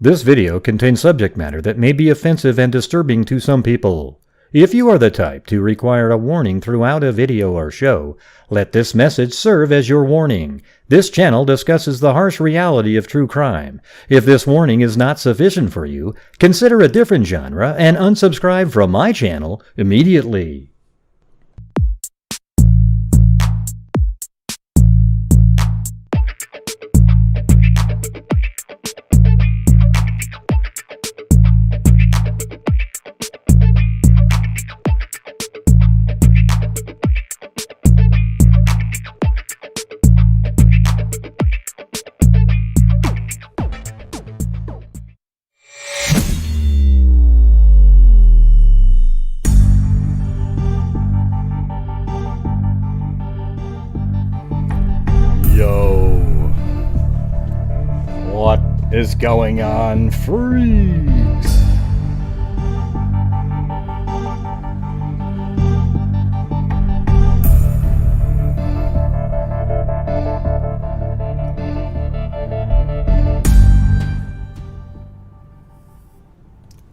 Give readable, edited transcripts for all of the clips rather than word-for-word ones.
This video contains subject matter that may be offensive and disturbing to some people. If you are the type to require a warning throughout a video or show, let this message serve as your warning. This channel discusses the harsh reality of true crime. If this warning is not sufficient for you, consider a different genre and unsubscribe from my channel immediately. Is going on, freaks?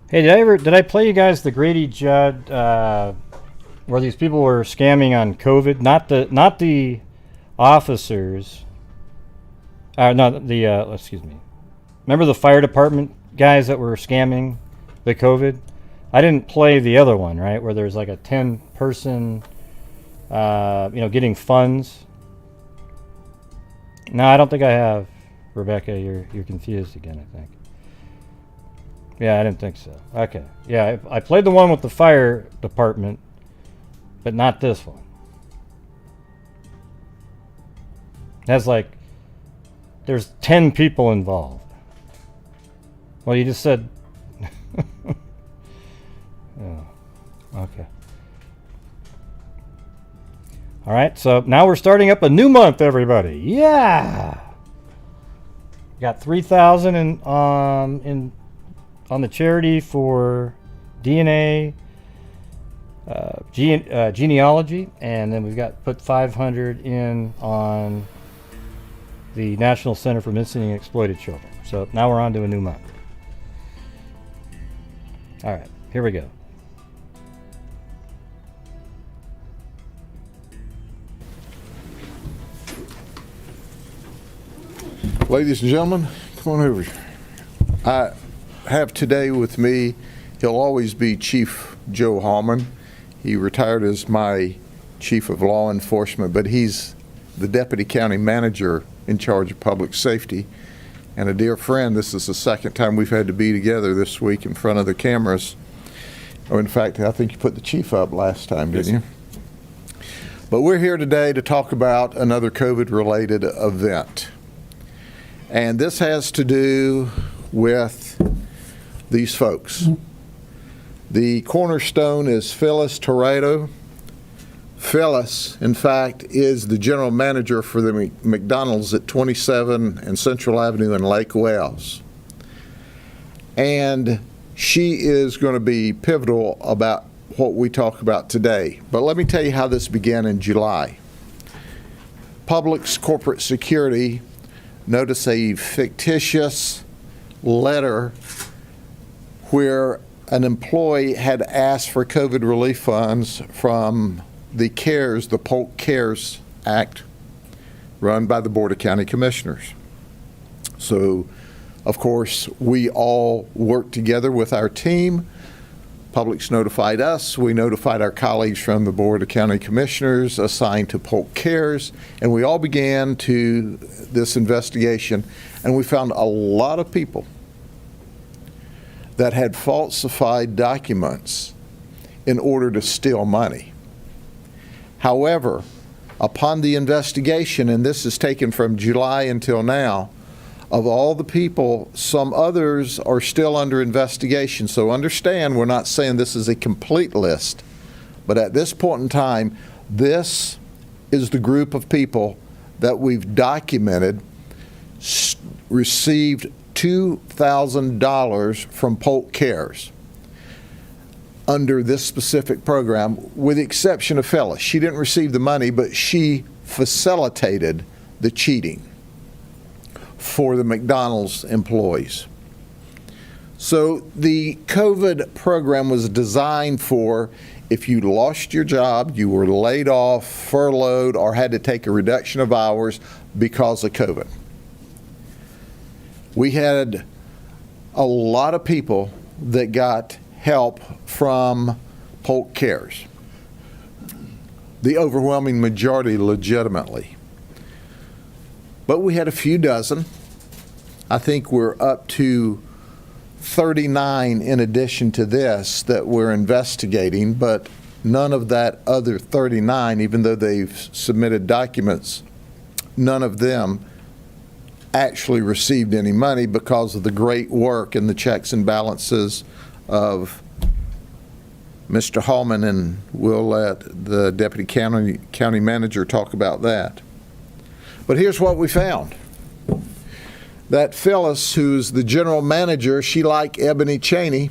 Hey, did I play you guys the Grady Judd where these people were scamming on COVID? Not the officers. Excuse me. Remember the fire department guys that were scamming the COVID? I didn't play the other one, right? Where there's like a 10-person, getting funds. No, I don't think I have. Rebecca, you're confused again, I think. Yeah, I didn't think so. Okay. Yeah, I played the one with the fire department, but not this one. It has there's 10 people involved. Well, you just said... Oh, okay. All right, so now we're starting up a new month, everybody. Yeah! Got 3,000 on the charity for DNA genealogy, and then we've got put 500 in on the National Center for Missing and Exploited Children. So now we're on to a new month. All right, here we go. Ladies and gentlemen, come on over. I have today with me, he'll always be Chief Joe Hallman. He retired as my Chief of Law Enforcement, but he's the Deputy County Manager in charge of public safety. And a dear friend. This is the second time we've had to be together this week in front of the cameras. Or in fact, I think you put the chief up last time, didn't you? But we're here today to talk about another COVID-related event. And this has to do with these folks. The cornerstone is Phyllis Toreto. Phyllis, in fact, is the general manager for the McDonald's at 27 and Central Avenue in Lake Wales. And she is going to be pivotal about what we talk about today. But let me tell you how this began in July. Publix Corporate Security noticed a fictitious letter where an employee had asked for COVID relief funds from the Polk CARES Act, run by the Board of County Commissioners. So, of course, we all worked together with our team. Publix notified us. We notified our colleagues from the Board of County Commissioners assigned to Polk CARES, and we all began to this investigation, and we found a lot of people that had falsified documents in order to steal money. However, upon the investigation, and this is taken from July until now, of all the people, some others are still under investigation. So understand, we're not saying this is a complete list, but at this point in time, this is the group of people that we've documented received $2,000 from Polk CARES under this specific program, with the exception of Phyllis. She didn't receive the money, but she facilitated the cheating for the McDonald's employees. So the COVID program was designed for if you lost your job, you were laid off, furloughed, or had to take a reduction of hours because of COVID. We had a lot of people that got help from Polk Cares. The overwhelming majority legitimately. But we had a few dozen. I think we're up to 39 in addition to this that we're investigating, but none of that other 39, even though they've submitted documents, none of them actually received any money because of the great work and the checks and balances of Mr. Hallman, and we'll let the deputy county manager talk about that. But here's what we found. That Phyllis, who's the general manager, she, like Ebony Cheney,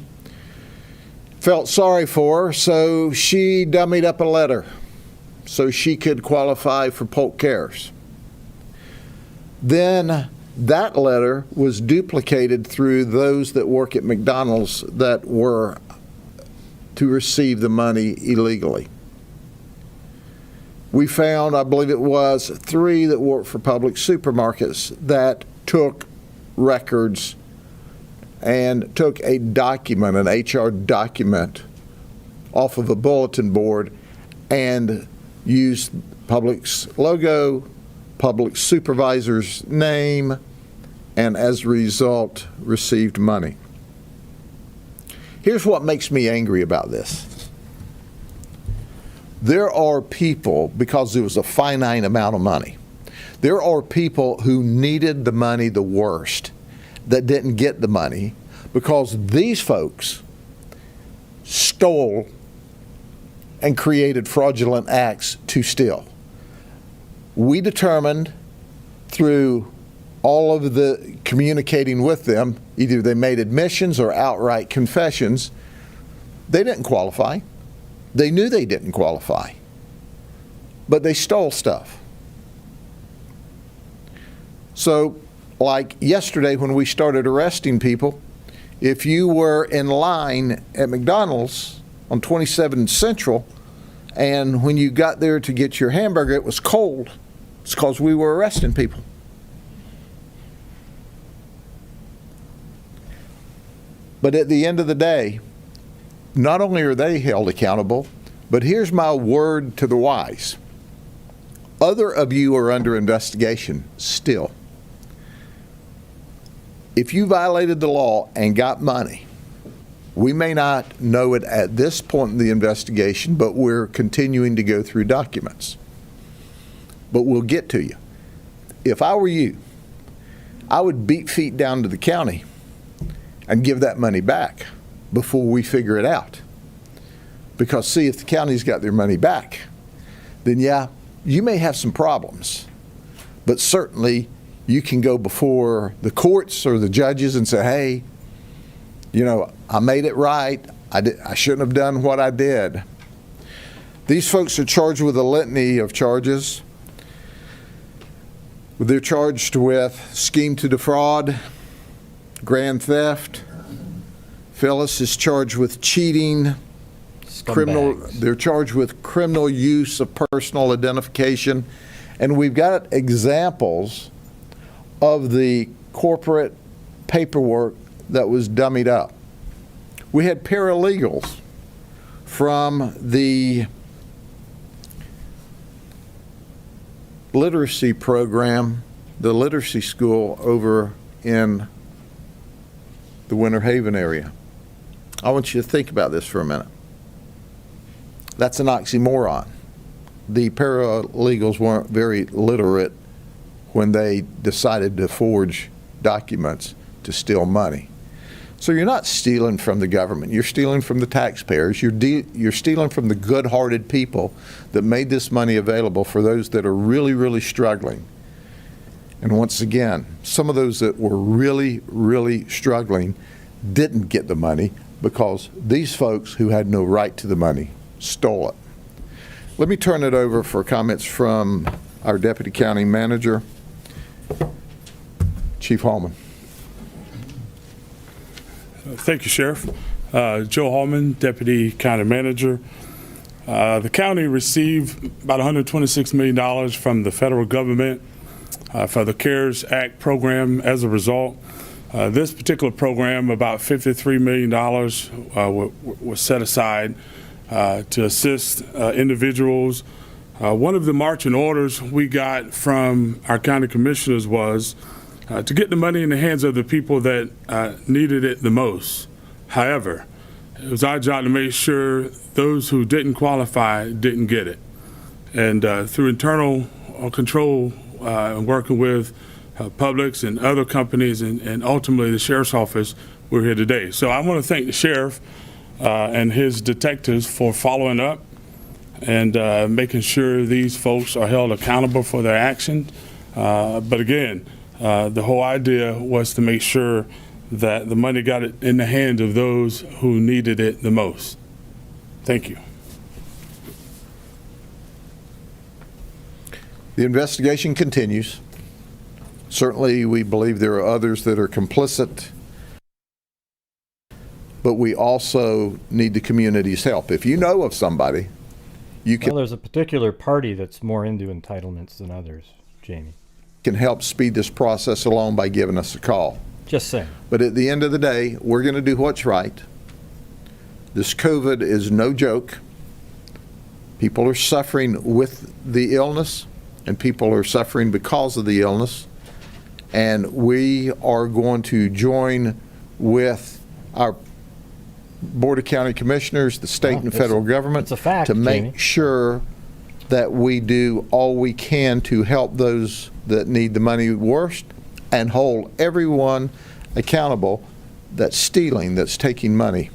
felt sorry for her, so she dummied up a letter so she could qualify for Polk Cares. Then that letter was duplicated through those that work at McDonald's that were to receive the money illegally. We found, I believe it was 3 that worked for public supermarkets that took records and took a document, an HR document, off of a bulletin board and used Public's logo, public supervisor's name, and as a result received money. Here's what makes me angry about this. There are people, because there was a finite amount of money, there are people who needed the money the worst that didn't get the money because these folks stole and created fraudulent acts to steal. We determined through all of the communicating with them, either they made admissions or outright confessions, they didn't qualify. They knew they didn't qualify, but they stole stuff. So, like yesterday when we started arresting people, if you were in line at McDonald's on 27 Central, and when you got there to get your hamburger, it was cold, it's because we were arresting people. But at the end of the day, not only are they held accountable, but here's my word to the wise. Other of you are under investigation still. If you violated the law and got money, we may not know it at this point in the investigation, but we're continuing to go through documents. But we'll get to you. If I were you, I would beat feet down to the county and give that money back before we figure it out. Because see, if the county's got their money back, then yeah, you may have some problems, but certainly you can go before the courts or the judges and say, hey, you know, I made it right. I shouldn't have done what I did. These folks are charged with a litany of charges. They're charged with scheme to defraud, grand theft. Phyllis is charged with cheating. They're charged with criminal use of personal identification. And we've got examples of the corporate paperwork that was dummied up. We had paralegals from the literacy program, the literacy school over in the Winter Haven area. I want you to think about this for a minute. That's an oxymoron. The paralegals weren't very literate when they decided to forge documents to steal money. So you're not stealing from the government. You're stealing from the taxpayers. You're stealing from the good-hearted people that made this money available for those that are really, really struggling. And once again, some of those that were really, really struggling didn't get the money because these folks who had no right to the money stole it. Let me turn it over for comments from our Deputy County Manager, Chief Hallman. Thank you, Sheriff. Joe Hallman, Deputy County Manager. The county received about $126 million from the federal government for the CARES Act program. As a result, this particular program, about $53 million was set aside to assist individuals. One of the marching orders we got from our county commissioners was to get the money in the hands of the people that needed it the most. However, it was our job to make sure those who didn't qualify didn't get it. And through internal control and working with Publix and other companies and ultimately the Sheriff's Office, we're here today. So I want to thank the Sheriff and his detectives for following up and making sure these folks are held accountable for their actions. But again, the whole idea was to make sure that the money got it in the hands of those who needed it the most. Thank you. The investigation continues. Certainly, we believe there are others that are complicit, but we also need the community's help. If you know of somebody, you can. Well, there's a particular party that's more into entitlements than others, Jamie. Can help speed this process along by giving us a call. Just saying. But at the end of the day, we're going to do what's right. This COVID is no joke. People are suffering with the illness, and people are suffering because of the illness. And we are going to join with our Board of County Commissioners, the state and federal government, it's a fact, to make Jamie. sure that we do all we can to help those that need the money worst and hold everyone accountable that's stealing, that's taking money.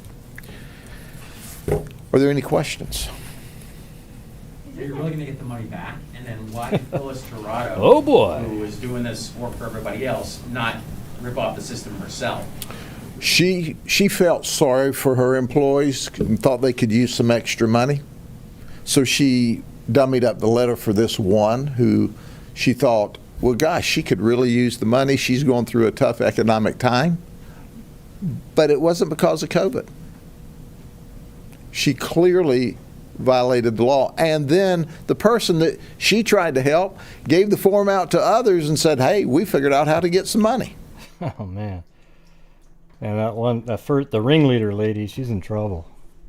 Are there any questions? So you're really going to get the money back? And then why did Phyllis Torado, Oh, boy. who is doing this work for everybody else, not rip off the system herself? She felt sorry for her employees and thought they could use some extra money. So she dummied up the letter for this one who she thought, well, gosh, she could really use the money. She's going through a tough economic time. But it wasn't because of COVID. She clearly violated the law. And then the person that she tried to help gave the form out to others and said, hey, we figured out how to get some money. Oh, man. And the ringleader lady, she's in trouble.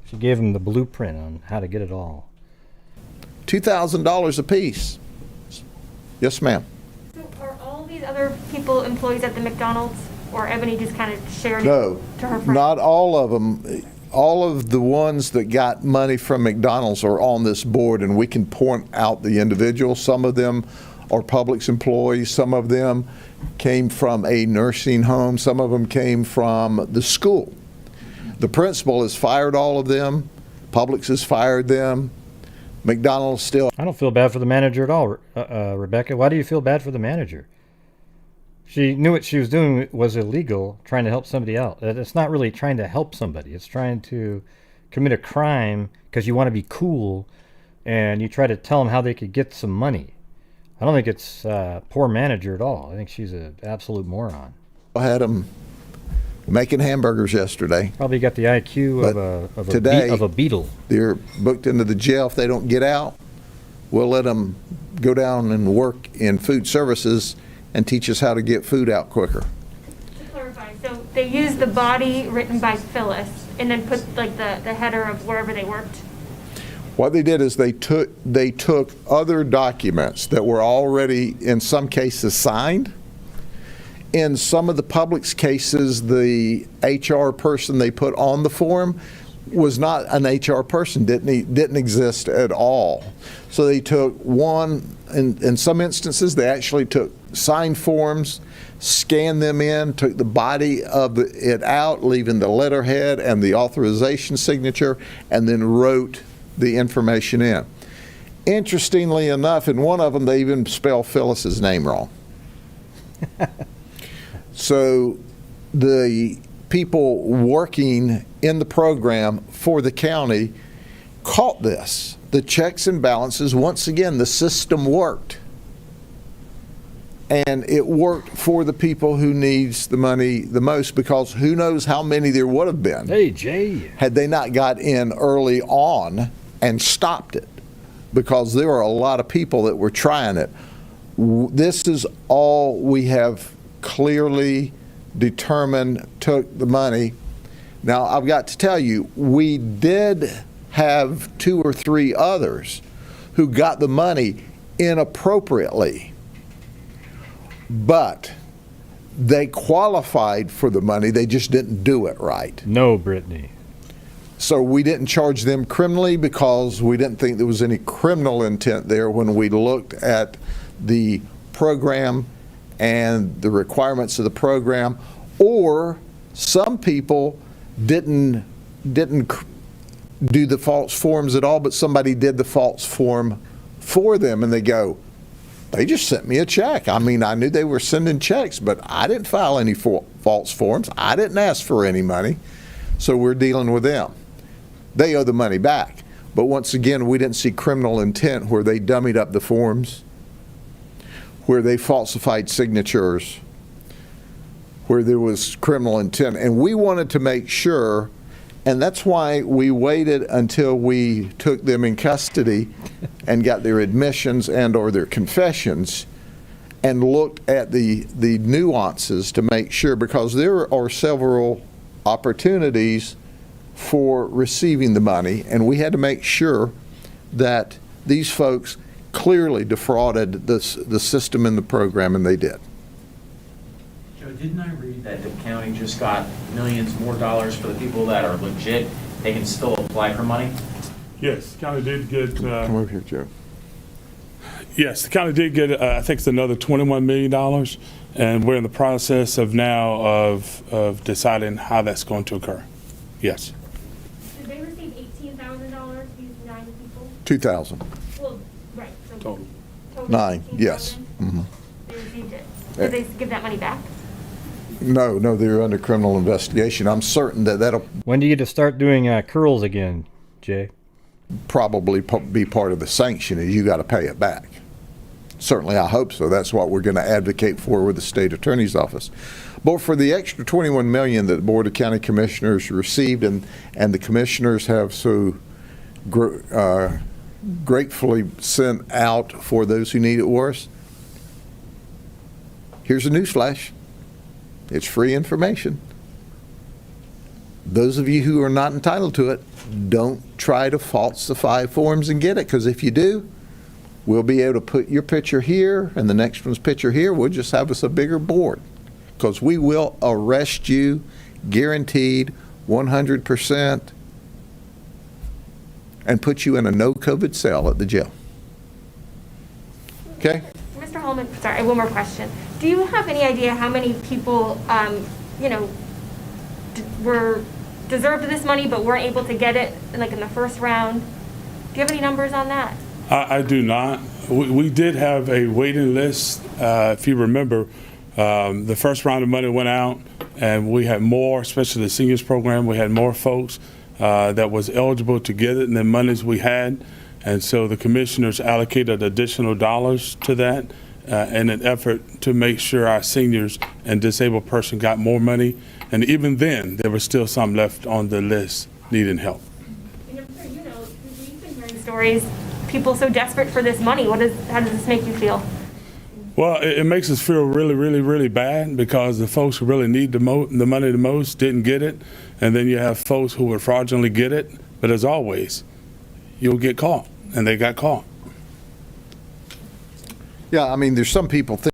She gave him the blueprint on how to get it all. $2,000 apiece. Yes, ma'am. So are all these other people employees at the McDonald's, or Ebony just kind of shared No, it to her friends? not all of them. All of the ones that got money from McDonald's are on this board, and we can point out the individuals. Some of them are Publix employees. Some of them came from a nursing home. Some of them came from the school. The principal has fired all of them. Publix has fired them. McDonald's still. I don't feel bad for the manager at all, Rebecca. Why do you feel bad for the manager? She knew what she was doing was illegal, trying to help somebody else. It's not really trying to help somebody. It's trying to commit a crime because you want to be cool, and you try to tell them how they could get some money. I don't think it's poor manager at all. I think she's an absolute moron. I had them making hamburgers yesterday. Probably got the IQ of a beetle. They're booked into the jail. If they don't get out, we'll let them go down and work in food services and teach us how to get food out quicker. To clarify, so they used the body written by Phyllis and then put like the header of wherever they worked? What they did is they took other documents that were already, in some cases, signed. In some of the Publix cases, the HR person they put on the form was not an HR person, didn't exist at all. So they took one, in some instances, they actually took signed forms, scanned them in, took the body of it out, leaving the letterhead and the authorization signature, and then wrote the information in. Interestingly enough, in one of them, they even spelled Phyllis's name wrong. So the people working in the program for the county caught this. The checks and balances, once again, the system worked. And it worked for the people who needs the money the most, because who knows how many there would have been. Hey, Jay. Had they not got in early on and stopped it, because there were a lot of people that were trying it. This is all we have clearly determined took the money. Now, I've got to tell you, we did have 2 or 3 others who got the money inappropriately, but they qualified for the money, they just didn't do it right. No, Brittany. So we didn't charge them criminally because we didn't think there was any criminal intent there when we looked at the program and the requirements of the program. Or some people didn't do the false forms at all, but somebody did the false form for them, and they go, they just sent me a check. I mean, I knew they were sending checks, but I didn't file any false forms. I didn't ask for any money. So we're dealing with them. They owe the money back. But once again, we didn't see criminal intent where they dummied up the forms, where they falsified signatures, where there was criminal intent. And we wanted to make sure, and that's why we waited until we took them in custody and got their admissions and or their confessions and looked at the nuances to make sure, because there are several opportunities for receiving the money, and we had to make sure that these folks clearly defrauded the system and the program, and they did. Joe, didn't I read that the county just got millions more dollars for the people that are legit? They can still apply for money? Yes, the county did get. Come over here, Joe. Yes, the county did get, I think it's another $21 million, and we're in the process of now of deciding how that's going to occur. Yes. Did they receive $18,000, these 9 people? 2,000. Well, right. So Total. 9, 18,000? yes. They received it. Did they give that money back? No, they're under criminal investigation. I'm certain that that'll When do you get to start doing curls again, Jay? probably be part of the sanction, is you got to pay it back. Certainly, I hope so. That's what we're going to advocate for with the state attorney's office. But for the extra $21 million that the Board of County Commissioners received, and the commissioners have so gratefully sent out for those who need it worse, here's a newsflash. It's free information. Those of you who are not entitled to it, don't try to falsify forms and get it, because if you do, we'll be able to put your picture here and the next one's picture here. We'll just have us a bigger board, because we will arrest you, guaranteed 100%, and put you in a no-COVID cell at the jail. Okay? Mr. Holman, sorry, one more question. Do you have any idea how many people, were deserved this money but weren't able to get it, like in the first round? Do you have any numbers on that? I do not. We did have a waiting list. If you remember, the first round of money went out, and we had more, especially the seniors program, we had more folks that was eligible to get it than the monies we had. And so the commissioners allocated additional dollars to that in an effort to make sure our seniors and disabled person got more money. And even then, there was still some left on the list needing help. And I'm sure you know, we've been hearing stories, people so desperate for this money. How does this make you feel? Well, it makes us feel really, really, really bad, because the folks who really need the money the most didn't get it. And then you have folks who would fraudulently get it. But as always, you'll get caught, and they got caught. Yeah, I mean, there's some people think.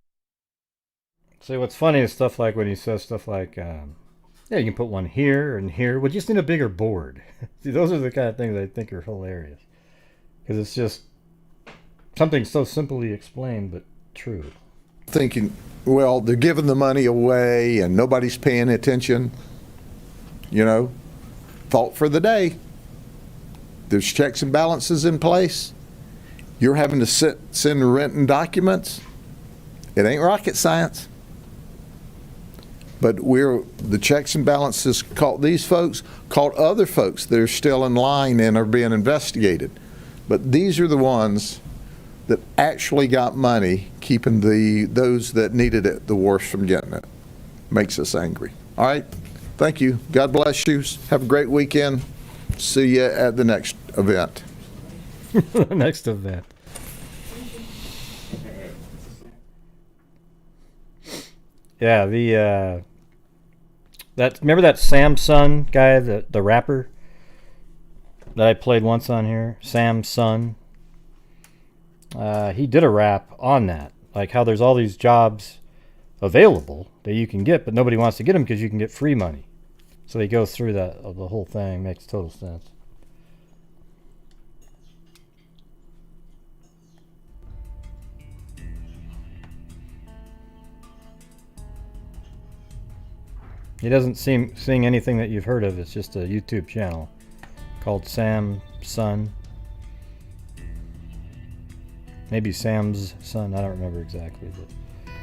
See, what's funny is stuff like when he says stuff like, yeah, you can put one here and here. We just need a bigger board. See, those are the kind of things I think are hilarious. Because it's just something so simply explained, but true. Thinking, well, they're giving the money away and nobody's paying attention. You know, thought for the day. There's checks and balances in place. You're having to send written documents. It ain't rocket science. But the checks and balances caught these folks, caught other folks that are still in line and are being investigated. But these are the ones that actually got money, keeping those that needed it the worst from getting it. Makes us angry. All right. Thank you. God bless you. Have a great weekend. See you at the next event. Next event. Yeah, remember that Samson guy, the rapper that I played once on here, Samson. He did a rap on that, like how there's all these jobs available that you can get, but nobody wants to get them because you can get free money. So he goes through the whole thing. Makes total sense. He doesn't sing anything that you've heard of. It's just a YouTube channel called Sam's Son. Maybe Sam's Son. I don't remember exactly. But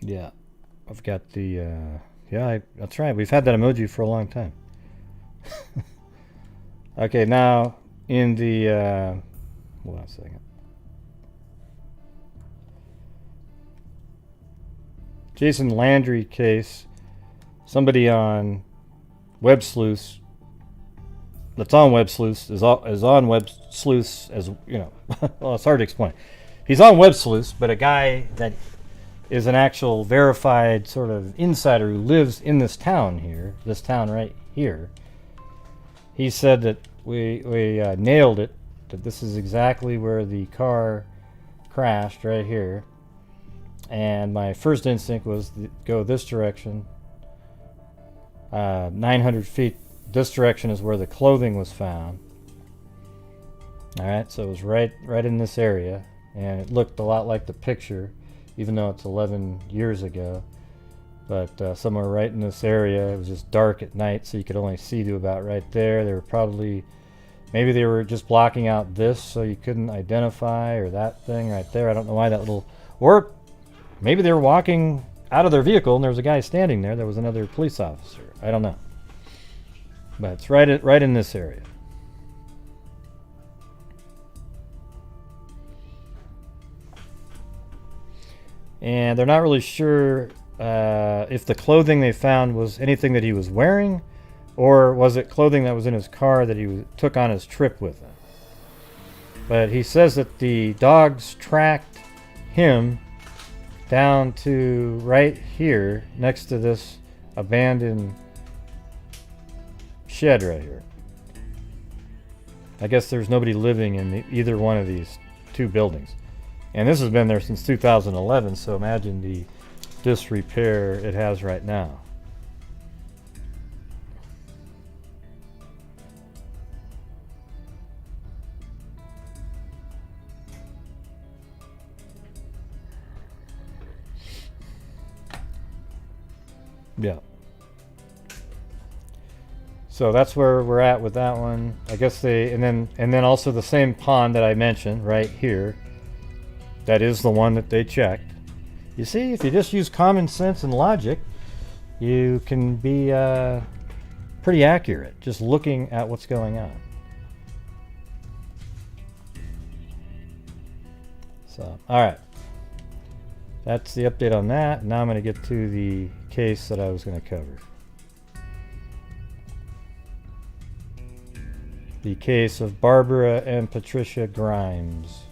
yeah, I've got the. That's right. We've had that emoji for a long time. Okay, now in the. Hold on a second. Jason Landry case. Somebody on Web Sleuths that's on Web Sleuths is on Web Sleuths as you know. Well, it's hard to explain. He's on Web Sleuths, but a guy that is an actual verified sort of insider who lives in this town here, this town right here. He said that we nailed it. That this is exactly where the car crashed, right here. And my first instinct was to go this direction. 900 feet this direction is where the clothing was found. Alright, so it was right in this area. And it looked a lot like the picture, even though it's 11 years ago. But somewhere right in this area, it was just dark at night, so you could only see to about right there. They were probably... Maybe they were just blocking out this so you couldn't identify, or that thing right there. I don't know why that little... Or maybe they were walking out of their vehicle and there was a guy standing there. There was another police officer. I don't know. But it's right in this area. And they're not really sure if the clothing they found was anything that he was wearing, or was it clothing that was in his car that he took on his trip with him. But he says that the dogs tracked him down to right here next to this abandoned shed right here. I guess there's nobody living in either one of these two buildings. And this has been there since 2011, so imagine the disrepair it has right now. Yeah. So that's where we're at with that one. I guess and then also the same pond that I mentioned right here. That is the one that they checked. You see, if you just use common sense and logic, you can be pretty accurate just looking at what's going on. So, all right. That's the update on that. Now I'm going to get to the case that I was going to cover. The case of Barbara and Patricia Grimes.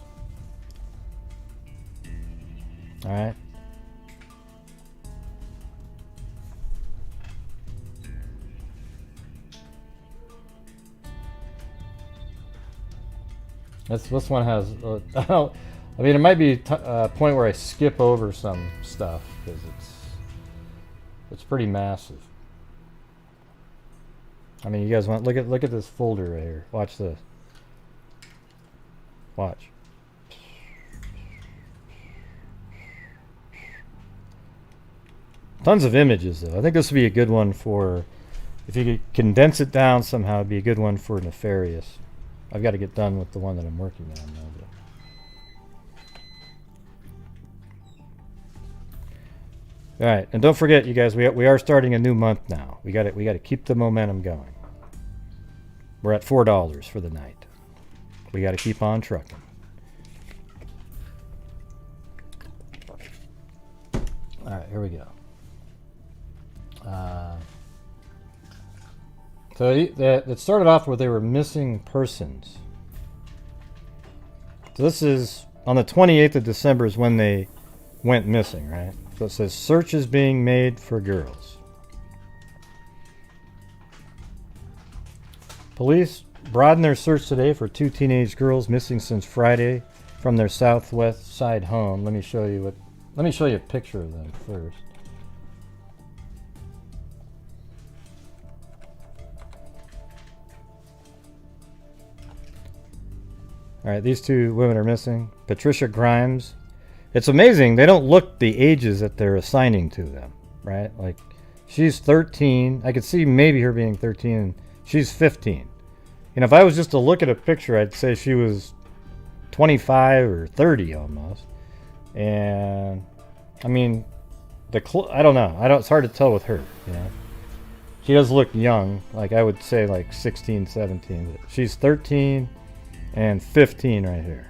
All right. This one has. I mean, it might be a point where I skip over some stuff because it's pretty massive. I mean, you guys want look at this folder right here. Watch this. Watch. Tons of images, though. I think this would be a good one for, if you could condense it down somehow, it'd be a good one for Nefarious. I've got to get done with the one that I'm working on now. All right, and don't forget, you guys, we are starting a new month now. We got to keep the momentum going. We're at $4 for the night. We got to keep on trucking. All right, here we go. So it started off where they were missing persons. So this is on the 28th of December is when they went missing, right? So it says search is being made for girls. Police broadened their search today for 2 teenage girls missing since Friday from their southwest side home. Let me show you a picture of them first. All right, these 2 women are missing. Patricia Grimes. It's amazing. They don't look the ages that they're assigning to them, right? Like, she's 13. I could see maybe her being 13, and she's 15. If I was just to look at a picture, I'd say she was 25 or 30 almost. And, I mean, I don't know. It's hard to tell with her, She does look young. Like, I would say like 16, 17. But she's 13 and 15 right here.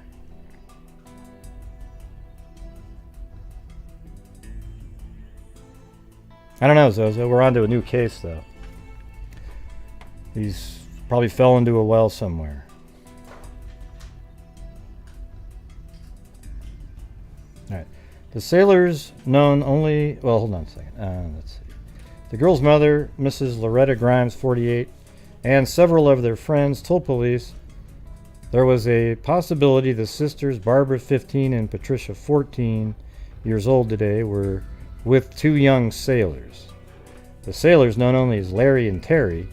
I don't know, Zozo. We're on to a new case, though. He's probably fell into a well somewhere. All right. The sailors known only... Well, hold on a second. Let's see. The girl's mother, Mrs. Loretta Grimes, 48, and several of their friends told police there was a possibility the sisters, Barbara, 15, and Patricia, 14 years old today, were with 2 young sailors. The sailors, known only as Larry and Terry,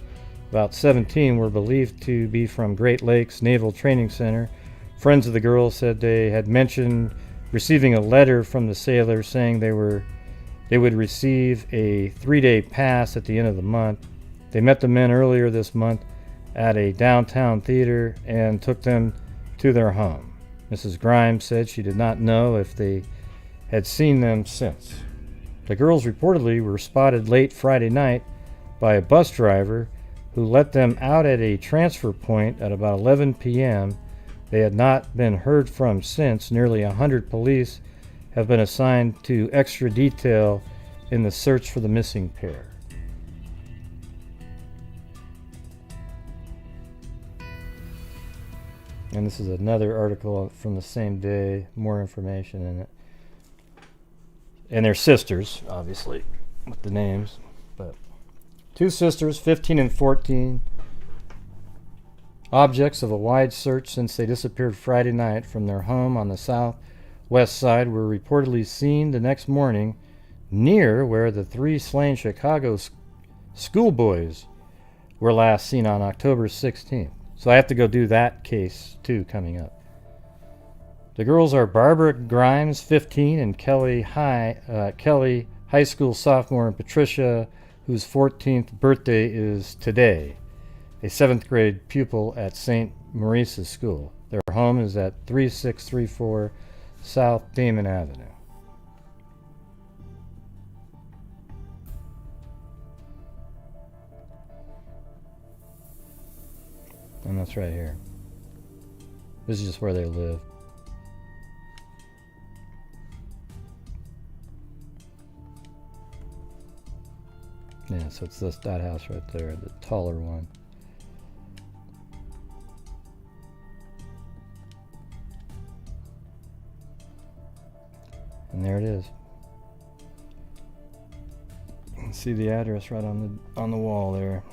about 17, were believed to be from Great Lakes Naval Training Center. Friends of the girls said they had mentioned receiving a letter from the sailors saying they would receive a 3-day pass at the end of the month. They met the men earlier this month at a downtown theater and took them to their home. Mrs. Grimes said she did not know if they had seen them since. The girls reportedly were spotted late Friday night by a bus driver who let them out at a transfer point at about 11 p.m. They had not been heard from since. Nearly 100 police have been assigned to extra detail in the search for the missing pair. And this is another article from the same day, more information in it. And they're sisters, obviously, with the names. But 2 sisters, 15 and 14, objects of a wide search since they disappeared Friday night from their home on the southwest side, were reportedly seen the next morning near where the 3 slain Chicago schoolboys were last seen on October 16th. So I have to go do that case, too, coming up. The girls are Barbara Grimes, 15, and Kelly, high school sophomore, and Patricia, whose 14th birthday is today, a 7th grade pupil at St. Maurice's School. Their home is at 3634 South Damon Avenue. And that's right here. This is just where they live. Yeah, so it's that house right there, the taller one. And there it is. You can see the address right on the wall there.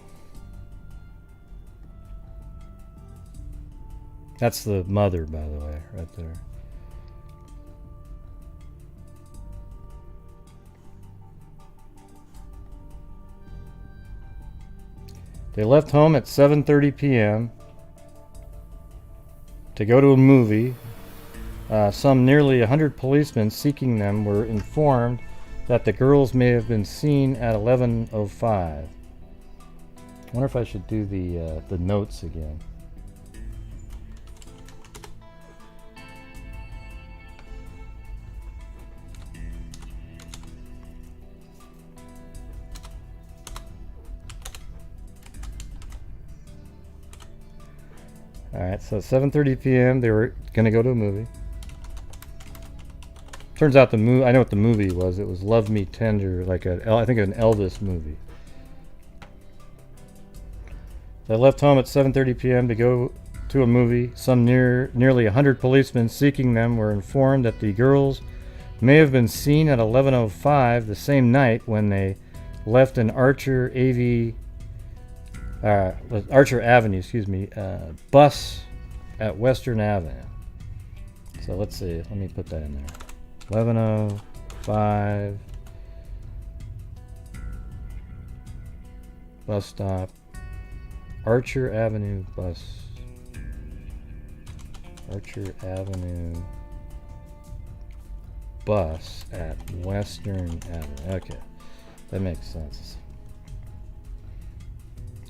That's the mother, by the way, right there. They left home at 7:30 p.m. to go to a movie. Some nearly 100 policemen seeking them were informed that the girls may have been seen at 11:05. I wonder if I should do the notes again. All right, so 7:30 p.m. they were going to go to a movie. Turns out I know what the movie was. It was Love Me Tender, like I think an Elvis movie. They left home at 7:30 p.m. to go to a movie. Some nearly 100 policemen seeking them were informed that the girls may have been seen at 11:05 the same night when they left an Archer Avenue, bus at Western Avenue. So let's see. Let me put that in there. 11:05 bus stop. Archer Avenue bus. Archer Avenue bus at Western Avenue. Okay, that makes sense.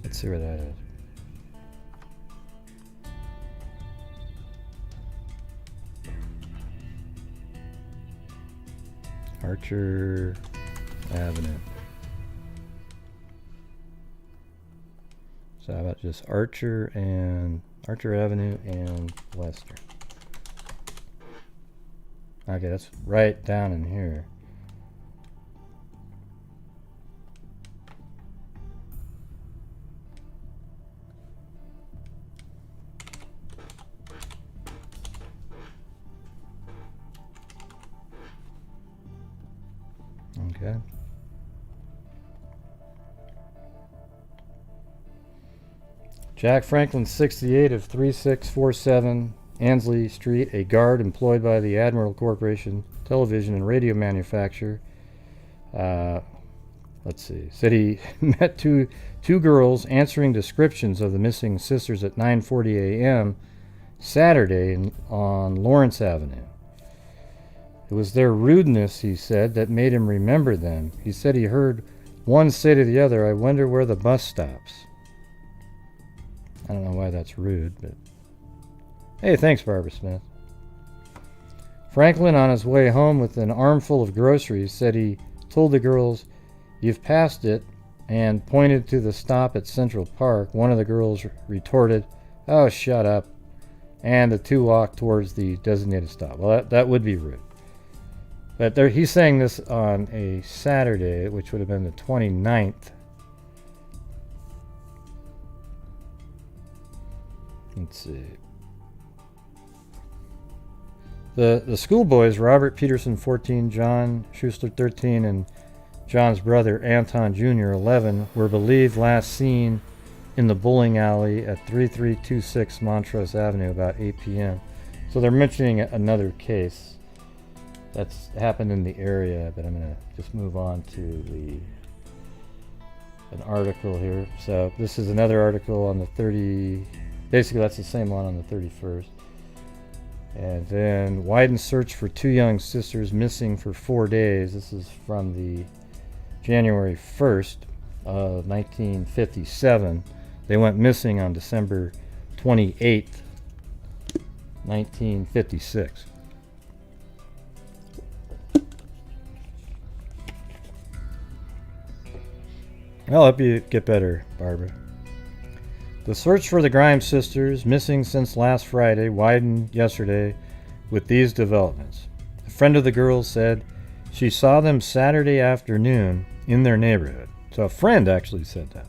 Let's see where that is. Archer Avenue. So how about just Archer Avenue and Western? Okay, that's right down in here. Okay. Jack Franklin, 68, of 3647 Ansley Street, a guard employed by the Admiral Corporation television and radio manufacturer. Let's see. Said he met two girls answering descriptions of the missing sisters at 9:40 a.m. Saturday on Lawrence Avenue. It was their rudeness, he said, that made him remember them. He said he heard one say to the other, "I wonder where the bus stops." I don't know why that's rude, but... Hey, thanks, Barbara Smith. Franklin, on his way home with an armful of groceries, said he told the girls, "You've passed it," and pointed to the stop at Central Park. One of the girls retorted, "Oh, shut up," and the two walked towards the designated stop. Well, that would be rude. But he's saying this on a Saturday, which would have been the 29th. Let's see. The schoolboys, Robert Peterson, 14, John Schuster, 13, and John's brother, Anton Jr., 11, were believed last seen in the bowling alley at 3326 Montrose Avenue about 8 p.m. So they're mentioning another case that's happened in the area, but I'm going to just move on to an article here. So this is another article on the 30... Basically, that's the same one on the 31st. And then widened search for two young sisters missing for 4 days. This is from the January 1st of 1957. They went missing on December 28th, 1956. I'll help you get better, Barbara. The search for the Grimes sisters, missing since last Friday, widened yesterday with these developments. A friend of the girls said she saw them Saturday afternoon in their neighborhood. So a friend actually said that.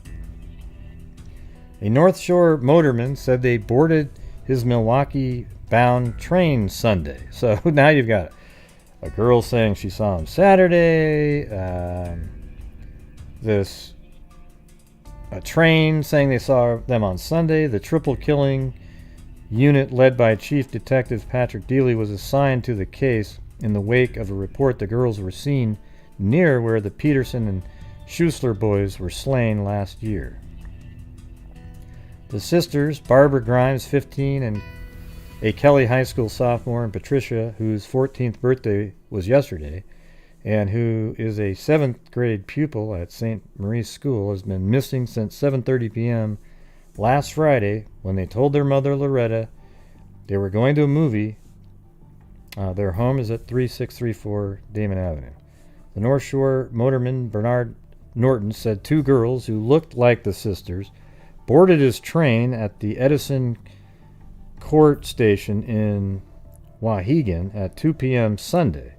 A North Shore motorman said they boarded his Milwaukee-bound train Sunday. So now you've got a girl saying she saw him Saturday, a train saying they saw them on Sunday. The triple killing unit led by Chief Detective Patrick Dealey was assigned to the case in the wake of a report the girls were seen near where the Peterson and Schuster boys were slain last year. The sisters, Barbara Grimes, 15, and a Kelly High School sophomore, and Patricia, whose 14th birthday was yesterday, and who is a 7th grade pupil at St. Mary's School, has been missing since 7:30 p.m. last Friday when they told their mother, Loretta, they were going to a movie. Their home is at 3634 Damon Avenue. The North Shore motorman, Bernard Norton, said two girls who looked like the sisters boarded his train at the Edison court station in Wauhegan at 2 p.m. Sunday.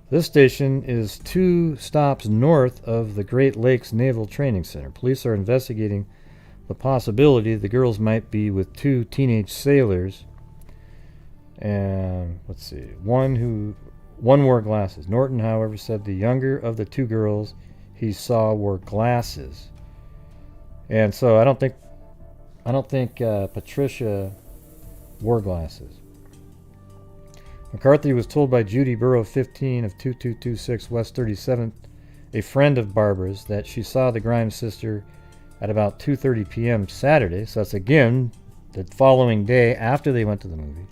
This station is 2 stops north of the Great Lakes Naval Training Center. Police are investigating the possibility the girls might be with 2 teenage sailors. And let's see, one wore glasses. Norton, however, said the younger of the 2 girls he saw wore glasses. And so I don't think Patricia wore glasses. McCarthy was told by Judy Burrow, 15 of 2226 West 37th, a friend of Barbara's, that she saw the Grimes sister at about 2:30 p.m. Saturday. So that's again the following day after they went to the movie.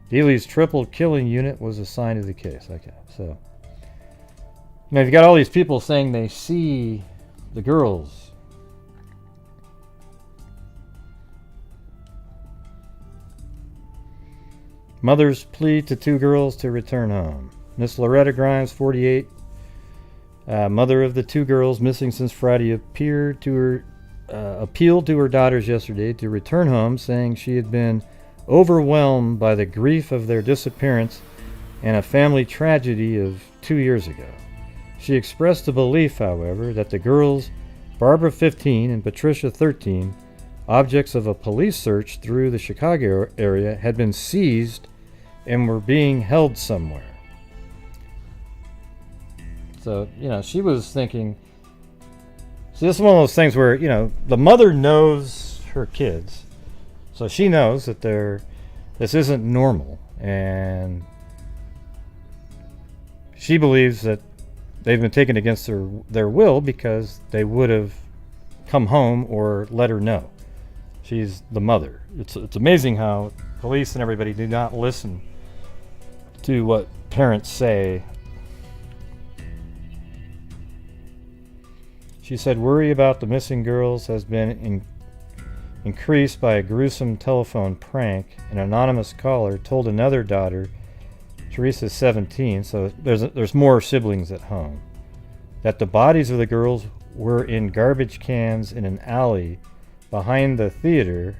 Dealey's triple killing unit was assigned to the case. Okay, so now you've got all these people saying they see the girls. Mother's plea to 2 girls to return home. Miss Loretta Grimes, 48, mother of the 2 girls missing since Friday, appealed to her daughters yesterday to return home, saying she had been overwhelmed by the grief of their disappearance and a family tragedy of 2 years ago. She expressed the belief, however, that the girls, Barbara 15 and Patricia 13, objects of a police search through the Chicago area, had been seized and were being held somewhere. So, she was thinking, see, this is one of those things where, the mother knows her kids, so she knows that this isn't normal, and she believes that they've been taken against their will because they would have come home or let her know. She's the mother. It's amazing how police and everybody do not listen to what parents say. She said worry about the missing girls has been increased by a gruesome telephone prank. An anonymous caller told another daughter, Teresa's 17, so there's more siblings at home, that the bodies of the girls were in garbage cans in an alley behind the theater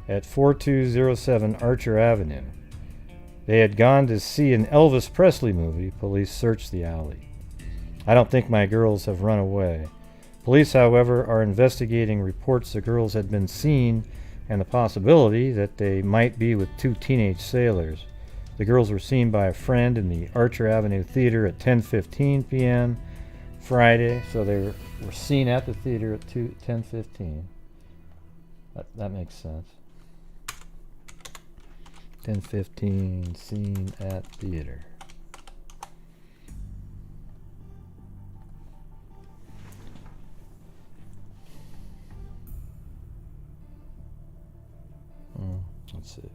at 4207 Archer Avenue. They had gone to see an Elvis Presley movie. Police searched the alley. I don't think my girls have run away. Police, however, are investigating reports the girls had been seen and the possibility that they might be with 2 teenage sailors. The girls were seen by a friend in the Archer Avenue Theater at 10:15 p.m. Friday, so they were seen at the theater at 10:15. That makes sense. 10:15, seen at theater. Let's see.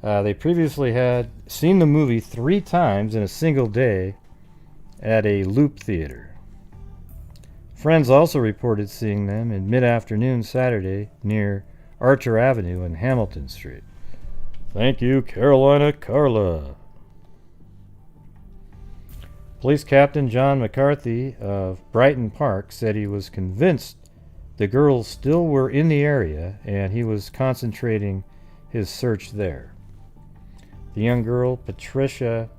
They previously had seen the movie 3 times in a single day at a Loop Theater. Friends also reported seeing them in mid-afternoon Saturday near Archer Avenue and Hamilton Street. Thank you, Carolina Carla. Police Captain John McCarthy of Brighton Park said he was convinced the girls still were in the area and he was concentrating his search there. The young girl, Patricia,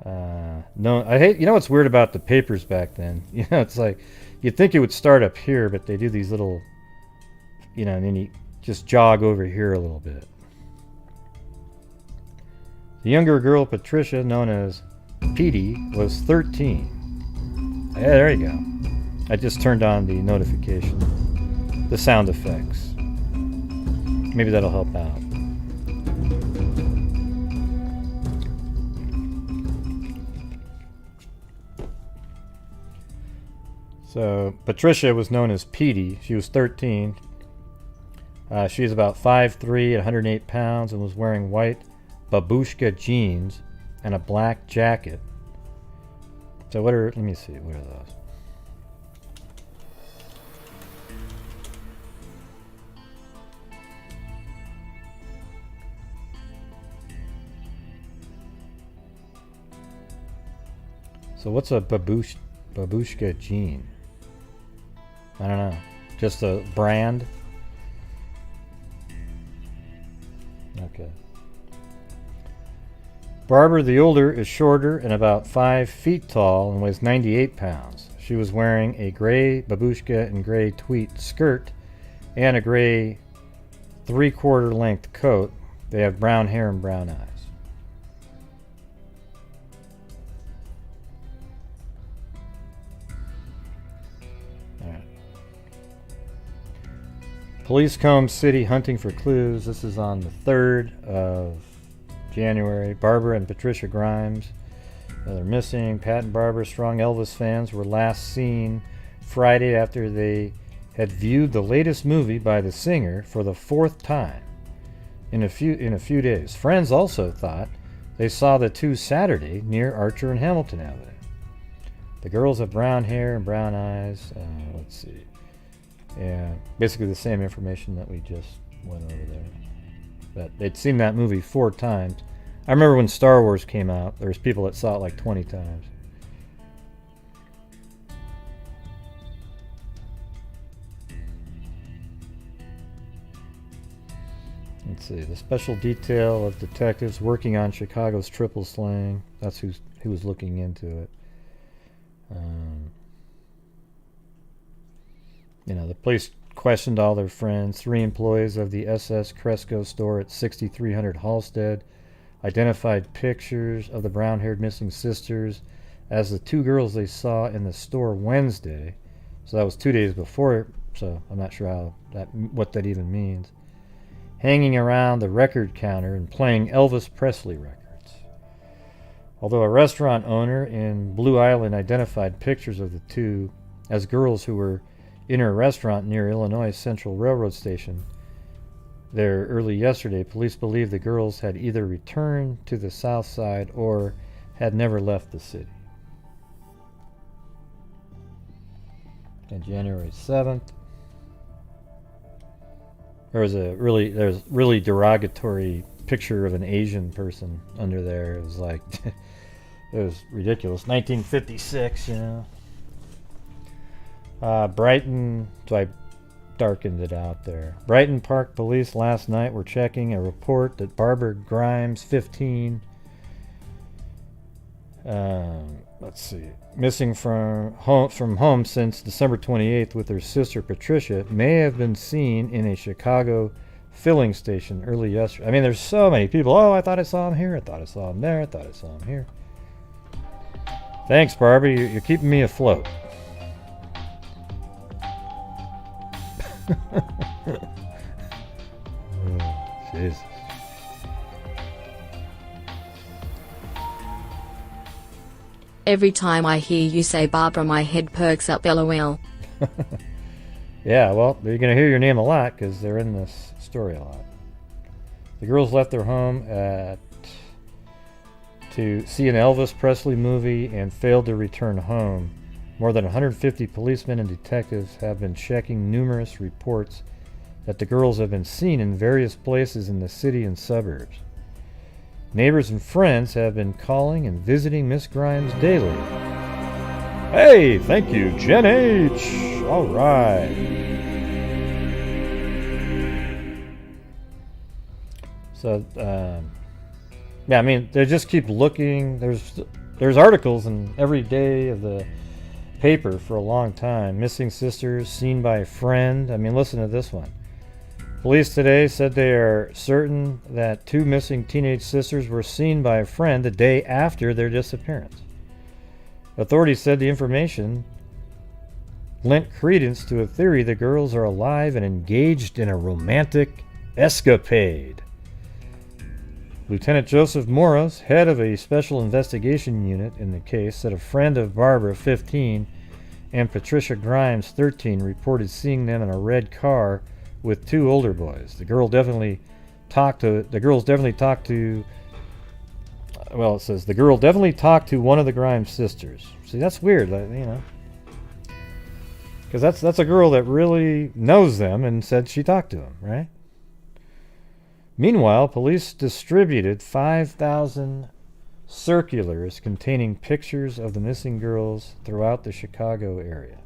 what's weird about the papers back then? It's like, you'd think it would start up here, but they do these little, and then you just jog over here a little bit. The younger girl, Patricia, known as Petey, was 13. Yeah, there you go. I just turned on the notification, the sound effects. Maybe that'll help out. So Patricia was known as Petey. She was 13. She was about 5'3", 108 pounds, and was wearing white babushka jeans and a black jacket. So let me see, what are those? So what's a babushka jean? I don't know. Just a brand? Okay. Barbara, the older, is shorter and about 5 feet tall and weighs 98 pounds. She was wearing a gray babushka and gray tweed skirt and a gray 3/4 length coat. They have brown hair and brown eyes. Police comb City hunting for clues. This is on the 3rd of January. Barbara and Patricia Grimes, they're missing. Pat and Barbara, strong Elvis fans, were last seen Friday after they had viewed the latest movie by the singer for the 4th time in a few days. Friends also thought they saw the two Saturday near Archer and Hamilton Avenue. The girls have brown hair and brown eyes. Let's see. Yeah, basically the same information that we just went over there. But they'd seen that movie 4 times. I remember when Star Wars came out, there was people that saw it like 20 times. Let's see, the special detail of detectives working on Chicago's triple slaying. That's who was looking into it. The police questioned all their friends. 3 employees of the SS Cresco store at 6300 Halstead identified pictures of the brown-haired missing sisters as the 2 girls they saw in the store Wednesday. So that was 2 days before, so I'm not sure what that even means. Hanging around the record counter and playing Elvis Presley records. Although a restaurant owner in Blue Island identified pictures of the 2 as girls who were in her restaurant near Illinois Central Railroad Station there early yesterday, police believe the girls had either returned to the south side or had never left the city. And January 7th, there's really derogatory picture of an Asian person under there. It was like, it was ridiculous. 1956, Brighton, so I darkened it out there. Brighton Park Police last night were checking a report that Barbara Grimes, 15, let's see, missing from home since December 28th with her sister Patricia, may have been seen in a Chicago filling station early yesterday. I mean, there's so many people. Oh, I thought I saw him here. I thought I saw him there. I thought I saw him here. Thanks, Barbara. You're keeping me afloat. Oh, Jesus. Every time I hear you say Barbara, my head perks up, lol. Yeah, well, you're going to hear your name a lot because they're in this story a lot. The girls left their home to see an Elvis Presley movie and failed to return home. More than 150 policemen and detectives have been checking numerous reports that the girls have been seen in various places in the city and suburbs. Neighbors and friends have been calling and visiting Miss Grimes daily. Hey, thank you, Jen H. All right. So, yeah, I mean, they just keep looking. There's articles in every day of the paper for a long time. Missing sisters seen by a friend. I mean, listen to this one. Police today said they are certain that 2 missing teenage sisters were seen by a friend the day after their disappearance. Authorities said the information lent credence to a theory the girls are alive and engaged in a romantic escapade. Lieutenant Joseph Moros, head of a special investigation unit in the case, said a friend of Barbara, 15, and Patricia Grimes, 13, reported seeing them in a red car with 2 older boys. The girls definitely talked to well, it says the girl definitely talked to one of the Grimes sisters. See, that's weird, because that's a girl that really knows them and said she talked to them, right? Meanwhile, police distributed 5,000 circulars containing pictures of the missing girls throughout the Chicago area.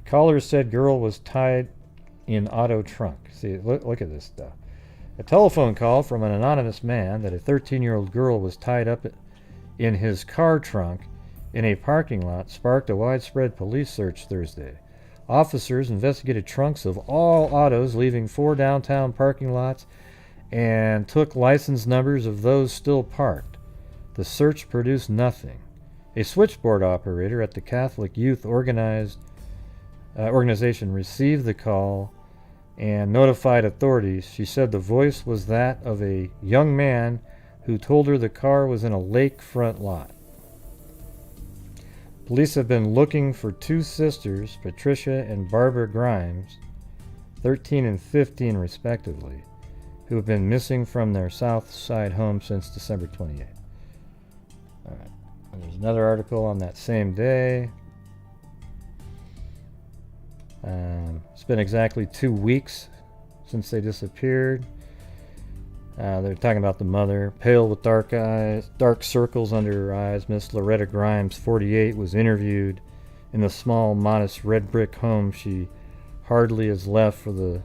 Callers said girl was tied in auto trunk. See, look at this stuff. A telephone call from an anonymous man that a 13-year-old girl was tied up in his car trunk in a parking lot sparked a widespread police search Thursday. Officers investigated trunks of all autos leaving 4 downtown parking lots and took license numbers of those still parked. The search produced nothing. A switchboard operator at the Catholic Youth Organization received the call and notified authorities. She said the voice was that of a young man who told her the car was in a lakefront lot. Police have been looking for 2 sisters, Patricia and Barbara Grimes, 13 and 15 respectively, who have been missing from their South Side home since December 28th. All right. And there's another article on that same day. It's been exactly 2 weeks since they disappeared. They're talking about the mother, pale with dark eyes, dark circles under her eyes. Miss Loretta Grimes, 48, was interviewed in the small, modest red brick home she hardly has left for the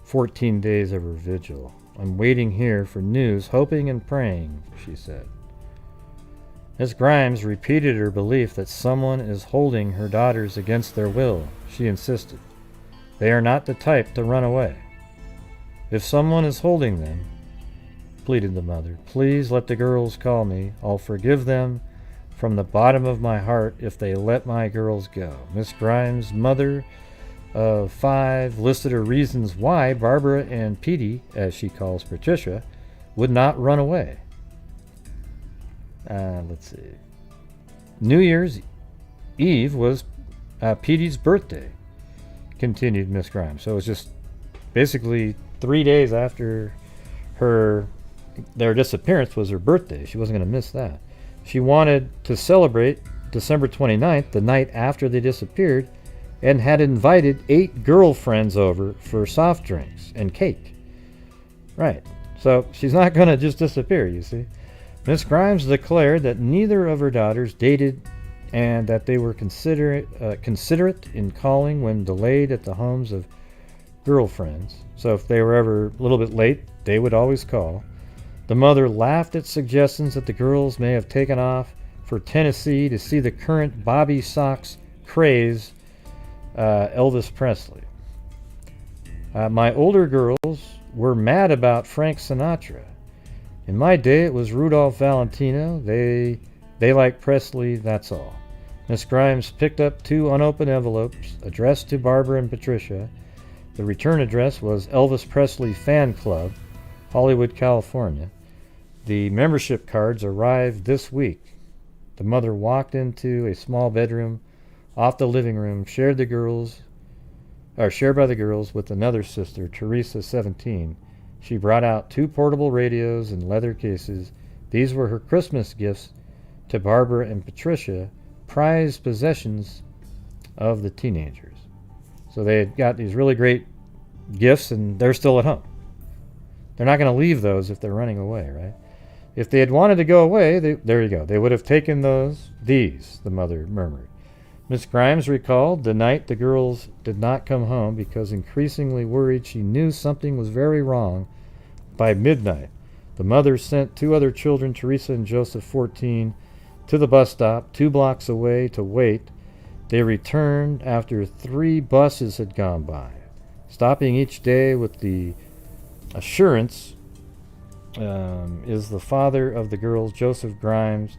14 days of her vigil. I'm waiting here for news, hoping and praying, she said. Miss Grimes repeated her belief that someone is holding her daughters against their will. She insisted. They are not the type to run away. If someone is holding them, pleaded the mother, please let the girls call me. I'll forgive them from the bottom of my heart if they let my girls go. Miss Grimes, mother of 5, listed her reasons why Barbara and Petey, as she calls Patricia, would not run away. Let's see. New Year's Eve was Petey's birthday, continued Miss Grimes. So it was just basically 3 days after their disappearance was her birthday. She wasn't going to miss that. She wanted to celebrate December 29th, the night after they disappeared, and had invited 8 girlfriends over for soft drinks and cake. Right. So she's not going to just disappear, you see. Miss Grimes declared that neither of her daughters dated and that they were considerate in calling when delayed at the homes of girlfriends. So if they were ever a little bit late, they would always call. The mother laughed at suggestions that the girls may have taken off for Tennessee to see the current Bobby Sox craze, Elvis Presley. My older girls were mad about Frank Sinatra. In my day, it was Rudolph Valentino. They like Presley, that's all. Miss Grimes picked up 2 unopened envelopes addressed to Barbara and Patricia. The return address was Elvis Presley Fan Club, Hollywood, California. The membership cards arrived this week. The mother walked into a small bedroom off the living room, shared by the girls with another sister, Teresa, 17. She brought out 2 portable radios in leather cases. These were her Christmas gifts to Barbara and Patricia, prized possessions of the teenagers. So they had got these really great gifts, and they're still at home. They're not going to leave those if they're running away, right? If they had wanted to go away, there you go. They would have taken these, the mother murmured. Miss Grimes recalled the night the girls did not come home because increasingly worried she knew something was very wrong. By midnight, the mother sent 2 other children, Teresa and Joseph, 14, to the bus stop 2 blocks away to wait. They returned after 3 buses had gone by, stopping each day with the assurance is the father of the girls, Joseph Grimes,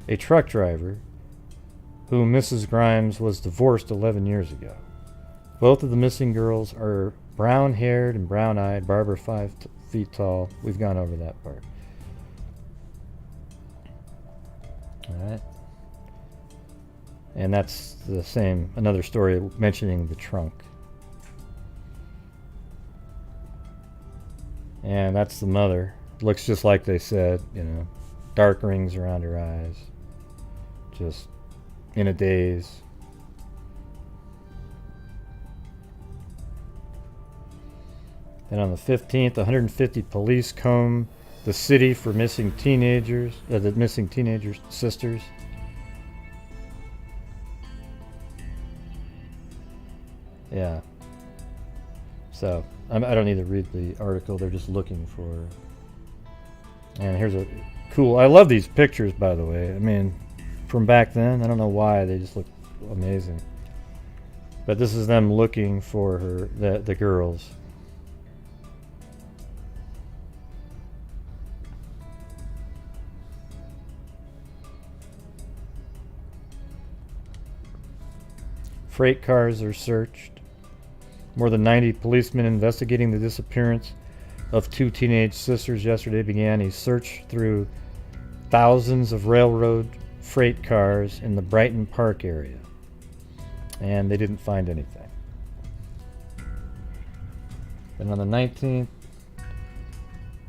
a truck driver, whom Mrs. Grimes was divorced 11 years ago. Both of the missing girls are brown-haired and brown-eyed. Barbara 5 feet tall. We've gone over that part. All right. And that's the same, another story mentioning the trunk. And that's the mother. Looks just like they said, dark rings around her eyes. Just in a daze. And on the 15th, 150 police combed the city for the missing teenagers' sisters. Yeah. So I don't need to read the article. They're just looking for. And here's a cool. I love these pictures, by the way. I mean, from back then, I don't know why they just look amazing. But this is them looking for her, the girls. Freight cars are searched. More than 90 policemen investigating the disappearance of 2 teenage sisters yesterday began a search through thousands of railroad freight cars in the Brighton Park area. And they didn't find anything. And on the 19th,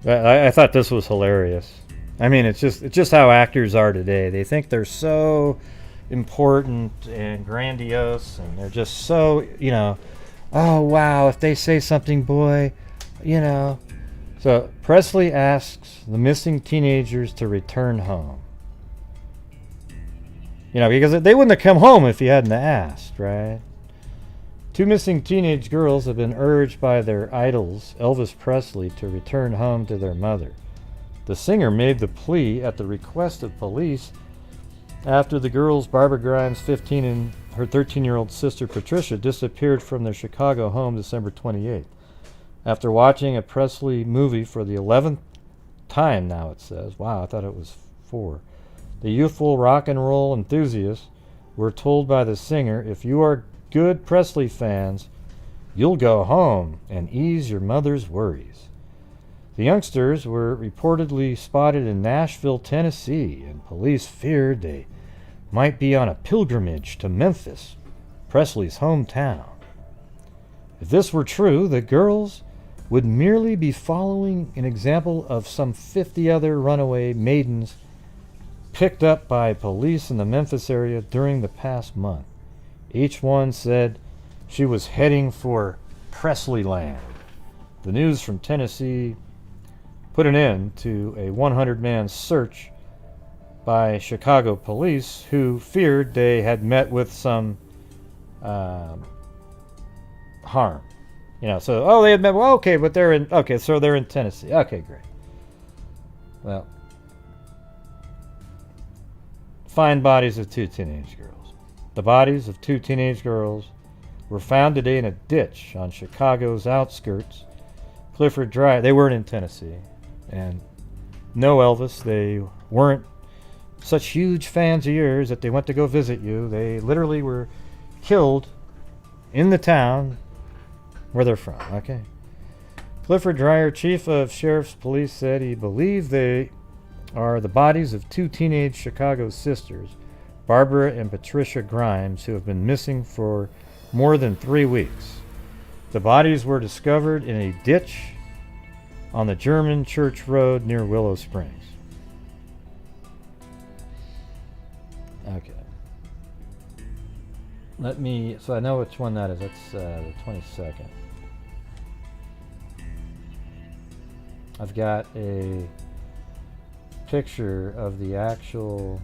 I thought this was hilarious. I mean, it's just how actors are today. They think they're so important and grandiose, and they're just so, oh wow, if they say something, boy, So Presley asks the missing teenagers to return home. Because they wouldn't have come home if he hadn't asked, right? 2 missing teenage girls have been urged by their idols, Elvis Presley, to return home to their mother. The singer made the plea at the request of police after the girls, Barbara Grimes, 15, and her 13-year-old sister, Patricia, disappeared from their Chicago home December 28th. After watching a Presley movie for the 11th time now, it says. Wow, I thought it was 4. The youthful rock and roll enthusiasts were told by the singer, if you are good Presley fans, you'll go home and ease your mother's worries. The youngsters were reportedly spotted in Nashville, Tennessee, and police feared they might be on a pilgrimage to Memphis, Presley's hometown. If this were true, the girls would merely be following an example of some 50 other runaway maidens picked up by police in the Memphis area during the past month. Each one said she was heading for Presley land. The news from Tennessee put an end to a 100-man search by Chicago police who feared they had met with some harm. They had met, well, okay, but so they're in Tennessee. Okay, great. Well, find bodies of 2 teenage girls. The bodies of 2 teenage girls were found today in a ditch on Chicago's outskirts. Clifford Drive. They weren't in Tennessee. And no, Elvis, they weren't such huge fans of yours that they went to go visit you. They literally were killed in the town where they're from, okay? Clifford Dreyer, chief of sheriff's police, said he believed they are the bodies of 2 teenage Chicago sisters, Barbara and Patricia Grimes, who have been missing for more than 3 weeks. The bodies were discovered in a ditch on the German Church Road near Willow Springs. Okay. So I know which one that is. That's the 22nd. I've got a picture of the actual.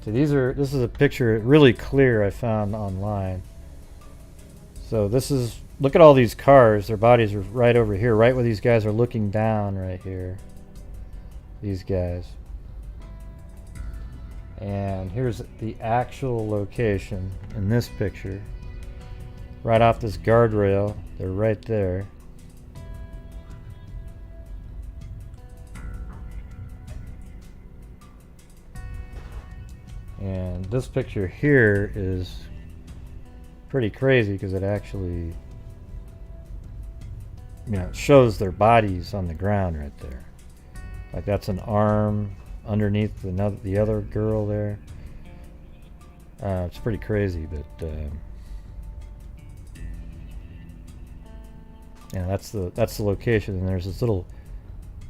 So this is a picture really clear I found online. So look at all these cars. Their bodies are right over here, right where these guys are looking down right here. These guys. And here's the actual location in this picture. Right off this guardrail. They're right there. And this picture here is pretty crazy because it actually, it shows their bodies on the ground right there. Like that's an arm underneath the other girl there. It's pretty crazy, but that's the location. And there's this little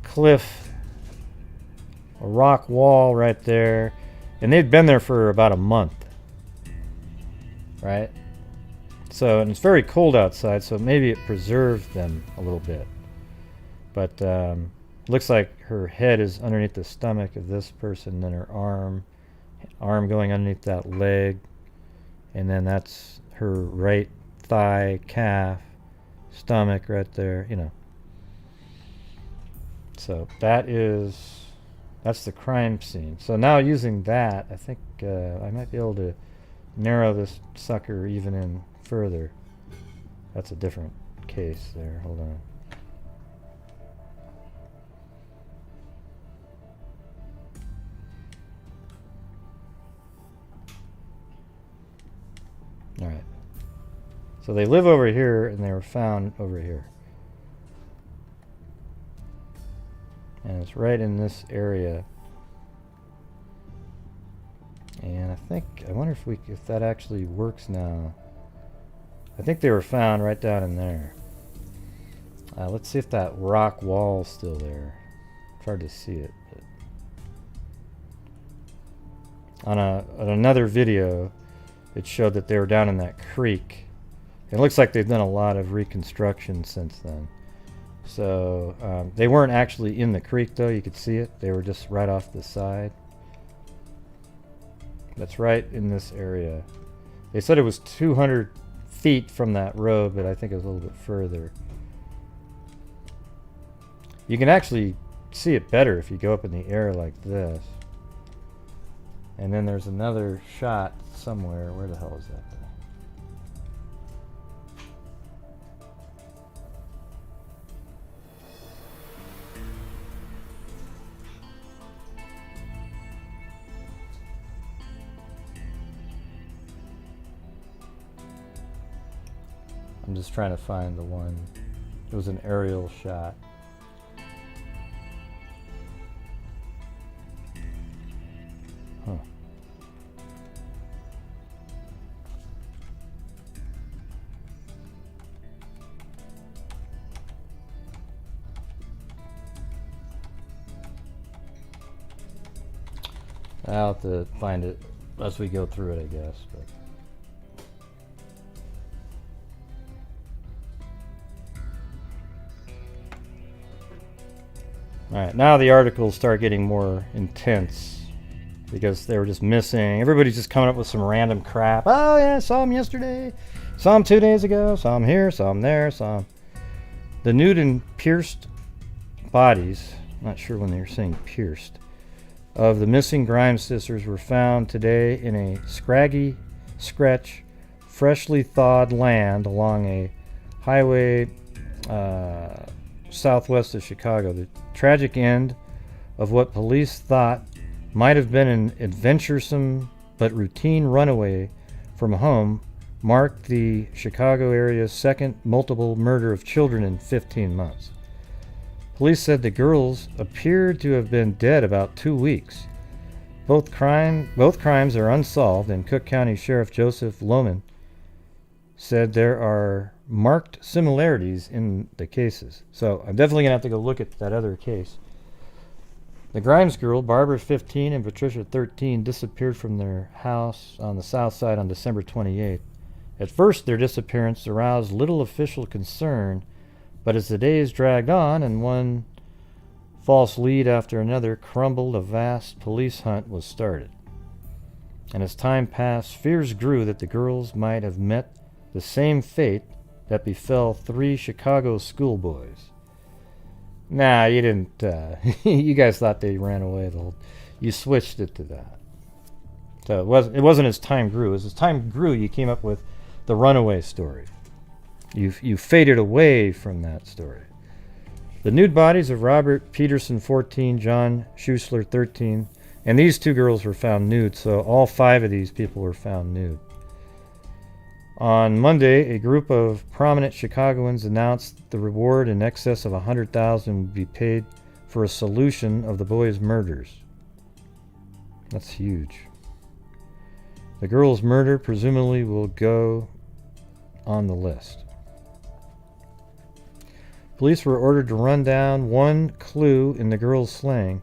cliff, a rock wall right there, and they'd been there for about a month, right? So, and it's very cold outside, so maybe it preserved them a little bit. But looks like her head is underneath the stomach of this person, then her arm going underneath that leg, and then that's her right thigh, calf, stomach right there, you know. So that's the crime scene. So now using that, I think I might be able to narrow this sucker even in further. That's a different case there. Hold on. All right. So they live over here and they were found over here. And it's right in this area. And I wonder if that actually works now. I think they were found right down in there. Let's see if that rock wall's still there. It's hard to see it. But on another video, it showed that they were down in that creek. It looks like they've done a lot of reconstruction since then. So they weren't actually in the creek though, you could see it. They were just right off the side. That's right in this area. They said it was 200 feet from that road, but I think it was a little bit further. You can actually see it better if you go up in the air like this. And then there's another shot somewhere. Where the hell is that thing? I'm just trying to find the one. It was an aerial shot. Huh. I'll have to find it as we go through it, I guess. But alright, now the articles start getting more intense because they were just missing. Everybody's just coming up with some random crap. Oh yeah, saw him yesterday, saw him 2 days ago, saw him here, saw him there, saw him. The nude and pierced bodies, not sure when they were saying pierced, of the missing Grimes sisters were found today in a scraggy stretch, freshly thawed land along a highway southwest of Chicago. The tragic end of what police thought might have been an adventuresome but routine runaway from home marked the Chicago area's second multiple murder of children in 15 months. Police said the girls appeared to have been dead about 2 weeks. Both crimes are unsolved, and Cook County Sheriff Joseph Lohman said there are marked similarities in the cases. So I'm definitely going to have to go look at that other case. The Grimes girl, Barbara 15 and Patricia 13, disappeared from their house on the south side on December 28th. At first, their disappearance aroused little official concern, but as the days dragged on and one false lead after another crumbled, a vast police hunt was started. And as time passed, fears grew that the girls might have met the same fate that befell 3 Chicago schoolboys. Nah, you didn't. You guys thought they ran away. You switched it to that. So it wasn't as time grew. As time grew, you came up with the runaway story. You faded away from that story. The nude bodies of Robert Peterson, 14, John Schuessler, 13, and these 2 girls were found nude. So all 5 of these people were found nude. On Monday, a group of prominent Chicagoans announced the reward in excess of $100,000 would be paid for a solution of the boys' murders. That's huge. The girls' murder presumably will go on the list. Police were ordered to run down one clue in the girls' slaying.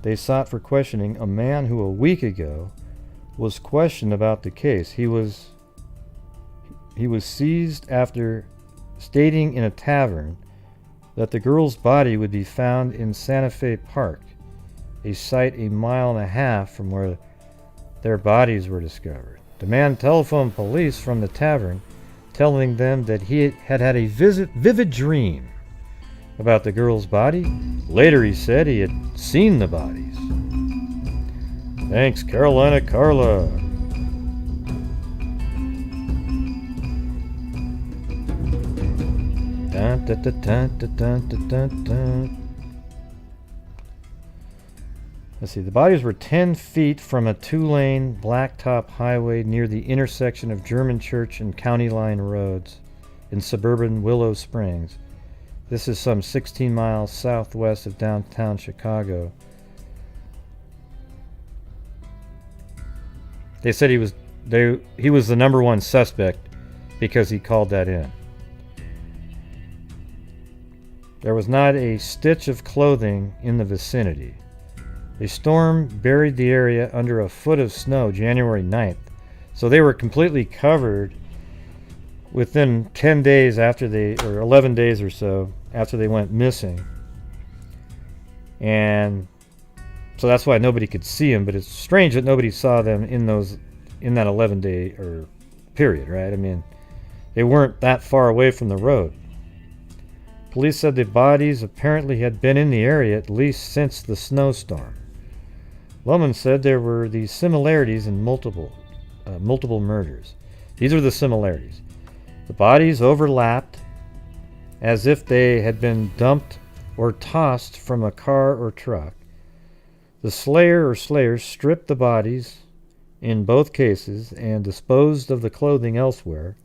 They sought for questioning a man who a week ago was questioned about the case. He was seized after stating in a tavern that the girl's body would be found in Santa Fe Park, a site a mile and a half from where their bodies were discovered. The man telephoned police from the tavern, telling them that he had had a vivid dream about the girl's body. Later he said he had seen the bodies. Thanks, Carolina Carla. Dun, dun, dun, dun, dun, dun, dun, dun. Let's see, the bodies were 10 feet from a 2-lane blacktop highway near the intersection of German Church and County Line roads in suburban Willow Springs. This is some 16 miles southwest of downtown Chicago. They said he was the number one suspect because he called that in. There was not a stitch of clothing in the vicinity. A storm buried the area under a foot of snow January 9th, so they were completely covered within 10 days after or 11 days or so after they went missing. And so that's why nobody could see them, but it's strange that nobody saw them in that 11-day period, right? I mean, they weren't that far away from the road. Police said the bodies apparently had been in the area at least since the snowstorm. Lohman said there were these similarities in multiple murders. These are the similarities. The bodies overlapped as if they had been dumped or tossed from a car or truck. The slayer or slayers stripped the bodies in both cases and disposed of the clothing elsewhere.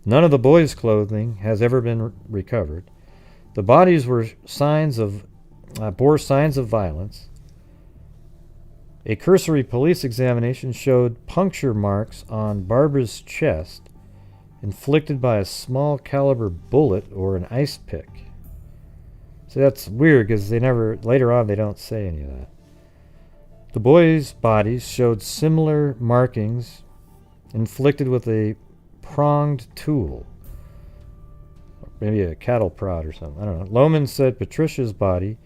None of the boys' clothing has ever been recovered. The bodies bore signs of violence. A cursory police examination showed puncture marks on Barbara's chest inflicted by a small caliber bullet or an ice pick. So that's weird because later on they don't say any of that. The boys' bodies showed similar markings inflicted with a pronged tool. Maybe a cattle prod or something. I don't know. Lohman said Patricia's body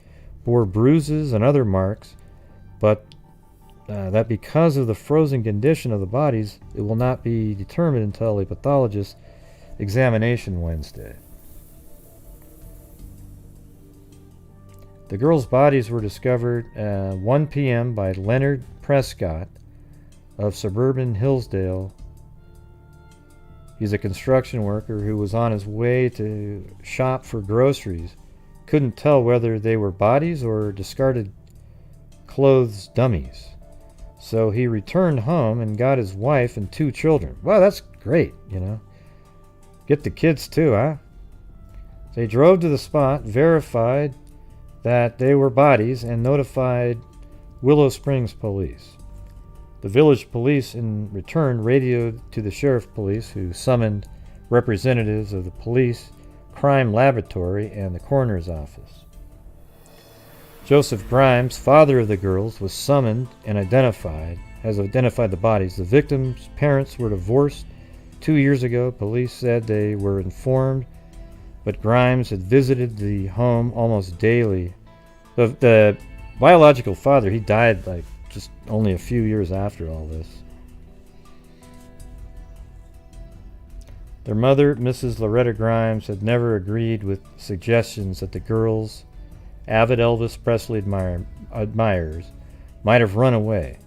bore bruises and other marks, but that because of the frozen condition of the bodies, it will not be determined until a pathologist's examination Wednesday. The girls' bodies were discovered at 1 p.m. by Leonard Prescott of suburban Hillsdale. He's a construction worker who was on his way to shop for groceries. Couldn't tell whether they were bodies or discarded clothes dummies. So he returned home and got his wife and 2 children. Wow, that's great, Get the kids too, huh? They drove to the spot, verified that they were bodies, and notified Willow Springs police. The village police in return radioed to the sheriff police, who summoned representatives of the police crime laboratory and the coroner's office. Joseph Grimes, father of the girls, was summoned and identified the bodies. The victims' parents were divorced 2 years ago. Police said they were informed, but Grimes had visited the home almost daily. The biological father, he died just only a few years after all this. Their mother, Mrs. Loretta Grimes, had never agreed with suggestions that the girls, avid Elvis Presley admirers, might have run away.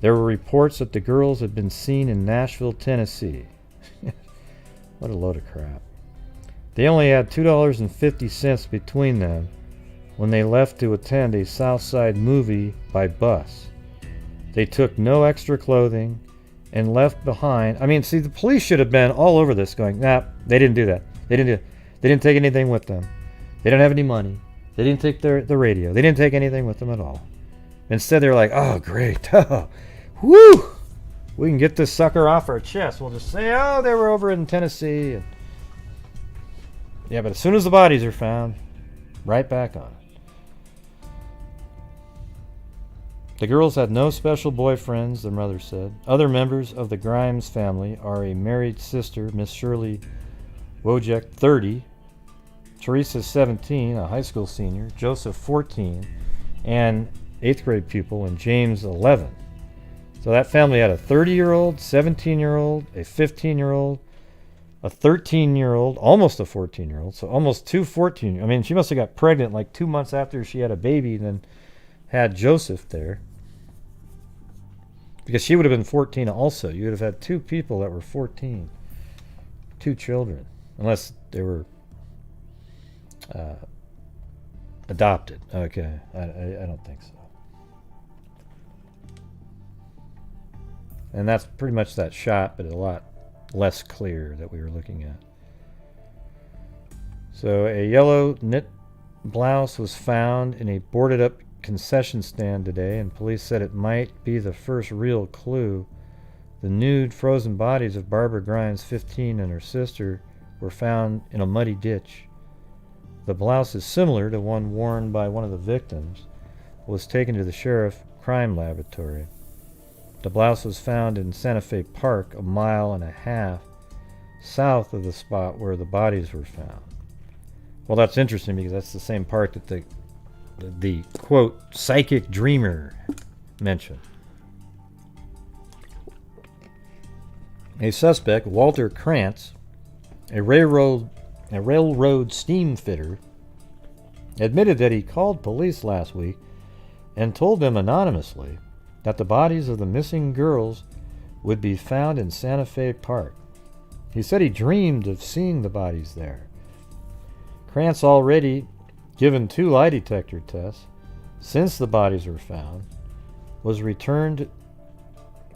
There were reports that the girls had been seen in Nashville, Tennessee. What a load of crap. They only had $2.50 between them when they left to attend a Southside movie by bus. They took no extra clothing and left behind. The police should have been all over this going, nah, they didn't do that. They didn't take anything with them. They don't have any money. They didn't take the radio. They didn't take anything with them at all. Instead, they're like, oh, great. Oh, woo! We can get this sucker off our chest. We'll just say, oh, they were over in Tennessee. Yeah, but as soon as the bodies are found, right back on it. The girls had no special boyfriends, their mother said. Other members of the Grimes family are a married sister, Miss Shirley Wojek, 30, Teresa, 17, a high school senior, Joseph, 14, and 8th grade pupil, and James, 11. So that family had a 30-year-old, 17-year-old, a 15-year-old, a 13-year-old, almost a 14-year-old, so almost two 14. I mean, she must have got pregnant like 2 months after she had a baby and then had Joseph there. Because she would have been 14 also. You would have had two people that were 14. Two children. Unless they were adopted. Okay, I don't think so. And that's pretty much that shot, but a lot less clear that we were looking at. So a yellow knit blouse was found in a boarded up concession stand today, and police said it might be the first real clue. The nude, frozen bodies of Barbara Grimes, 15, and her sister were found in a muddy ditch. The blouse is similar to one worn by one of the victims. It was taken to the sheriff crime laboratory. The blouse was found in Santa Fe Park, 1.5 miles south of the spot where the bodies were found. Well, that's interesting because that's the same park that the quote, psychic dreamer mentioned. A suspect, Walter Krantz, a railroad steam fitter, admitted that he called police last week and told them anonymously that the bodies of the missing girls would be found in Santa Fe Park. He said he dreamed of seeing the bodies there. Krantz already given 2 lie detector tests since the bodies were found, was returned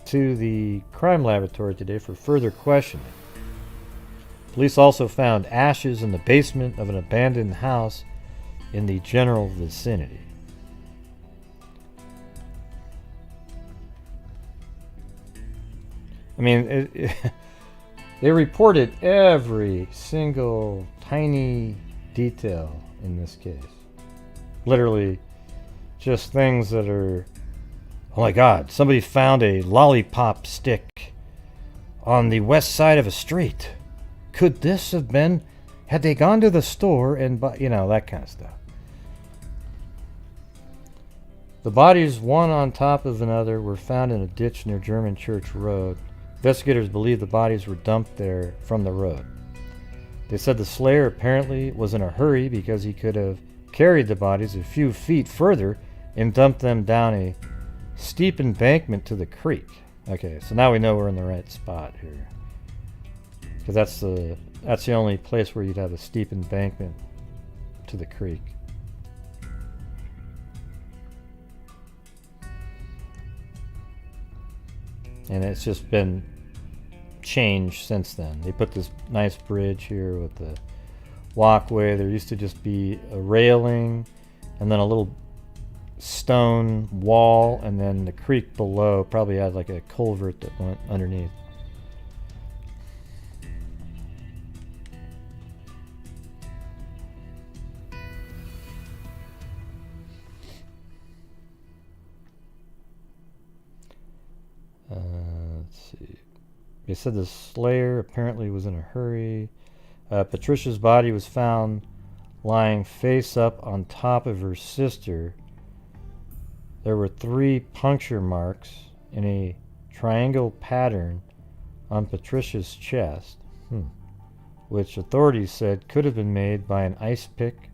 to the crime laboratory today for further questioning. Police also found ashes in the basement of an abandoned house in the general vicinity. I mean, they reported every single tiny detail in this case. Literally, just things that are, oh my God, somebody found a lollipop stick on the west side of a street. Could this have been, had they gone to the store and, that kind of stuff. The bodies, one on top of another, were found in a ditch near German Church Road. Investigators believe the bodies were dumped there from the road. They said the slayer apparently was in a hurry because he could have carried the bodies a few feet further and dumped them down a steep embankment to the creek. Okay, so now we know we're in the right spot here. Because that's the only place where you'd have a steep embankment to the creek. And it's just been changed since then. They put this nice bridge here with the walkway. There used to just be a railing and then a little stone wall, and then the creek below probably had like a culvert that went underneath. Let's see. They said the slayer apparently was in a hurry. Patricia's body was found lying face up on top of her sister. There were 3 puncture marks in a triangle pattern on Patricia's chest, which authorities said could have been made by an ice pick.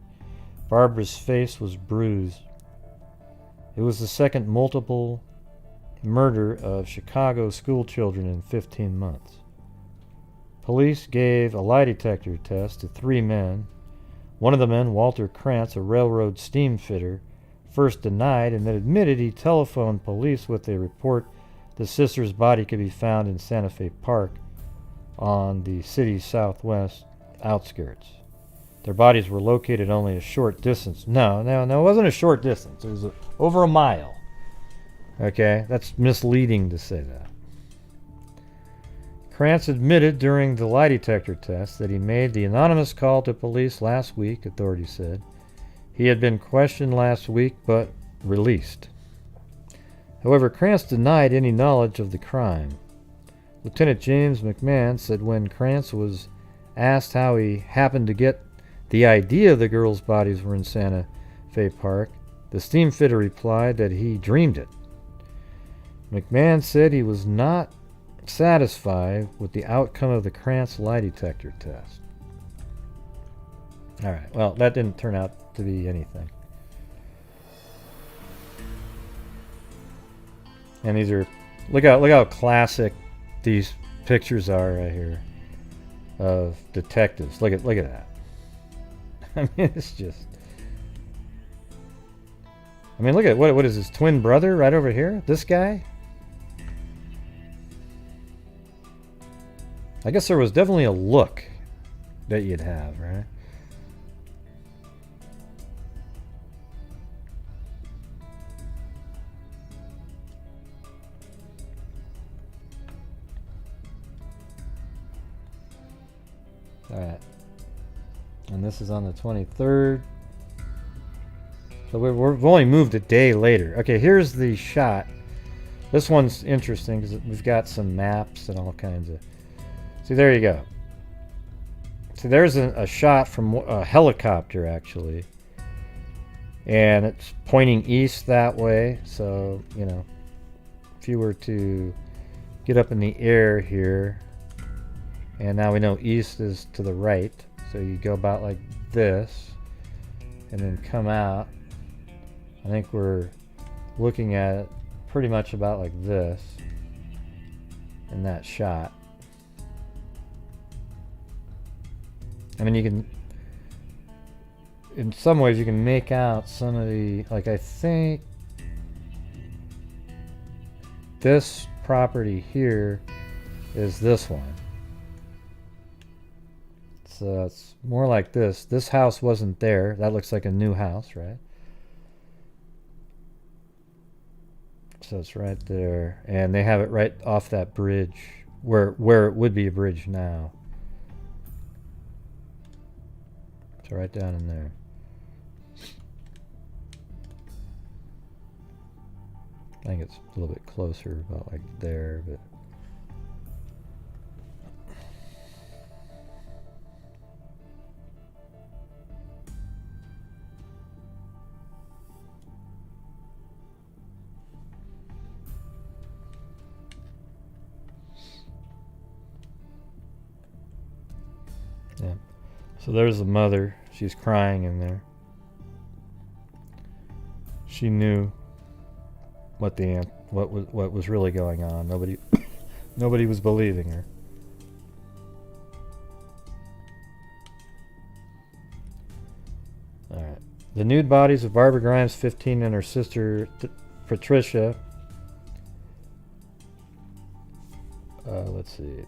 Barbara's face was bruised. It was the second multiple murder of Chicago school children in 15 months. Police gave a lie detector test to 3 men. One of the men, Walter Krantz, a railroad steam fitter, first denied and then admitted he telephoned police with a report the sister's body could be found in Santa Fe Park on the city's southwest outskirts. Their bodies were located only a short distance. No, it wasn't a short distance. It was over a mile. Okay, that's misleading to say that. Krantz admitted during the lie detector test that he made the anonymous call to police last week, authorities said. He had been questioned last week but released. However, Krantz denied any knowledge of the crime. Lieutenant James McMahon said when Krantz was asked how he happened to get the idea the girls' bodies were in Santa Fe Park, the steam fitter replied that he dreamed it. McMahon said he was not satisfied with the outcome of the Krantz lie detector test. Alright, well, that didn't turn out to be anything. And these are, look how classic these pictures are right here of detectives. Look at that. I mean, it's just, I mean, look at what is his twin brother right over here? This guy? I guess there was definitely a look that you'd have, right? Alright. And this is on the 23rd. So we've only moved a day later. Okay, here's the shot. This one's interesting because we've got some maps and all kinds of... See, there you go. See, there's a shot from a helicopter, actually. And it's pointing east that way. So, you know, if you were to get up in the air here... And now we know east is to the right. So you go about like this. And then come out. I think we're looking at it pretty much about like this. In that shot. I mean, you can... In some ways you can make out some of the... Like I think... This property here is this one. So it's more like this. This house wasn't there. That looks like a new house, right? So it's right there. And they have it right off that bridge where it would be a bridge now. So right down in there. I think it's a little bit closer, about like there, but... Yeah. So there's the mother. She's crying in there. She knew what was really going on. Nobody was believing her. All right. The nude bodies of Barbara Grimes, 15, and her sister Patricia. Let's see.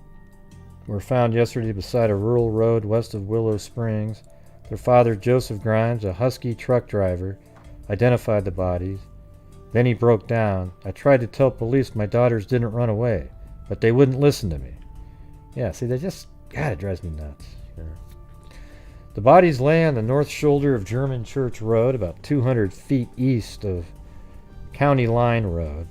Were found yesterday beside a rural road west of Willow Springs. Their father, Joseph Grimes, a husky truck driver, identified the bodies. Then he broke down. I tried to tell police my daughters didn't run away, but they wouldn't listen to me. Yeah, see, they just... God, it drives me nuts. Sure. The bodies lay on the north shoulder of German Church Road, about 200 feet east of County Line Road.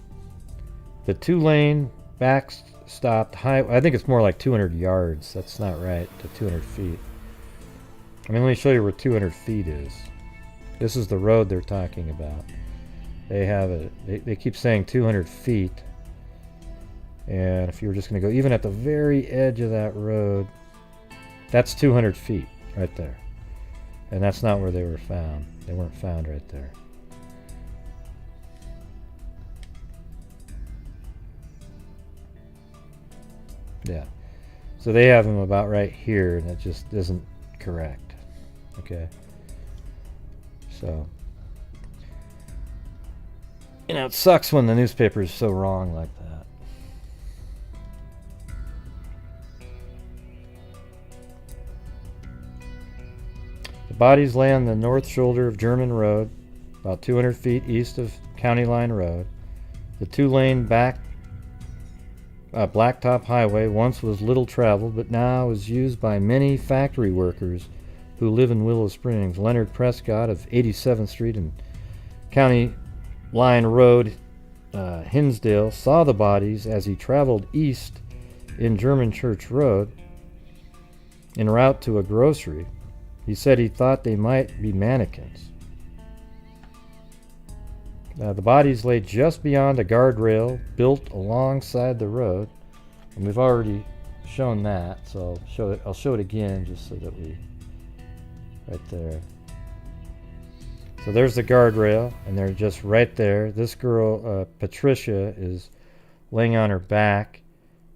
The two-lane backstopped highway... I think it's more like 200 yards. That's not right, to 200 feet. I mean, let me show you where 200 feet is. This is the road they're talking about. They have it. They keep saying 200 feet. And if you were just going to go even at the very edge of that road, that's 200 feet right there. And that's not where they were found. They weren't found right there. Yeah. So they have them about right here, and it just isn't correct. Okay. So, you know, it sucks when the newspaper is so wrong like that. The bodies lay on the north shoulder of German Road, about 200 feet east of County Line Road. The two-lane blacktop highway once was little traveled, but now is used by many factory workers who live in Willow Springs. Leonard Prescott of 87th Street and County Line Road, Hinsdale, saw the bodies as he traveled east in German Church Road en route to a grocery. He said he thought they might be mannequins. The bodies lay just beyond a guardrail built alongside the road, and we've already shown that, so I'll show it again just so that we, right there. So there's the guardrail, and they're just right there. This girl, Patricia, is laying on her back,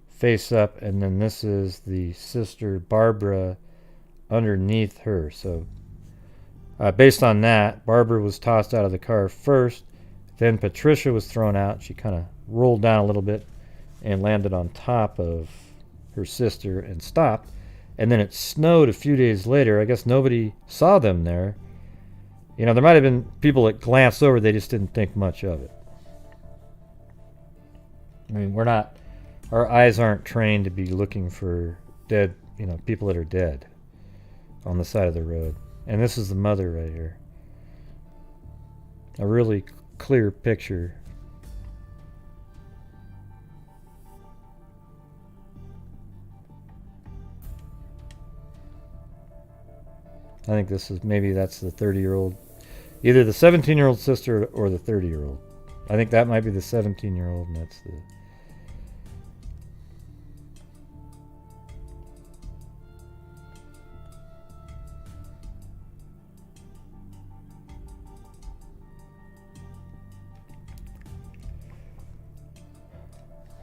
face up, and then this is the sister, Barbara, underneath her. So based on that, Barbara was tossed out of the car first, then Patricia was thrown out. She kind of rolled down a little bit and landed on top of her sister and stopped. And then it snowed a few days later. I guess nobody saw them there. You know, there might have been people that glanced over, they just didn't think much of it. I mean, our eyes aren't trained to be looking for dead, you know, people that are dead on the side of the road. And this is the mother right here. A really clear picture. I think this is, maybe that's the 30-year-old, either the 17-year-old sister or the 30-year-old. I think that might be the 17-year-old, and that's the...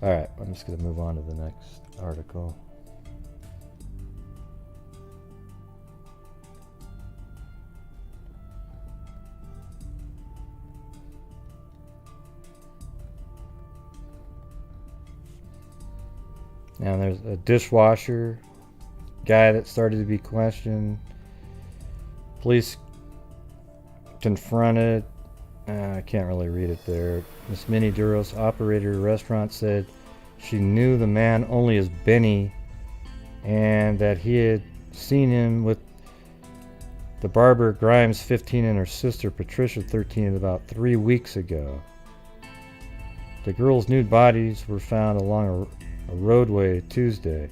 Alright, I'm just going to move on to the next article. Now there's a dishwasher guy that started to be questioned. Police confronted. I can't really read it there. Miss Minnie Duros, operator of the restaurant, said she knew the man only as Benny and that he had seen him with the barber Grimes, 15, and her sister Patricia, 13, about 3 weeks ago. The girls' nude bodies were found along a roadway Tuesday.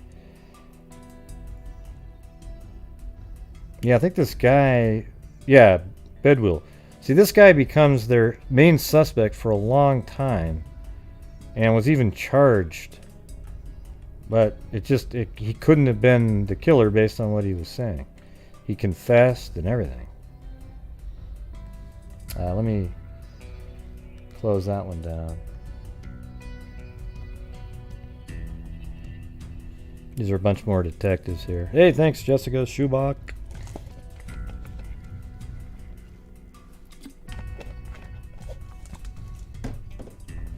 Yeah, I think this guy, yeah, Bedwill. See, this guy becomes their main suspect for a long time and was even charged. But he couldn't have been the killer based on what he was saying. He confessed and everything. Let me close that one down. These are a bunch more detectives here. Hey, thanks, Jessica Schubach.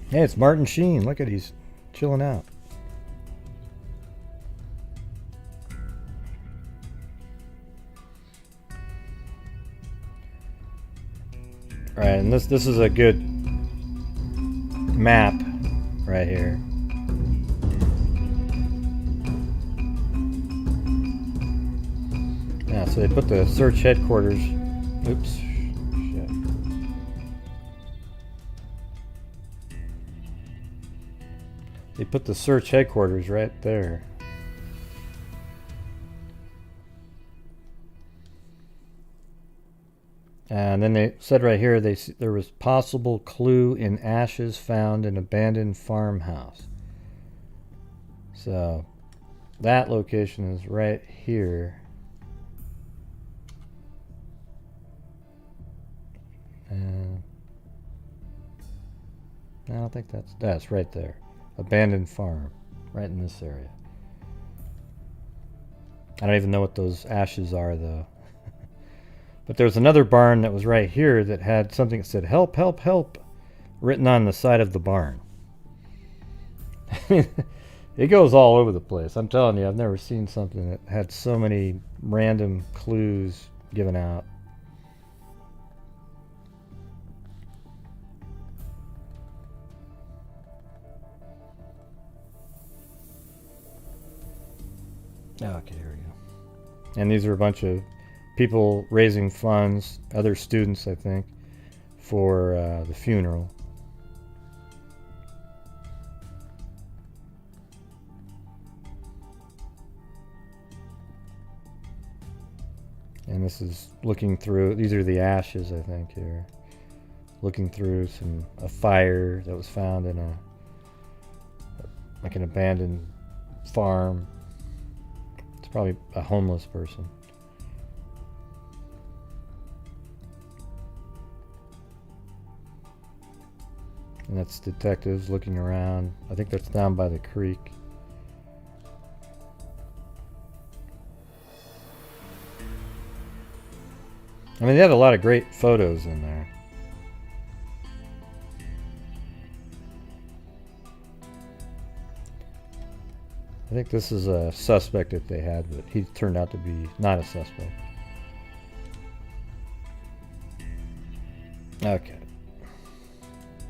Hey, it's Martin Sheen. Look at, he's chilling out. All right, and this is a good map right here. Yeah, so they put the search headquarters. Oops. Shit. They put the search headquarters right there. And then they said right here there was possible clue in ashes found in abandoned farmhouse. So that location is right here. And I don't think that's right there. Abandoned farm, right in this area. I don't even know what those ashes are though. But there's another barn that was right here that had something that said "Help, help, help" written on the side of the barn. It goes all over the place. I'm telling you, I've never seen something that had so many random clues given out. Okay, here we go. And these are a bunch of people raising funds, other students, I think, for the funeral. And this is looking through, these are the ashes, I think, here. looking through a fire that was found in an abandoned farm. It's probably a homeless person. And that's detectives looking around. I think that's down by the creek. I mean, they had a lot of great photos in there. I think this is a suspect that they had, but he turned out to be not a suspect. Okay.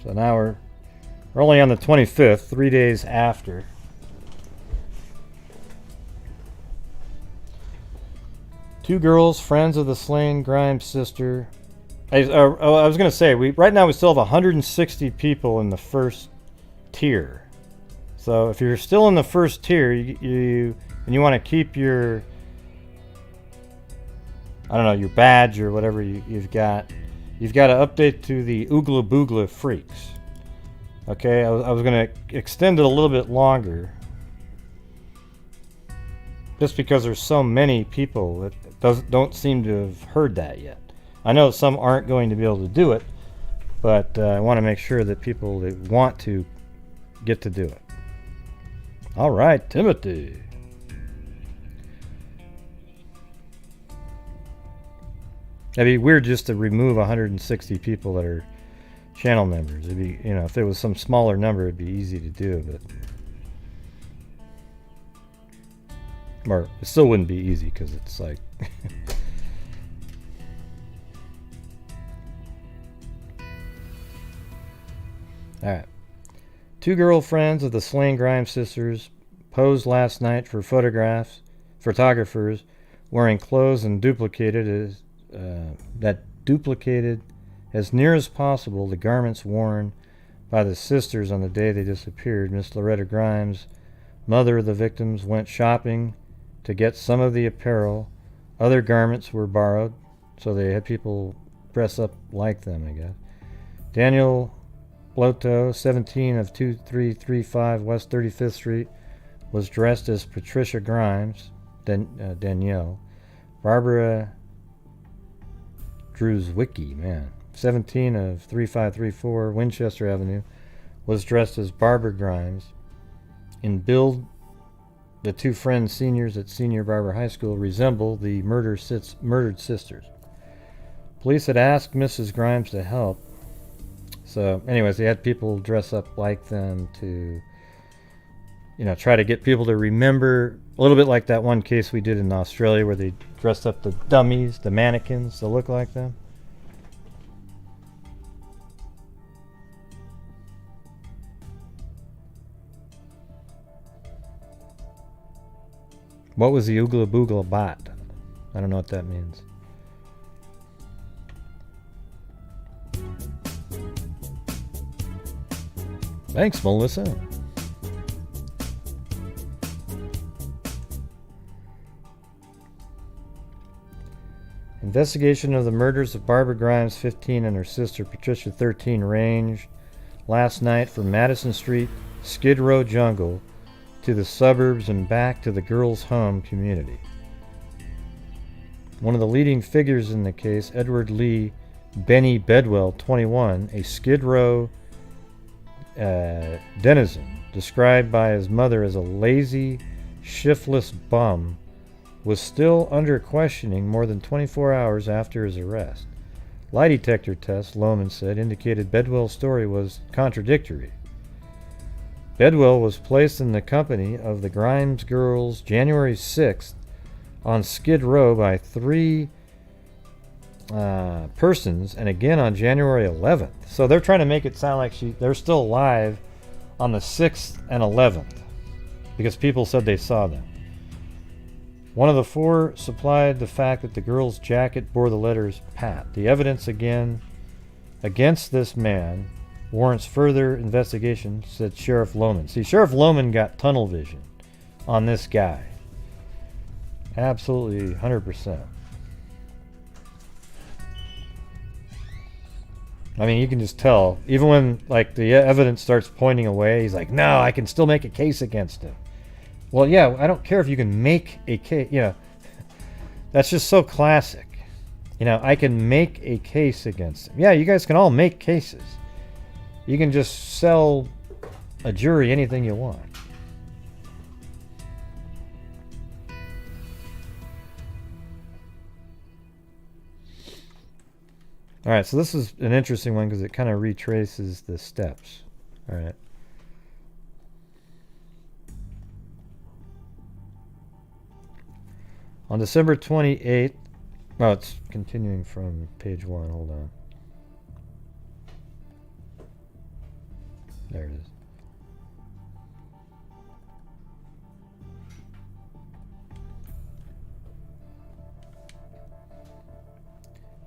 So now we're only on the 25th, 3 days after. Two girls, friends of the slain Grimes sister. I was going to say, right now we still have 160 people in the first tier. So if you're still in the first tier, you want to keep your, I don't know, your badge or whatever you've got to update to the Oogla Boogla Freaks. Okay, I was going to extend it a little bit longer, just because there's so many people that don't seem to have heard that yet. I know some aren't going to be able to do it, but I want to make sure that people that want to get to do it. All right, Timothy. That'd be weird just to remove 160 people that are channel members. It'd be, if there was some smaller number, it'd be easy to do, but or it still wouldn't be easy because it's like all right. Two girlfriends of the slain Grimes sisters posed last night for photographers wearing clothes and duplicated as near as possible the garments worn by the sisters on the day they disappeared. Miss Loretta Grimes, mother of the victims, went shopping to get some of the apparel. Other garments were borrowed, so they had people dress up like them, I guess. Daniel Bloto, 17 of 2335 West 35th Street, was dressed as Patricia Grimes, Danielle. Barbara Drewswicki, 17 of 3534 Winchester Avenue, was dressed as Barbara Grimes. In build, the two friends, seniors at Senior Barber High School, resemble the murdered sisters. Police had asked Mrs. Grimes to help. So, anyways, they had people dress up like them to, try to get people to remember, a little bit like that one case we did in Australia where they dressed up the dummies, the mannequins, to look like them. What was the Oogla Boogla bot? I don't know what that means. Thanks, Melissa. Investigation of the murders of Barbara Grimes, 15, and her sister Patricia, 13, ranged last night from Madison Street, Skid Row Jungle, to the suburbs and back to the girls' home community. One of the leading figures in the case, Edward Lee Benny Bedwell, 21, a Skid Row denizen, described by his mother as a lazy, shiftless bum, was still under questioning more than 24 hours after his arrest. Lie detector tests, Lohman said, indicated Bedwell's story was contradictory. Bedwell was placed in the company of the Grimes girls January 6th on Skid Row by 3 persons, and again on January 11th. So they're trying to make it sound like they're still alive on the 6th and 11th because people said they saw them. One of the 4 supplied the fact that the girl's jacket bore the letters Pat. The evidence again against this man warrants further investigation, said Sheriff Lohman. See, Sheriff Lohman got tunnel vision on this guy. Absolutely 100%. I mean, you can just tell. Even when, like, the evidence starts pointing away, he's like, no, I can still make a case against him. Well, yeah, I don't care if you can make a case. You know, that's just so classic. You know, I can make a case against him. Yeah, you guys can all make cases. You can just sell a jury anything you want. All right, so this is an interesting one because it kind of retraces the steps. All right. On December 28th, oh, it's continuing from page 1. Hold on. There it is.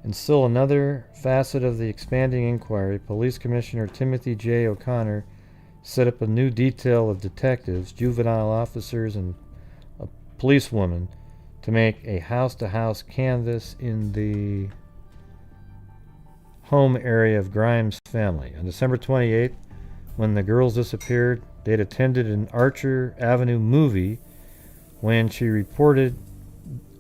And still another facet of the expanding inquiry, Police Commissioner Timothy J. O'Connor set up a new detail of detectives, juvenile officers, and a policewoman to make a house-to-house canvass in the home area of Grimes' family. On December 28th, when the girls disappeared, they'd attended an Archer Avenue movie. When she reported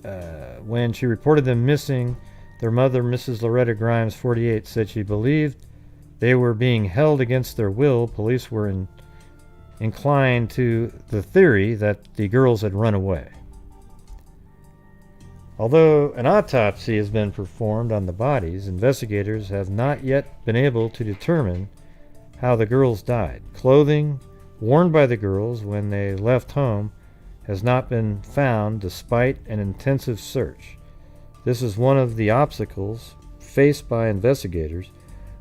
them missing, their mother, Mrs. Loretta Grimes, 48, said she believed they were being held against their will. Police were inclined to the theory that the girls had run away. Although an autopsy has been performed on the bodies, investigators have not yet been able to determine how the girls died. Clothing worn by the girls when they left home has not been found despite an intensive search. This is one of the obstacles faced by investigators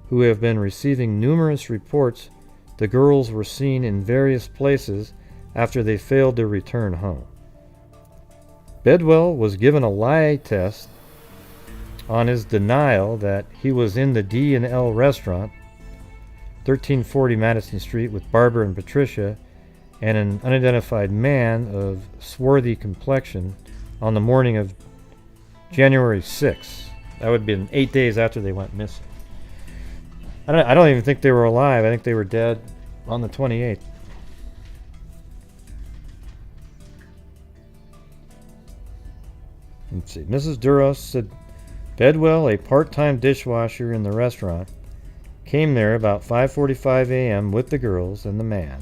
who have been receiving numerous reports the girls were seen in various places after they failed to return home. Bedwell was given a lie test on his denial that he was in the D&L restaurant, 1340 Madison Street, with Barbara and Patricia and an unidentified man of swarthy complexion on the morning of January 6th. That would have been 8 days after they went missing. I don't even think they were alive. I think they were dead on the 28th. Let's see. Mrs. Duros said Bedwell, a part-time dishwasher in the restaurant, came there about 5:45 a.m. with the girls and the man.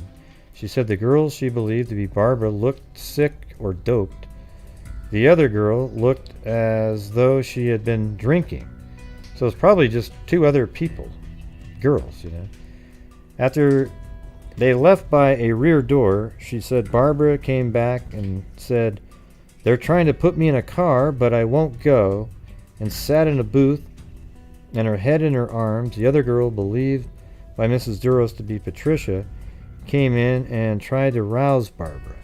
She said the girls she believed to be Barbara looked sick or doped. The other girl looked as though she had been drinking. So it's probably just two other people, girls, you know. After they left by a rear door, she said Barbara came back and said, "They're trying to put me in a car, but I won't go," and sat in a booth and her head in her arms. The other girl, believed by Mrs. Duros to be Patricia, came in and tried to rouse Barbara.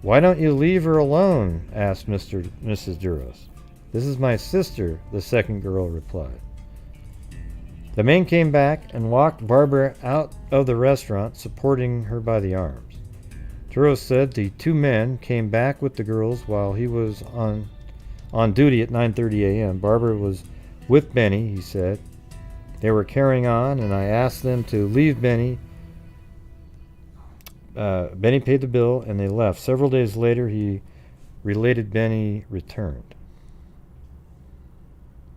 "Why don't you leave her alone?" asked Mrs. Duros. "This is my sister," the second girl replied. The man came back and walked Barbara out of the restaurant, supporting her by the arms. Duros said the two men came back with the girls while he was on duty at 9:30 a.m. Barbara was with Benny, he said. They were carrying on, and I asked them to leave Benny. Benny paid the bill, and they left. Several days later, he related Benny returned.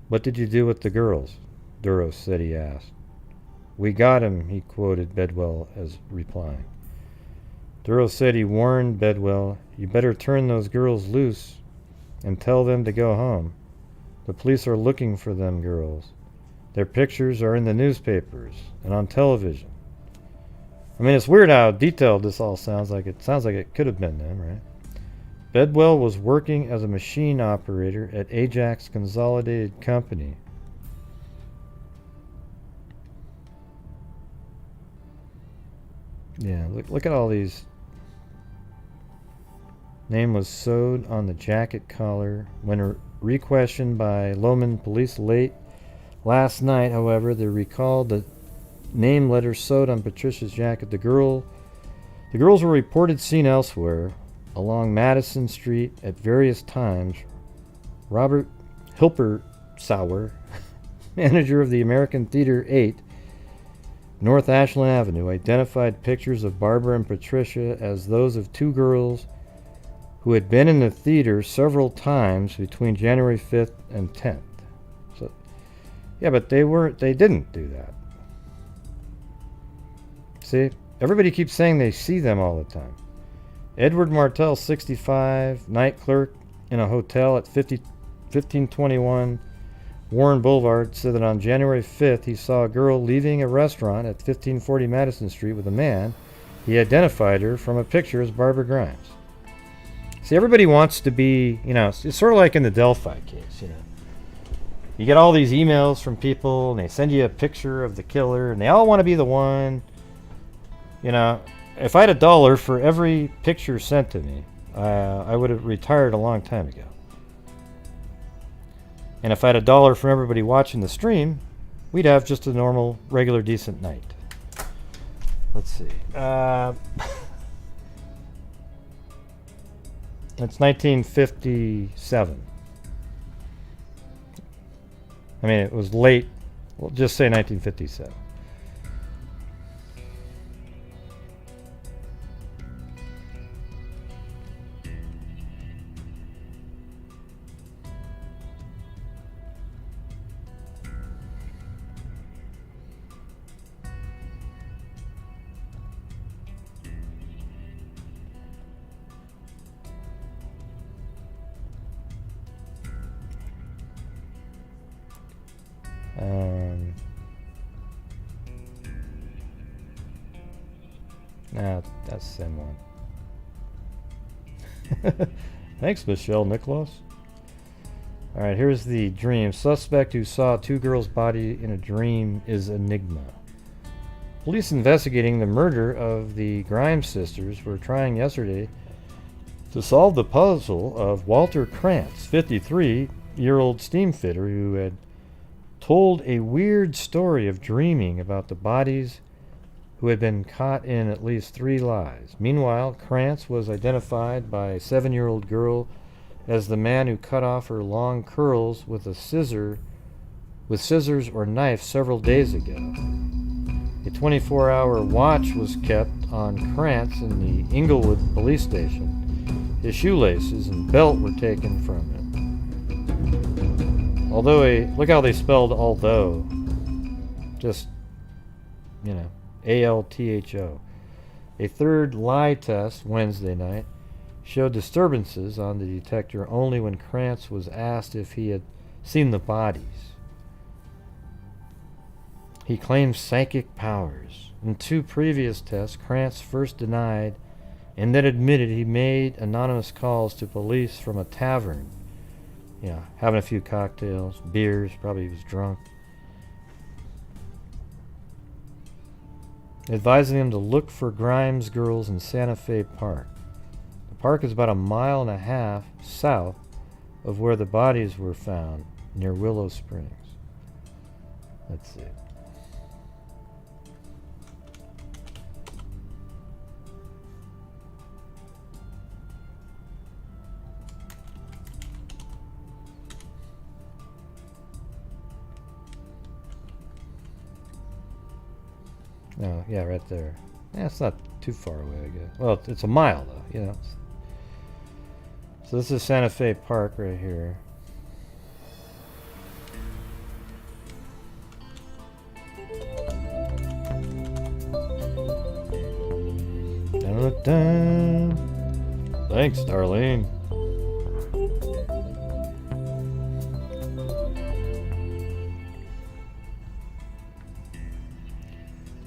"What did you do with the girls?" Duros said he asked. "We got him," he quoted Bedwell as replying. Duros said he warned Bedwell, "You better turn those girls loose and tell them to go home. The police are looking for them girls. Their pictures are in the newspapers and on television." I mean, it's weird how detailed this all sounds like. It sounds like it could have been them, right? Bedwell was working as a machine operator at Ajax Consolidated Company. Yeah, look at all these. Name was sewed on the jacket collar. When re-questioned by Lowman police late last night, however, they recalled the name letters sewed on Patricia's jacket. The girls were reported seen elsewhere along Madison Street at various times. Robert Hilpersauer manager of the American Theater 8, North Ashland Avenue, identified pictures of Barbara and Patricia as those of two girls who had been in the theater several times between January 5th and 10th. So, yeah, but they didn't do that. See, everybody keeps saying they see them all the time. Edward Martell, 65, night clerk in a hotel at 1521 Warren Boulevard, said that on January 5th he saw a girl leaving a restaurant at 1540 Madison Street with a man. He identified her from a picture as Barbara Grimes. See, everybody wants to be, it's sort of like in the Delphi case, You get all these emails from people, and they send you a picture of the killer, and they all want to be the one. If I had $1 for every picture sent to me, I would have retired a long time ago. And if I had $1 for everybody watching the stream, we'd have just a normal, regular, decent night. Let's see. It's 1957. I mean, it was late. We'll just say 1957. That's the same one. Thanks, Michelle Nicholas. Alright, here's the dream. Suspect who saw two girls' body in a dream is Enigma. Police investigating the murder of the Grimes sisters were trying yesterday to solve the puzzle of Walter Krantz, 53-year-old steam fitter who had told a weird story of dreaming about the bodies who had been caught in at least 3 lies. Meanwhile, Krantz was identified by a 7-year-old girl as the man who cut off her long curls with scissors or knife several days ago. A 24-hour watch was kept on Krantz in the Inglewood police station. His shoelaces and belt were taken from him. Look how they spelled although. Just, ALTHO. A third lie test Wednesday night showed disturbances on the detector only when Krantz was asked if he had seen the bodies. He claimed psychic powers. In 2 previous tests, Krantz first denied and then admitted he made anonymous calls to police from a tavern. Having a few cocktails, beers, probably he was drunk. Advising them to look for Grimes girls in Santa Fe Park. The park is about 1.5 miles south of where the bodies were found, near Willow Springs. Let's see. Oh, yeah, right there. Yeah, it's not too far away, I guess. Well, it's 1 mile, though, So this is Santa Fe Park right here. Dun-dun-dun. Thanks, Darlene.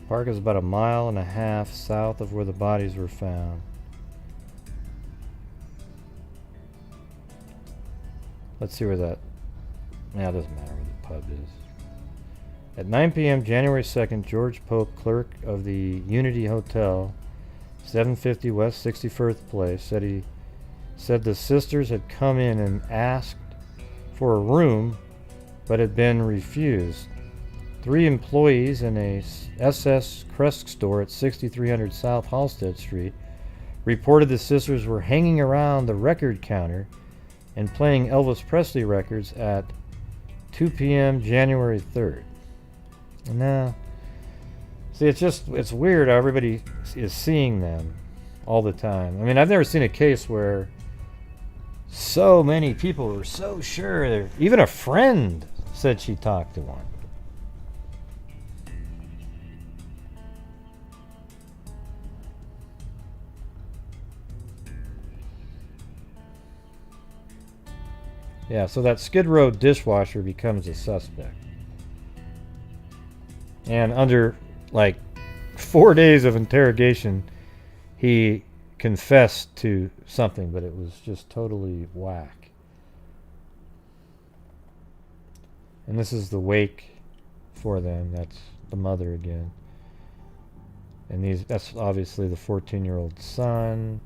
Park is about 1.5 miles south of where the bodies were found. Let's see where that... Yeah, it doesn't matter where the pub is. At 9 p.m. January 2nd, George Pope, clerk of the Unity Hotel, 750 West 61st Place, said the sisters had come in and asked for a room but had been refused. 3 employees in a SS Crest store at 6300 South Halstead Street reported the sisters were hanging around the record counter and playing Elvis Presley records at 2 p.m. January 3rd. Now, see, it's weird how everybody is seeing them all the time. I mean, I've never seen a case where so many people were so sure. Even a friend said she talked to one. Yeah, so that Skid Row dishwasher becomes a suspect. And under, like, 4 days of interrogation, he confessed to something, but it was just totally whack. And this is the wake for them. That's the mother again. And that's obviously the 14-year-old son.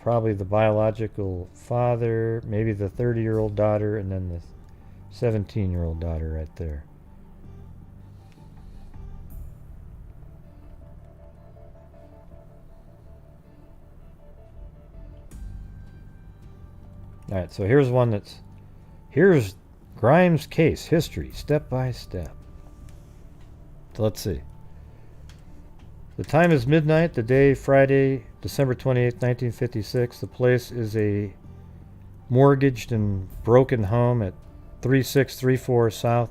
Probably the biological father, maybe the 30-year-old daughter, and then the 17-year-old daughter right there. Alright, so here's Grimes' case history, step by step. So let's see. The time is midnight, the day Friday, December 28th, 1956. The place is a mortgaged and broken home at 3634 South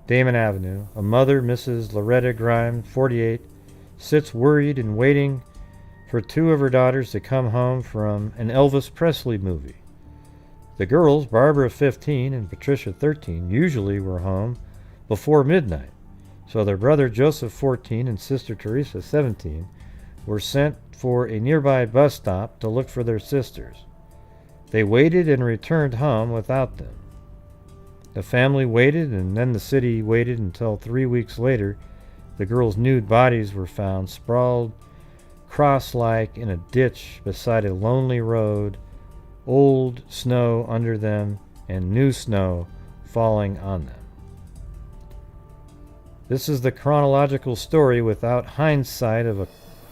Damon Avenue. A mother, Mrs. Loretta Grimes, 48, sits worried and waiting for two of her daughters to come home from an Elvis Presley movie. The girls, Barbara, 15, and Patricia, 13, usually were home before midnight. So their brother Joseph, 14, and sister Teresa, 17, were sent for a nearby bus stop to look for their sisters. They waited and returned home without them. The family waited, and then the city waited until 3 weeks later. The girls' nude bodies were found sprawled cross-like in a ditch beside a lonely road, old snow under them and new snow falling on them. This is the chronological story without hindsight of a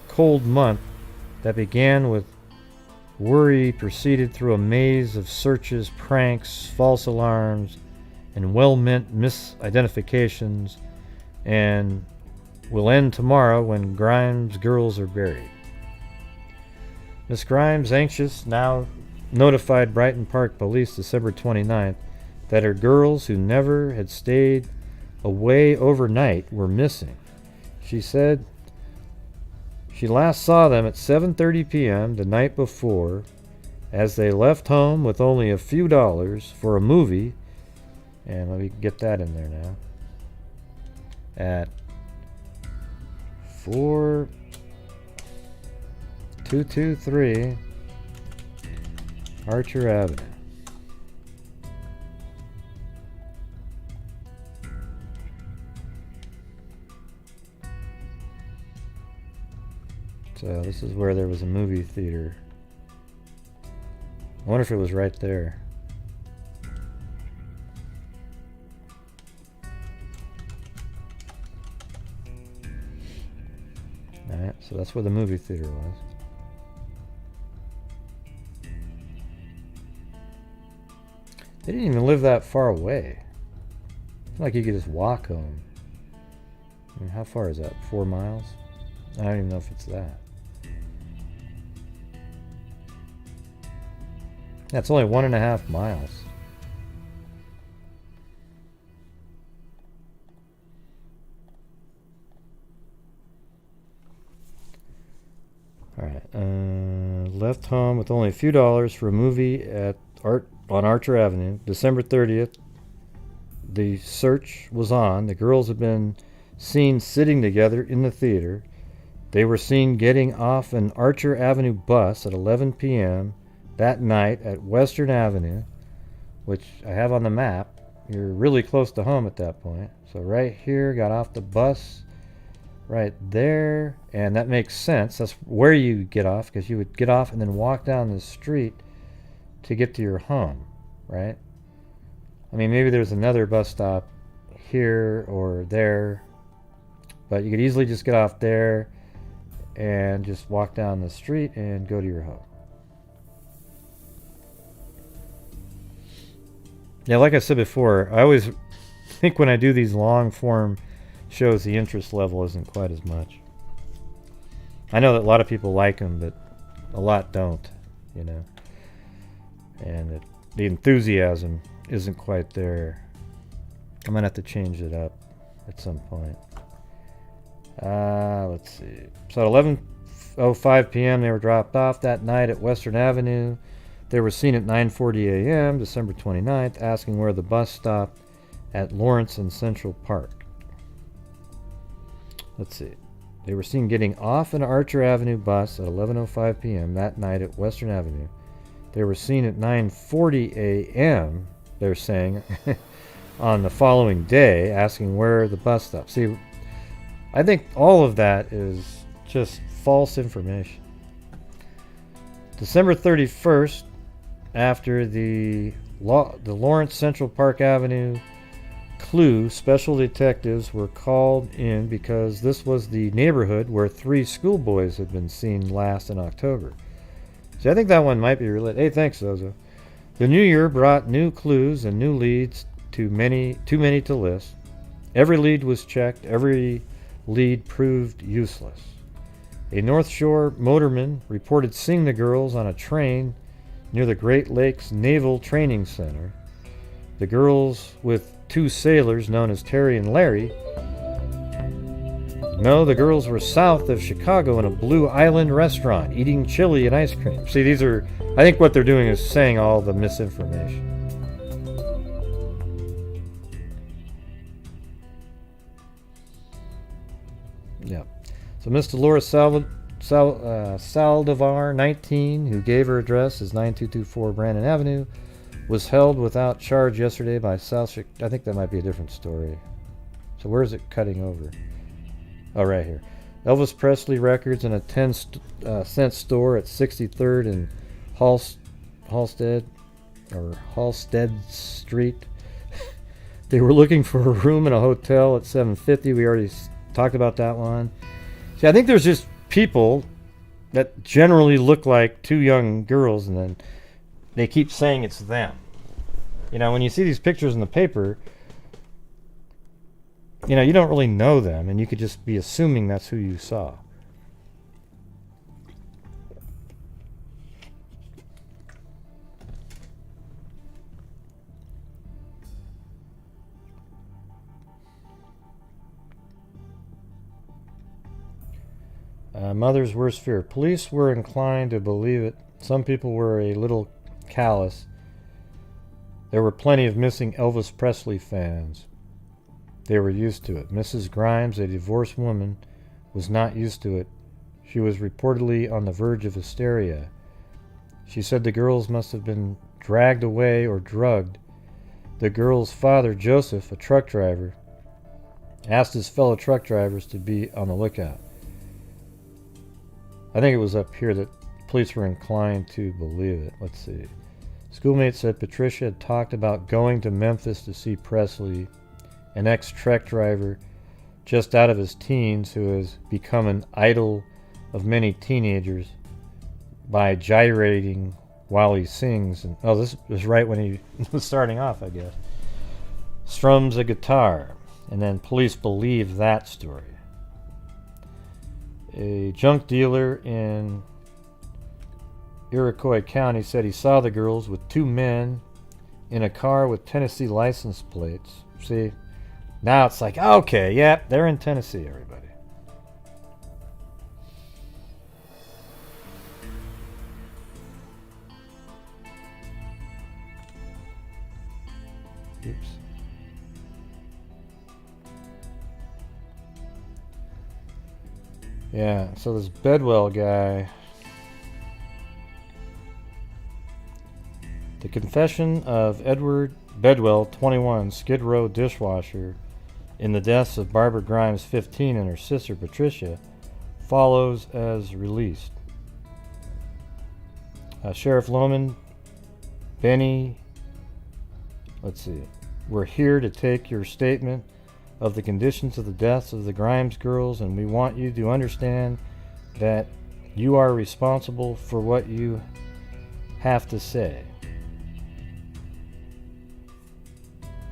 cold month that began with worry, proceeded through a maze of searches, pranks, false alarms, and well-meant misidentifications, and will end tomorrow when Grimes' girls are buried. Miss Grimes, anxious, now notified Brighton Park Police December 29th that her girls, who never had stayed away overnight, were missing. She said she last saw them at 7:30 p.m. the night before as they left home with only a few dollars for a movie, and let me get that in there now, at 4223 Archer Avenue. So this is where there was a movie theater. I wonder if it was right there. Alright, so that's where the movie theater was. They didn't even live that far away. It's like you could just walk home. I mean, how far is that? 4 miles? I don't even know if it's that. That's only 1.5 miles. Alright, left home with only a few dollars for a movie on Archer Avenue, December 30th. The search was on. The girls had been seen sitting together in the theater. They were seen getting off an Archer Avenue bus at 11 p.m. that night at Western Avenue, which I have on the map. You're really close to home at that point. So right here, got off the bus right there, and that makes sense. That's where you get off, because you would get off and then walk down the street to get to your home, right? I mean, maybe there's another bus stop here or there, but you could easily just get off there and just walk down the street and go to your home. Yeah, like I said before, I always think when I do these long form shows, the interest level isn't quite as much. I know that a lot of people like them, but a lot don't, you know. And the enthusiasm isn't quite there. I'm going to have to change it up at some point. Let's see. So at 11:05 p.m. they were dropped off that night at Western Avenue. They were seen at 9:40 a.m. December 29th, asking where the bus stopped at Lawrence and Central Park. Let's see. They were seen getting off an Archer Avenue bus at 11:05 p.m. that night at Western Avenue. They were seen at 9:40 a.m., they're saying, on the following day, asking where the bus stopped. See, I think all of that is just false information. December 31st, after the Lawrence Central Park Avenue clue, special detectives were called in because this was the neighborhood where 3 schoolboys had been seen last in October. See, I think that one might be related. Hey, thanks, Zozo. The new year brought new clues and new leads, too many to list. Every lead was checked. Every lead proved useless. A North Shore motorman reported seeing the girls on a train near the Great Lakes Naval Training Center. The girls with 2 sailors known as Terry and Larry. No, the girls were south of Chicago in a Blue Island restaurant eating chili and ice cream. See, these are, I think what they're doing is saying all the misinformation. Yeah. So Miss Dolores Saldivar, 19, who gave her address as 9224 Brandon Avenue, was held without charge yesterday by South Chicago. I think that might be a different story. So where is it cutting over? Oh, right here. Elvis Presley Records in a 10-cent store at 63rd and Halstead Street. They were looking for a room in a hotel at 750. We already talked about that one. See, I think there's just people that generally look like 2 young girls, and then they keep saying it's them. You know, when you see these pictures in the paper, you know, you don't really know them, and you could just be assuming that's who you saw. Mother's worst fear. Police were inclined to believe it. Some people were a little callous. There were plenty of missing Elvis Presley fans. They were used to it. Mrs. Grimes, a divorced woman, was not used to it. She was reportedly on the verge of hysteria. She said the girls must have been dragged away or drugged. The girls' father, Joseph, a truck driver, asked his fellow truck drivers to be on the lookout. I think it was up here that police were inclined to believe it. Let's see. Schoolmates said Patricia had talked about going to Memphis to see Presley, an ex-truck driver just out of his teens who has become an idol of many teenagers by gyrating while he sings. And oh, this was right when he was starting off, I guess. Strums a guitar, and then police believe that story. A junk dealer in Iroquois County said he saw the girls with 2 men in a car with Tennessee license plates. See, now it's like, okay, yep, they're in Tennessee, everybody. Oops. Yeah, so this Bedwell guy. The confession of Edward Bedwell, 21, Skid Row dishwasher, in the deaths of Barbara Grimes, 15, and her sister Patricia, follows as released. Sheriff Lohman, Benny, let's see, we're here to take your statement of the conditions of the deaths of the Grimes girls, and we want you to understand that you are responsible for what you have to say.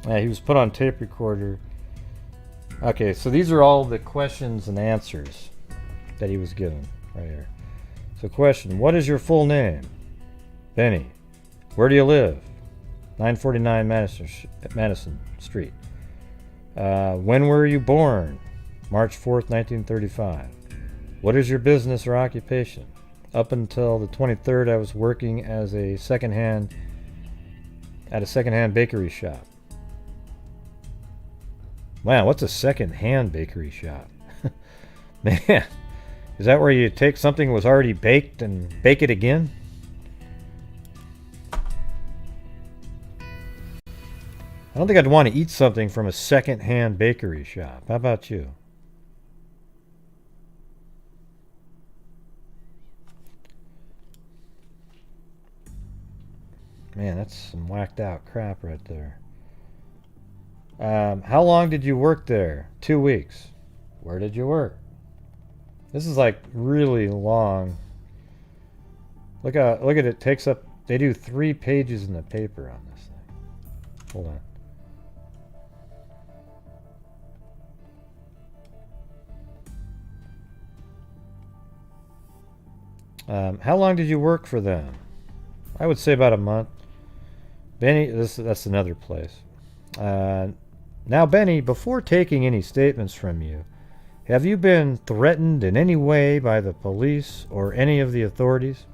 He was put on tape recorder. Okay, so these are all the questions and answers that he was given right here. So question, what is your full name? Benny. Where do you live? 949 Madison Street. When were you born? March 4th, 1935. What is your business or occupation? Up until the 23rd, I was working as at a secondhand bakery shop. Wow, what's a second-hand bakery shop? Man, is that where you take something that was already baked and bake it again? I don't think I'd want to eat something from a second-hand bakery shop. How about you? Man, that's some whacked out crap right there. How long did you work there? 2 weeks. Where did you work? This is like really long. Look at it. It takes up. They do 3 pages in the paper on this thing. Hold on. How long did you work for them? I would say about a month. Benny, that's another place. Now, Benny, before taking any statements from you, have you been threatened in any way by the police or any of the authorities?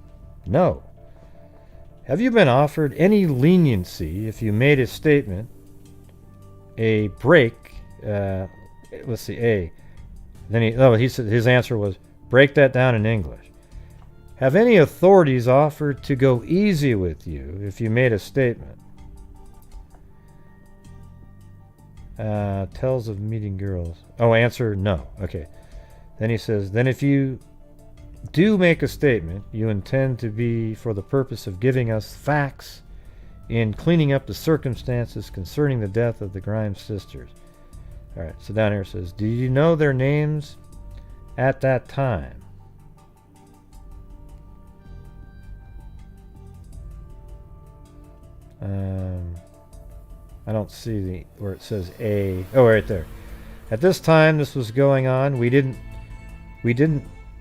No. Have you been offered any leniency if you made a statement, a break, let's see, A. Then he said his answer was, break that down in English. Have any authorities offered to go easy with you if you made a statement? Tells of meeting girls. Oh, answer no. Okay. Then he says, then if you do make a statement, you intend to be for the purpose of giving us facts in cleaning up the circumstances concerning the death of the Grimes sisters. All right, so down here it says, do you know their names at that time? I don't see where it says A. Oh, right there. At this time this was going on, we didn't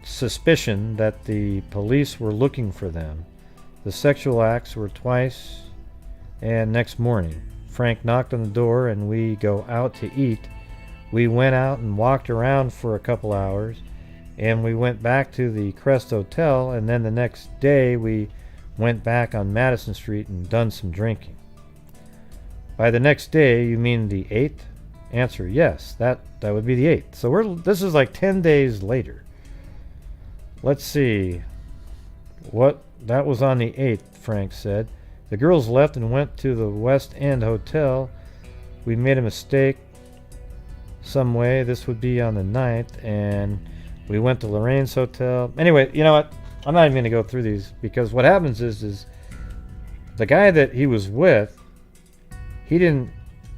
suspicion that the police were looking for them. The sexual acts were twice, and next morning Frank knocked on the door and we go out to eat. We went out and walked around for a couple hours, and we went back to the Crest Hotel, and then the next day we went back on Madison Street and done some drinking. By the next day, you mean the 8th? Answer, yes, that would be the 8th. So this is like 10 days later. Let's see. That was on the 8th, Frank said. The girls left and went to the West End Hotel. We made a mistake some way. This would be on the 9th, and we went to Lorraine's Hotel. Anyway, you know what? I'm not even going to go through these, because what happens is the guy that he was with, he didn't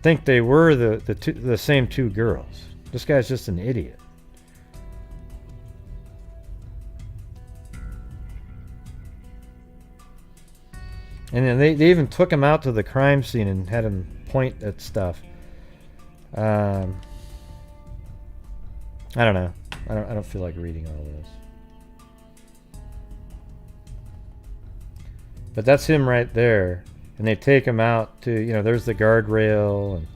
think they were the same 2 girls. This guy's just an idiot. And then they even took him out to the crime scene and had him point at stuff. I don't know. I don't feel like reading all this. But that's him right there. And they take him out to, there's the guardrail, and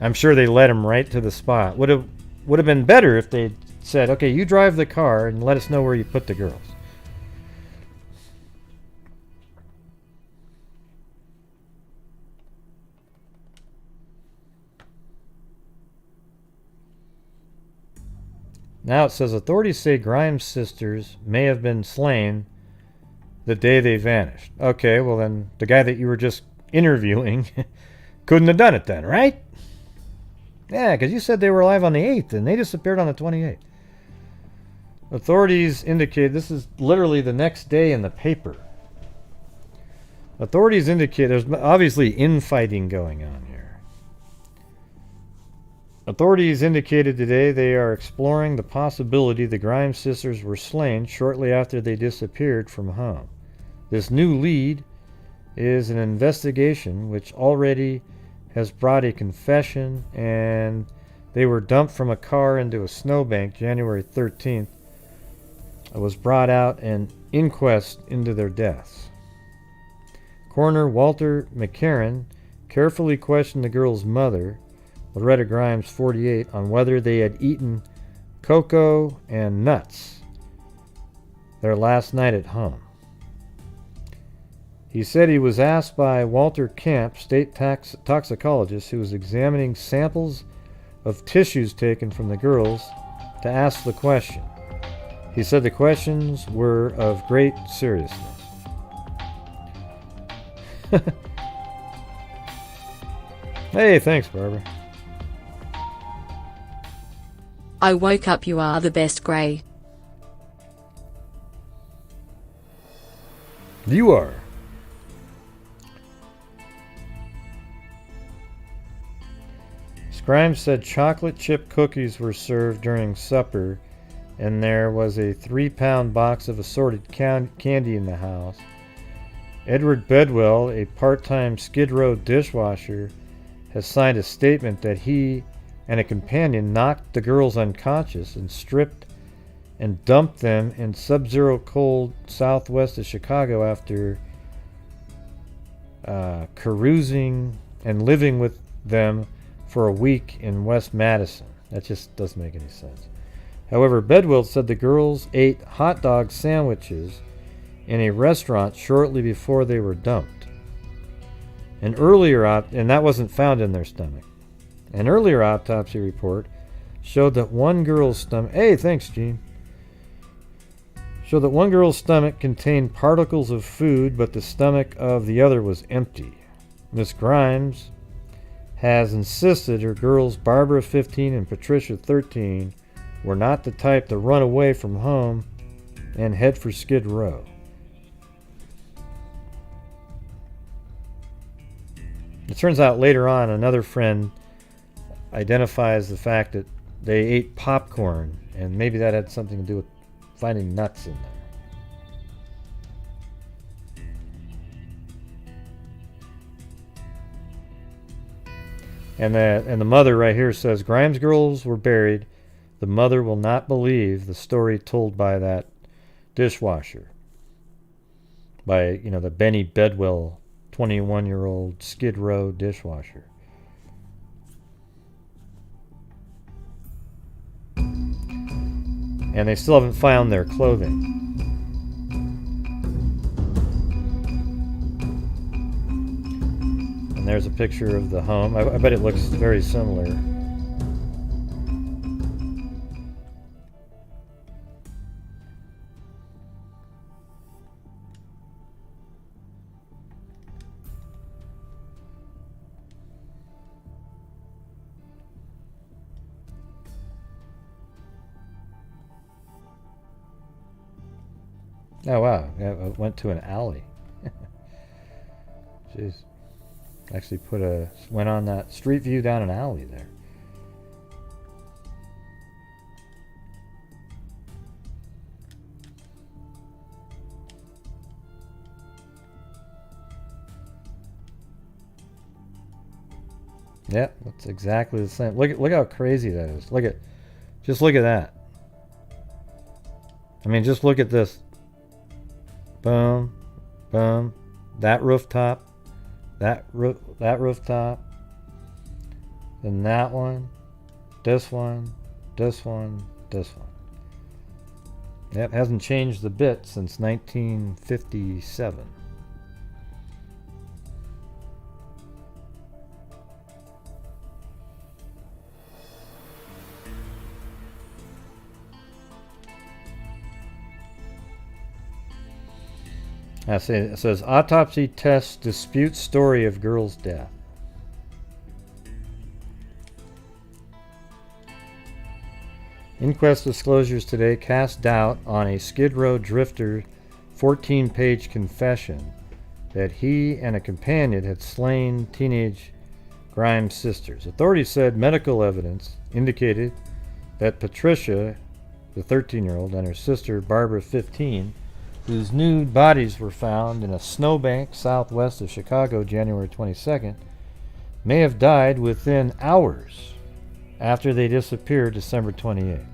I'm sure they led him right to the spot. Would have been better if they said, okay, you drive the car and let us know where you put the girls. Now it says authorities say Grimes' sisters may have been slain the day they vanished. Okay, well then the guy that you were just interviewing couldn't have done it then, right? Yeah, because you said they were alive on the 8th and they disappeared on the 28th. Authorities indicate, this is literally the next day in the paper. Authorities indicate there's obviously infighting going on here. Authorities indicated today they are exploring the possibility the Grimes sisters were slain shortly after they disappeared from home. This new lead is an investigation which already has brought a confession, and they were dumped from a car into a snowbank January 13th. It was brought out an inquest into their deaths. Coroner Walter McCarran carefully questioned the girl's mother, Loretta Grimes, 48, on whether they had eaten cocoa and nuts their last night at home. He said he was asked by Walter Camp, state toxicologist, who was examining samples of tissues taken from the girls, to ask the question. He said the questions were of great seriousness. Hey, thanks, Barbara. I woke up. You are the best, Gray. You are. Grimes said chocolate chip cookies were served during supper, and there was a 3-pound box of assorted candy in the house. Edward Bedwell, a part-time Skid Row dishwasher, has signed a statement that he and a companion knocked the girls unconscious and stripped and dumped them in sub-zero cold southwest of Chicago after carousing and living with them for a week in West Madison. That just doesn't make any sense. However, Bedwell said the girls ate hot dog sandwiches in a restaurant shortly before they were dumped. And that wasn't found in their stomach. An earlier autopsy report showed that one girl's stomach... Hey, thanks, Gene. Showed that one girl's stomach contained particles of food, but the stomach of the other was empty. Miss Grimes has insisted her girls, Barbara, 15, and Patricia, 13, were not the type to run away from home and head for Skid Row. It turns out later on, another friend identifies the fact that they ate popcorn, and maybe that had something to do with finding nuts in there. And the mother right here says, Grimes' girls were buried. The mother will not believe the story told by that dishwasher. By, the Benny Bedwell, 21-year-old Skid Row dishwasher. And they still haven't found their clothing. And there's a picture of the home. I bet it looks very similar. Oh wow, yeah, it went to an alley. Jeez. Actually went on that street view down an alley there. Yep, that's exactly the same. Look how crazy that is. Just look at that. I mean, just look at this. Boom, boom. That rooftop. That rooftop. Then that one. This one. This one. This one. Yep, hasn't changed a bit since 1957. It says, autopsy test disputes story of girl's death. Inquest disclosures today cast doubt on a Skid Row drifter 14-page confession that he and a companion had slain teenage Grimes sisters. Authorities said medical evidence indicated that Patricia, the 13-year-old, and her sister, Barbara, 15, whose nude bodies were found in a snowbank southwest of Chicago January 22nd, may have died within hours after they disappeared December 28th.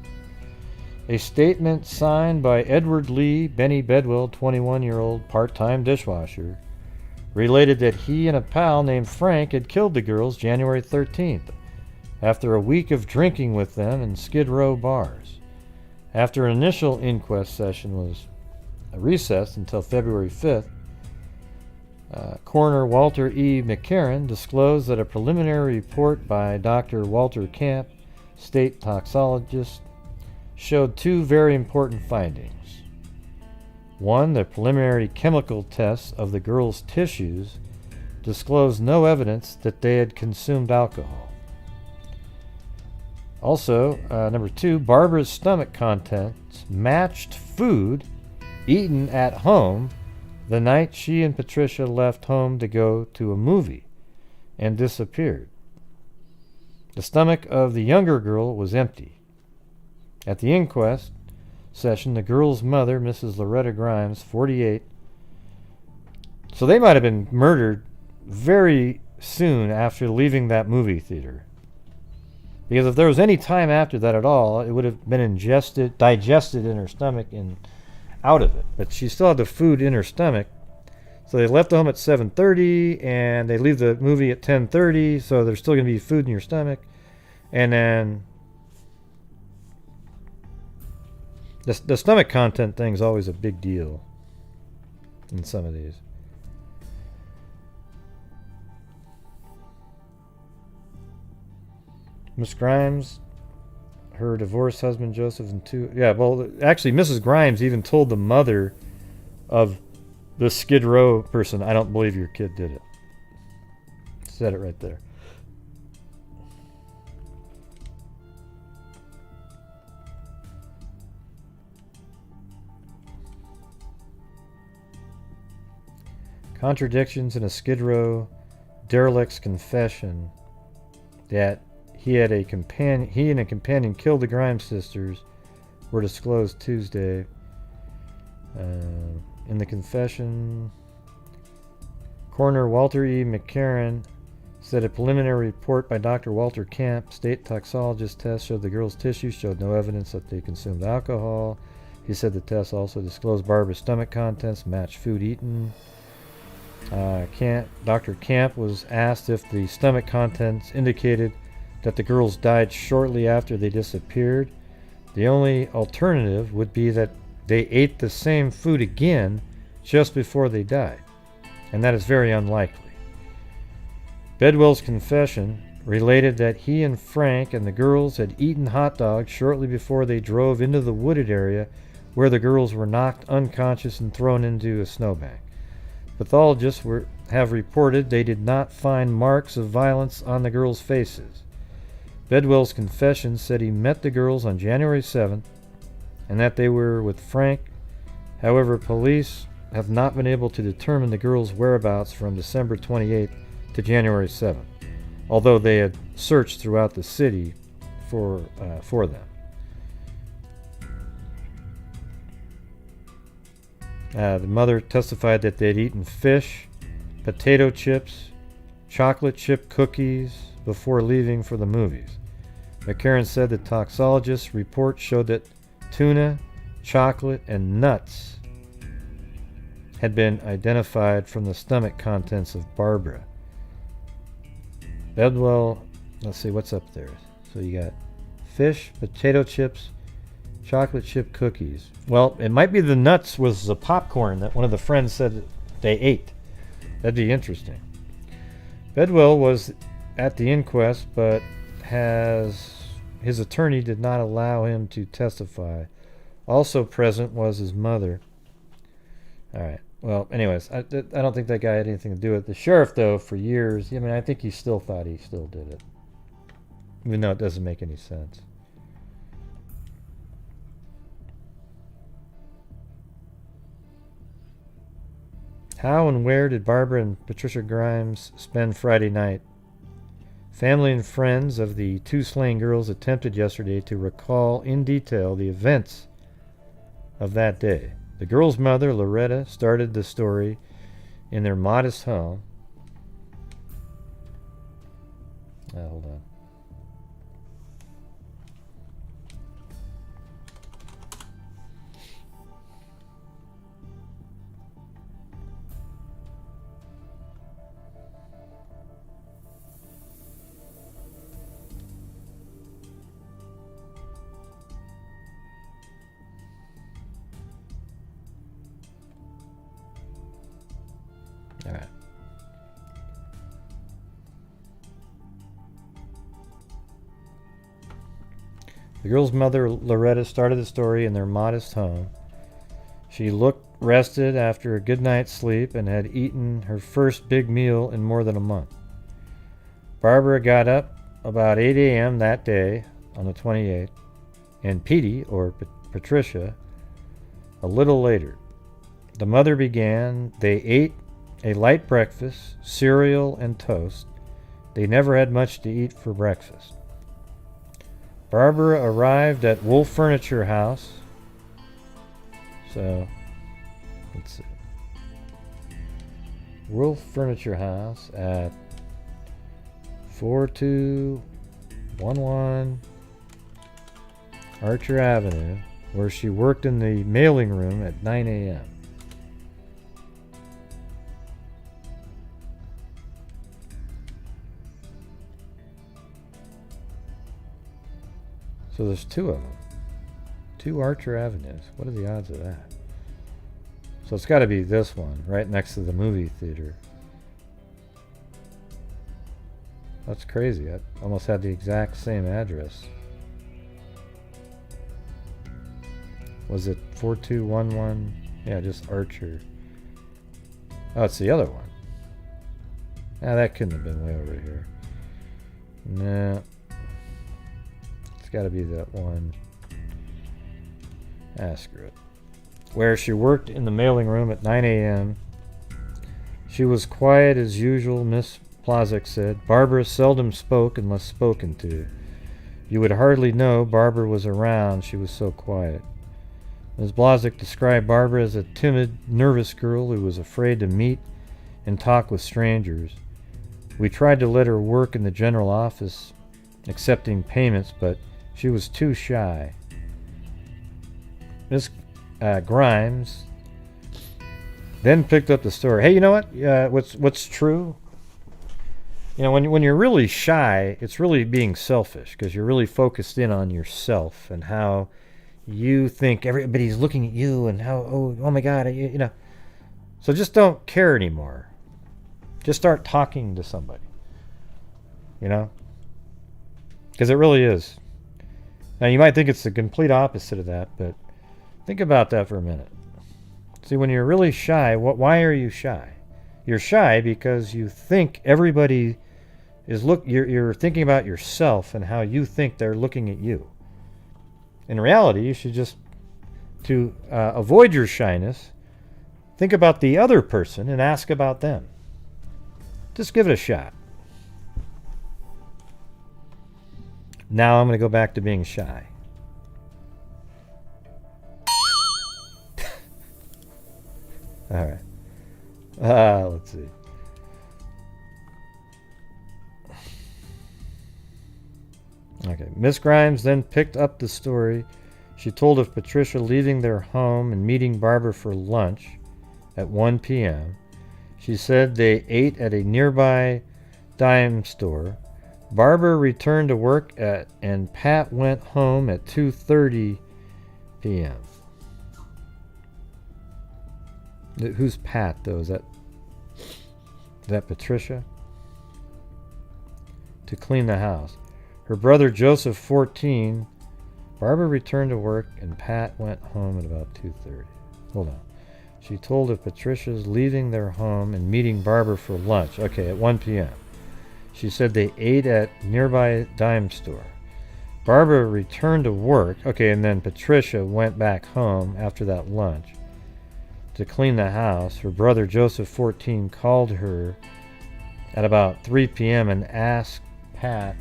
A statement signed by Edward Lee, Benny Bedwell, 21-year-old part-time dishwasher, related that he and a pal named Frank had killed the girls January 13th after a week of drinking with them in Skid Row bars. After an initial inquest session was recessed until February 5th, Coroner Walter E. McCarran disclosed that a preliminary report by Dr. Walter Camp, state toxologist, showed two very important findings. One, the preliminary chemical tests of the girls' tissues disclosed no evidence that they had consumed alcohol. Also, number two, Barbara's stomach contents matched food eaten at home the night she and Patricia left home to go to a movie and disappeared. The stomach of the younger girl was empty. At the inquest session, the girl's mother, Mrs. Loretta Grimes, 48, so they might have been murdered very soon after leaving that movie theater. Because if there was any time after that at all, it would have been digested in her stomach and out of it. But she still had the food in her stomach. So they left home at 7:30 and they leave the movie at 10:30, so there's still going to be food in your stomach. And then the stomach content thing is always a big deal in some of these. Miss Grimes, her divorced husband Joseph, and two... Yeah, well, actually, Mrs. Grimes even told the mother of the Skid Row person, I don't believe your kid did it. Said it right there. Contradictions in a Skid Row derelict's confession that he and a companion killed the Grimes sisters were disclosed Tuesday. In the confession, Coroner Walter E. McCarran said a preliminary report by Dr. Walter Camp, state toxologist test, showed the girls' tissues showed no evidence that they consumed alcohol. He said the test also disclosed Barbara's stomach contents matched food eaten. Dr. Camp was asked if the stomach contents indicated that the girls died shortly after they disappeared. The only alternative would be that they ate the same food again just before they died, and that is very unlikely. Bedwell's confession related that he and Frank and the girls had eaten hot dogs shortly before they drove into the wooded area where the girls were knocked unconscious and thrown into a snowbank. Pathologists have reported they did not find marks of violence on the girls' faces. Bedwell's confession said he met the girls on January 7th and that they were with Frank. However, police have not been able to determine the girls' whereabouts from December 28th to January 7th, although they had searched throughout the city for them. The mother testified that they'd eaten fish, potato chips, chocolate chip cookies before leaving for the movies. McCarran said the toxologist's report showed that tuna, chocolate, and nuts had been identified from the stomach contents of Barbara. Bedwell, let's see what's up there. So you got fish, potato chips, chocolate chip cookies. Well, it might be the nuts was the popcorn that one of the friends said they ate. That'd be interesting. Bedwell was at the inquest, but his attorney did not allow him to testify. Also present was his mother. All right. Well, anyways, I don't think that guy had anything to do with it. The sheriff, though, for years, I think he still thought he still did it, even though it doesn't make any sense. How and where did Barbara and Patricia Grimes spend Friday night? Family and friends of the two slain girls attempted yesterday to recall in detail the events of that day. The girls' mother, Loretta, started the story in their modest home. Hold on. All right. The girl's mother, Loretta, started the story in their modest home. She looked rested after a good night's sleep and had eaten her first big meal in more than a month. Barbara got up about 8 a.m. that day on the 28th, and Petey, or Patricia, a little later. The mother began. They ate a light breakfast, cereal and toast. They never had much to eat for breakfast. Barbara arrived at Wolf Furniture House. So, let's see. Wolf Furniture House at 4211 Archer Avenue, where she worked in the mailing room at 9 a.m. So there's two of them. 2 Archer Avenues. What are the odds of that? So it's got to be this one, right next to the movie theater. That's crazy. I almost had the exact same address. Was it 4211? Yeah, just Archer. Oh, it's the other one. Ah, that couldn't have been way over here. Nah. It's got to be that one. Ah, screw it. Where she worked in the mailing room at 9 a.m. She was quiet as usual, Miss Plazek said. Barbara seldom spoke unless spoken to. You would hardly know Barbara was around, she was so quiet. Ms. Blazek described Barbara as a timid, nervous girl who was afraid to meet and talk with strangers. We tried to let her work in the general office, accepting payments, but she was too shy. Miss Grimes then picked up the story. Hey, you know what? What's true? You know, when you're really shy, it's really being selfish because you're really focused in on yourself and how you think everybody's looking at you and how oh my God, you know. So just don't care anymore. Just start talking to somebody. You know, because it really is. Now you might think it's the complete opposite of that, but think about that for a minute. See, when you're really shy, why are you shy? You're shy because you think everybody is you're thinking about yourself and how you think they're looking at you. In reality, you should just, to avoid your shyness, think about the other person and ask about them. Just give it a shot. Now I'm going to go back to being shy. All right. Let's see. Okay. Miss Grimes then picked up the story. She told of Patricia leaving their home and meeting Barbara for lunch at 1 p.m. She said they ate at a nearby dime store. Barbara returned to work and Pat went home at 2:30 p.m. Who's Pat, though? Is that Patricia? To clean the house. Her brother Joseph, 14. Barbara returned to work and Pat went home at about 2:30. Hold on. She told of Patricia's leaving their home and meeting Barbara for lunch. Okay, at 1 p.m. She said they ate at nearby dime store. Barbara returned to work. Okay, and then Patricia went back home after that lunch to clean the house. Her brother Joseph, 14, called her at about 3 p.m. and asked Pat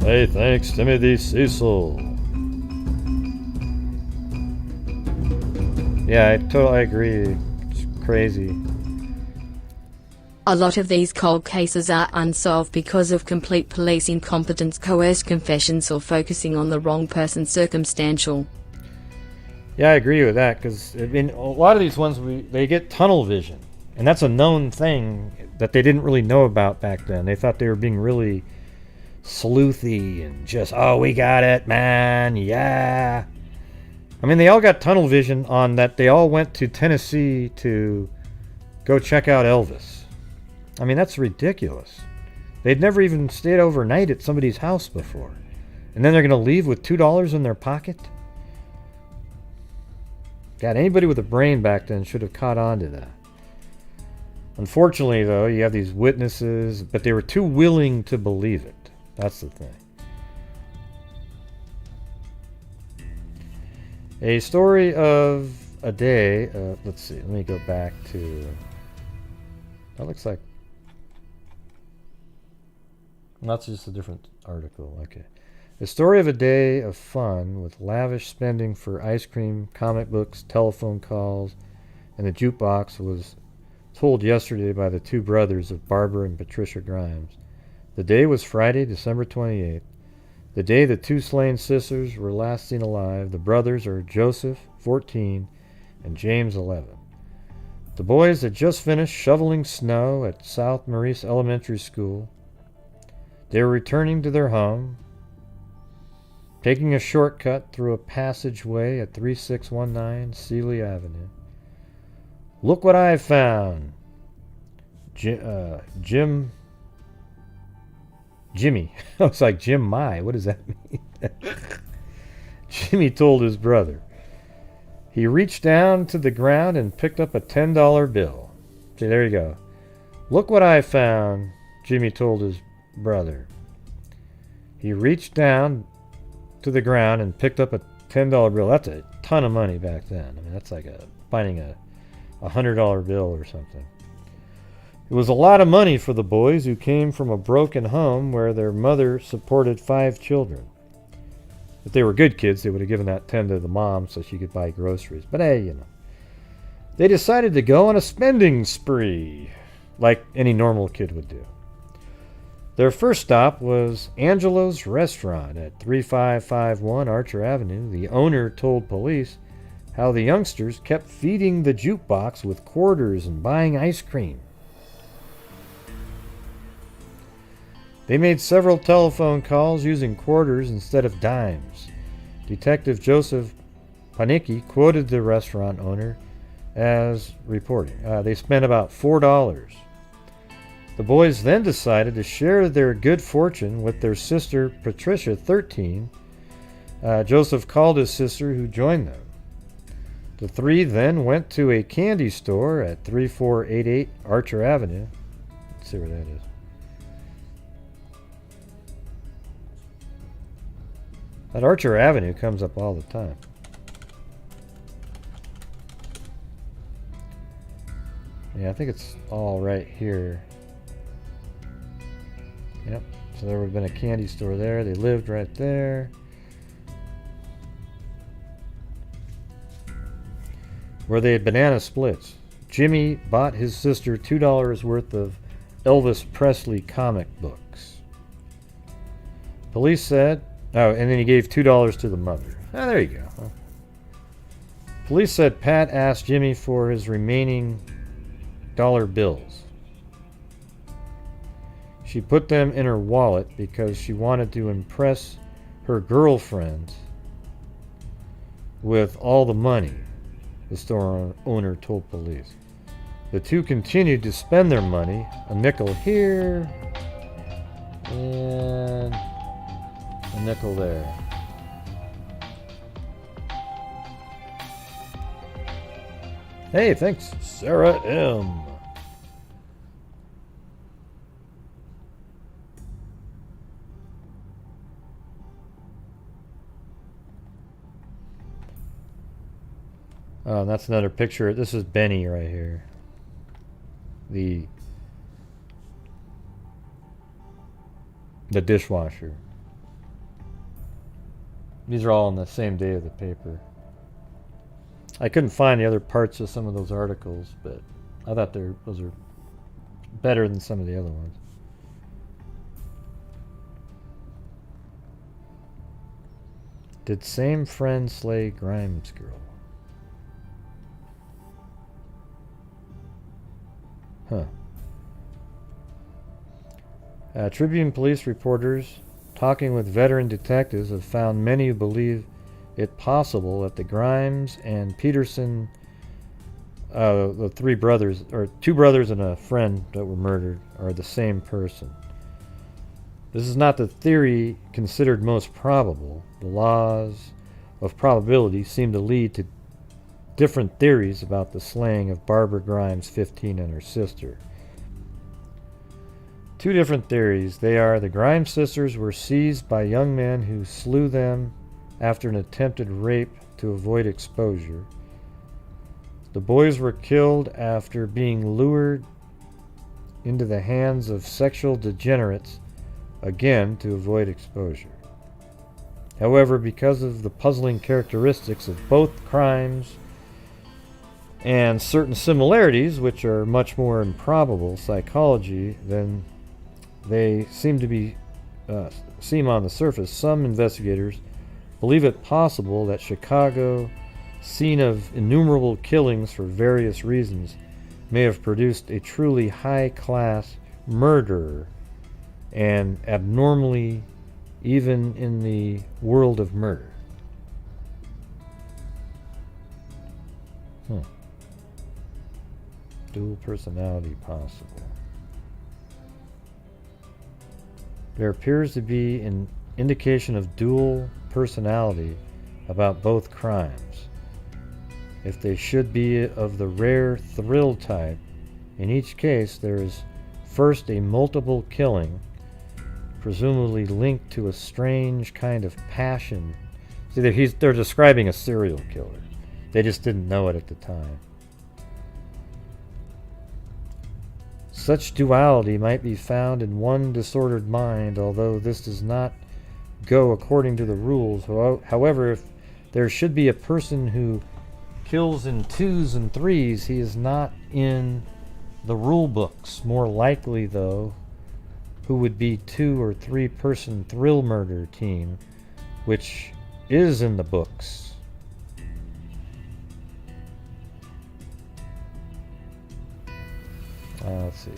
Hey, thanks, Timothy Cecil. Yeah, I totally agree. It's crazy. A lot of these cold cases are unsolved because of complete police incompetence, coerced confessions, or focusing on the wrong person, circumstantial. Yeah, I agree with that, because I mean, a lot of these ones, they get tunnel vision. And that's a known thing that they didn't really know about back then. They thought they were being really sleuthy and just, oh, we got it, man, yeah. I mean, they all got tunnel vision on that. They all went to Tennessee to go check out Elvis. I mean, that's ridiculous. They'd never even stayed overnight at somebody's house before. And then they're going to leave with $2 in their pocket? God, anybody with a brain back then should have caught on to that. Unfortunately, though, you have these witnesses, but they were too willing to believe it. That's the thing. A story of a day. Let's see. Let me go back to... That looks like... That's just a different article. Okay. A story of a day of fun with lavish spending for ice cream, comic books, telephone calls, and the jukebox was told yesterday by the two brothers of Barbara and Patricia Grimes. The day was Friday, December 28th. The day the two slain sisters were last seen alive. The brothers are Joseph, 14, and James, 11. The boys had just finished shoveling snow at South Maurice Elementary School. They were returning to their home, taking a shortcut through a passageway at 3619 Sealy Avenue. Look what I found. Jimmy. I was like, Jim My. What does that mean? Jimmy told his brother. He reached down to the ground and picked up a $10 bill. See, there you go. Look what I found, Jimmy told his brother. He reached down to the ground and picked up a $10 bill. That's a ton of money back then. I mean, that's like finding a $100 bill or something. It was a lot of money for the boys who came from a broken home where their mother supported 5 children. If they were good kids, they would have given that 10 to the mom so she could buy groceries. But hey, you know. They decided to go on a spending spree, like any normal kid would do. Their first stop was Angelo's Restaurant at 3551 Archer Avenue. The owner told police how the youngsters kept feeding the jukebox with quarters and buying ice cream. They made several telephone calls using quarters instead of dimes. Detective Joseph Panicki quoted the restaurant owner as reporting. They spent about $4. The boys then decided to share their good fortune with their sister Patricia, 13. Joseph called his sister, who joined them. The three then went to a candy store at 3488 Archer Avenue. Let's see where that is. That Archer Avenue comes up all the time. Yeah, I think it's all right here. Yep, so there would have been a candy store there. They lived right there. Where they had banana splits. Jimmy bought his sister $2 worth of Elvis Presley comic books. Police said... Oh, and then he gave $2 to the mother. Ah, there you go. Huh? Police said Pat asked Jimmy for his remaining dollar bills. She put them in her wallet because she wanted to impress her girlfriend with all the money, the store owner told police. The two continued to spend their money, a nickel here and a nickel there. Hey, thanks, Sarah M. Oh, that's another picture. This is Benny right here. The dishwasher. These are all on the same day of the paper. I couldn't find the other parts of some of those articles, but I thought those are better than some of the other ones. Did same friend slay Grimes girl? Huh. Tribune police reporters talking with veteran detectives have found many who believe it possible that the Grimes and Peterson, the three brothers, or two brothers and a friend that were murdered, are the same person. This is not the theory considered most probable. The laws of probability seem to lead to different theories about the slaying of Barbara Grimes, 15, and her sister. Two different theories. They are the Grimes sisters were seized by young men who slew them after an attempted rape to avoid exposure. The boys were killed after being lured into the hands of sexual degenerates, again to avoid exposure. However, because of the puzzling characteristics of both crimes and certain similarities, which are much more improbable psychology than they seem to be seem on the surface, some investigators believe it possible that Chicago, scene of innumerable killings for various reasons, may have produced a truly high-class murderer, and abnormally even in the world of murder. Dual personality possible. There appears to be an indication of dual personality about both crimes. If they should be of the rare thrill type, in each case there is first a multiple killing, presumably linked to a strange kind of passion. See, they're describing a serial killer. They just didn't know it at the time. Such duality might be found in one disordered mind, although this does not go according to the rules. However, if there should be a person who kills in 2s and 3s, he is not in the rule books. More likely, though, who would be 2 or 3 person thrill murder team, which is in the books. Let's see.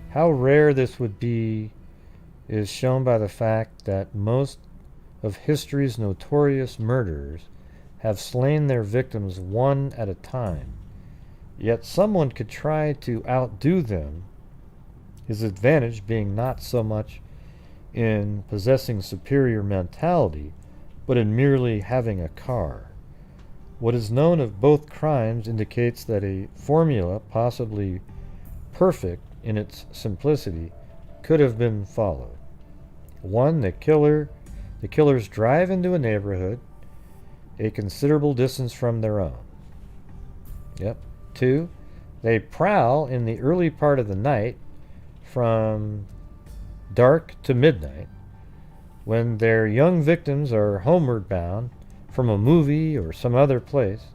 How rare this would be is shown by the fact that most of history's notorious murderers have slain their victims one at a time. Yet someone could try to outdo them, his advantage being not so much in possessing superior mentality, but in merely having a car. What is known of both crimes indicates that a formula, possibly perfect in its simplicity, could have been followed. 1. The killers drive into a neighborhood a considerable distance from their own. 2. They prowl in the early part of the night from dark to midnight when their young victims are homeward bound from a movie or some other place.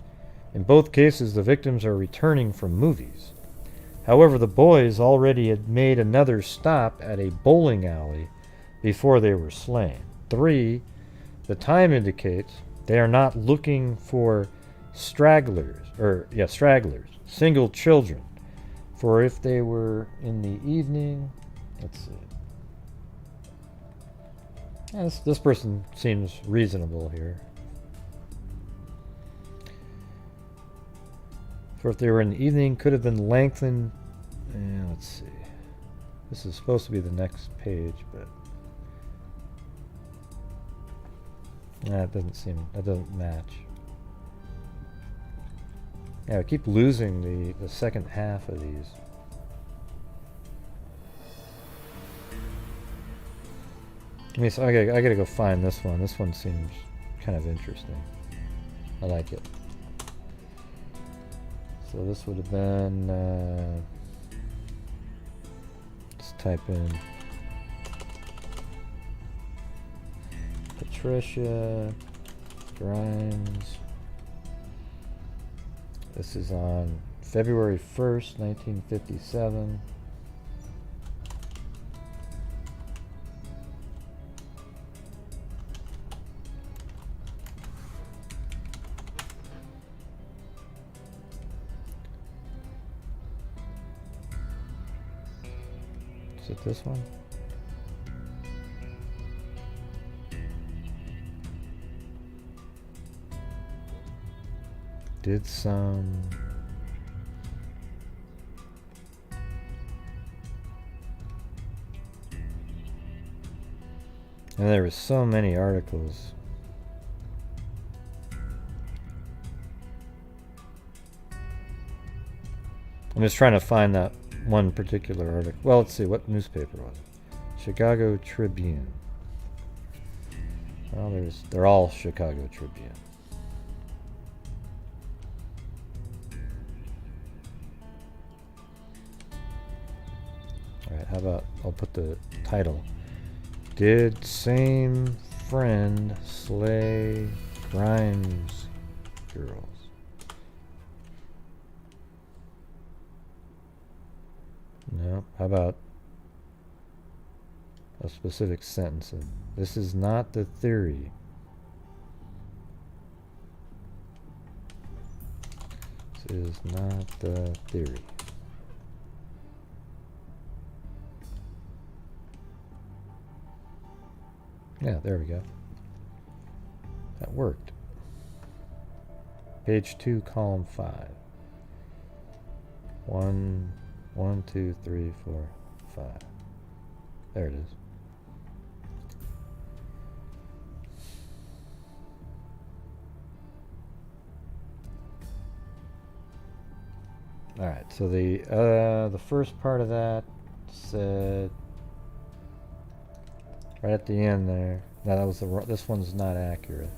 In both cases, the victims are returning from movies. However, the boys already had made another stop at a bowling alley before they were slain. 3. The time indicates they are not looking for stragglers, single children. For if they were in the evening, let's see. This person seems reasonable here. For if they were in the evening, could have been lengthened. Let's see. This is supposed to be the next page, but that doesn't match. Yeah, I keep losing the second half of these. I gotta go find this one. This one seems kind of interesting. I like it. So this would have been, let's type in Patricia Grimes This is on February 1st, 1957. Is it this one? Did some... And there were so many articles. I'm just trying to find that one particular article. Well, let's see, what newspaper was it? Chicago Tribune. Well, they're all Chicago Tribune. Alright, how about, I'll put the title. Did same friend slay Grimes girls? No. How about a specific sentence? This is not the theory. This is not the theory. Yeah, there we go. That worked. Page 2, column 5. 1, 2, 3, 4, 5. There it is. All right. So the first part of that said right at the end there. No, that was this one's not accurate.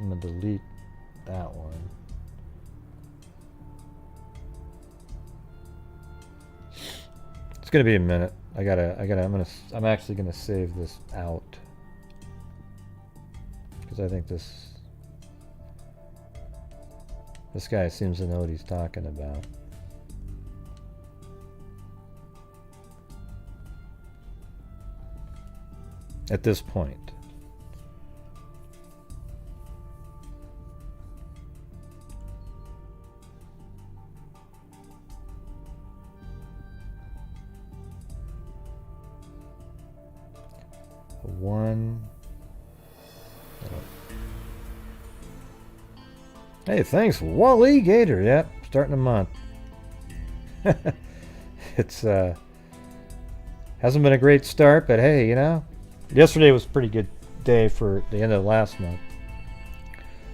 I'm gonna delete that one. It's gonna be a minute. I'm actually gonna save this out because I think this guy seems to know what he's talking about. At this point. Hey, thanks, Wally Gator. Yep, starting a month. It's hasn't been a great start, but hey, you know, yesterday was a pretty good day for the end of last month.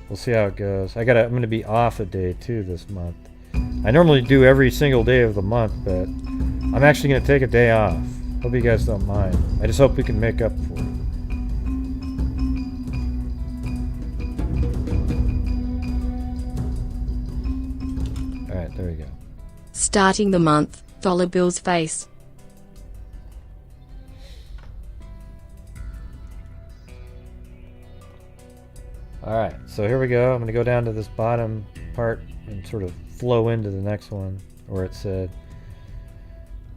We'll see how it goes. I'm gonna be off a day too this month. I normally do every single day of the month, but I'm actually gonna take a day off. Hope you guys don't mind. I just hope we can make up for it. Alright, there we go. Starting the month, dollar bills face. Alright, so here we go. I'm going to go down to this bottom part and sort of flow into the next one where it said,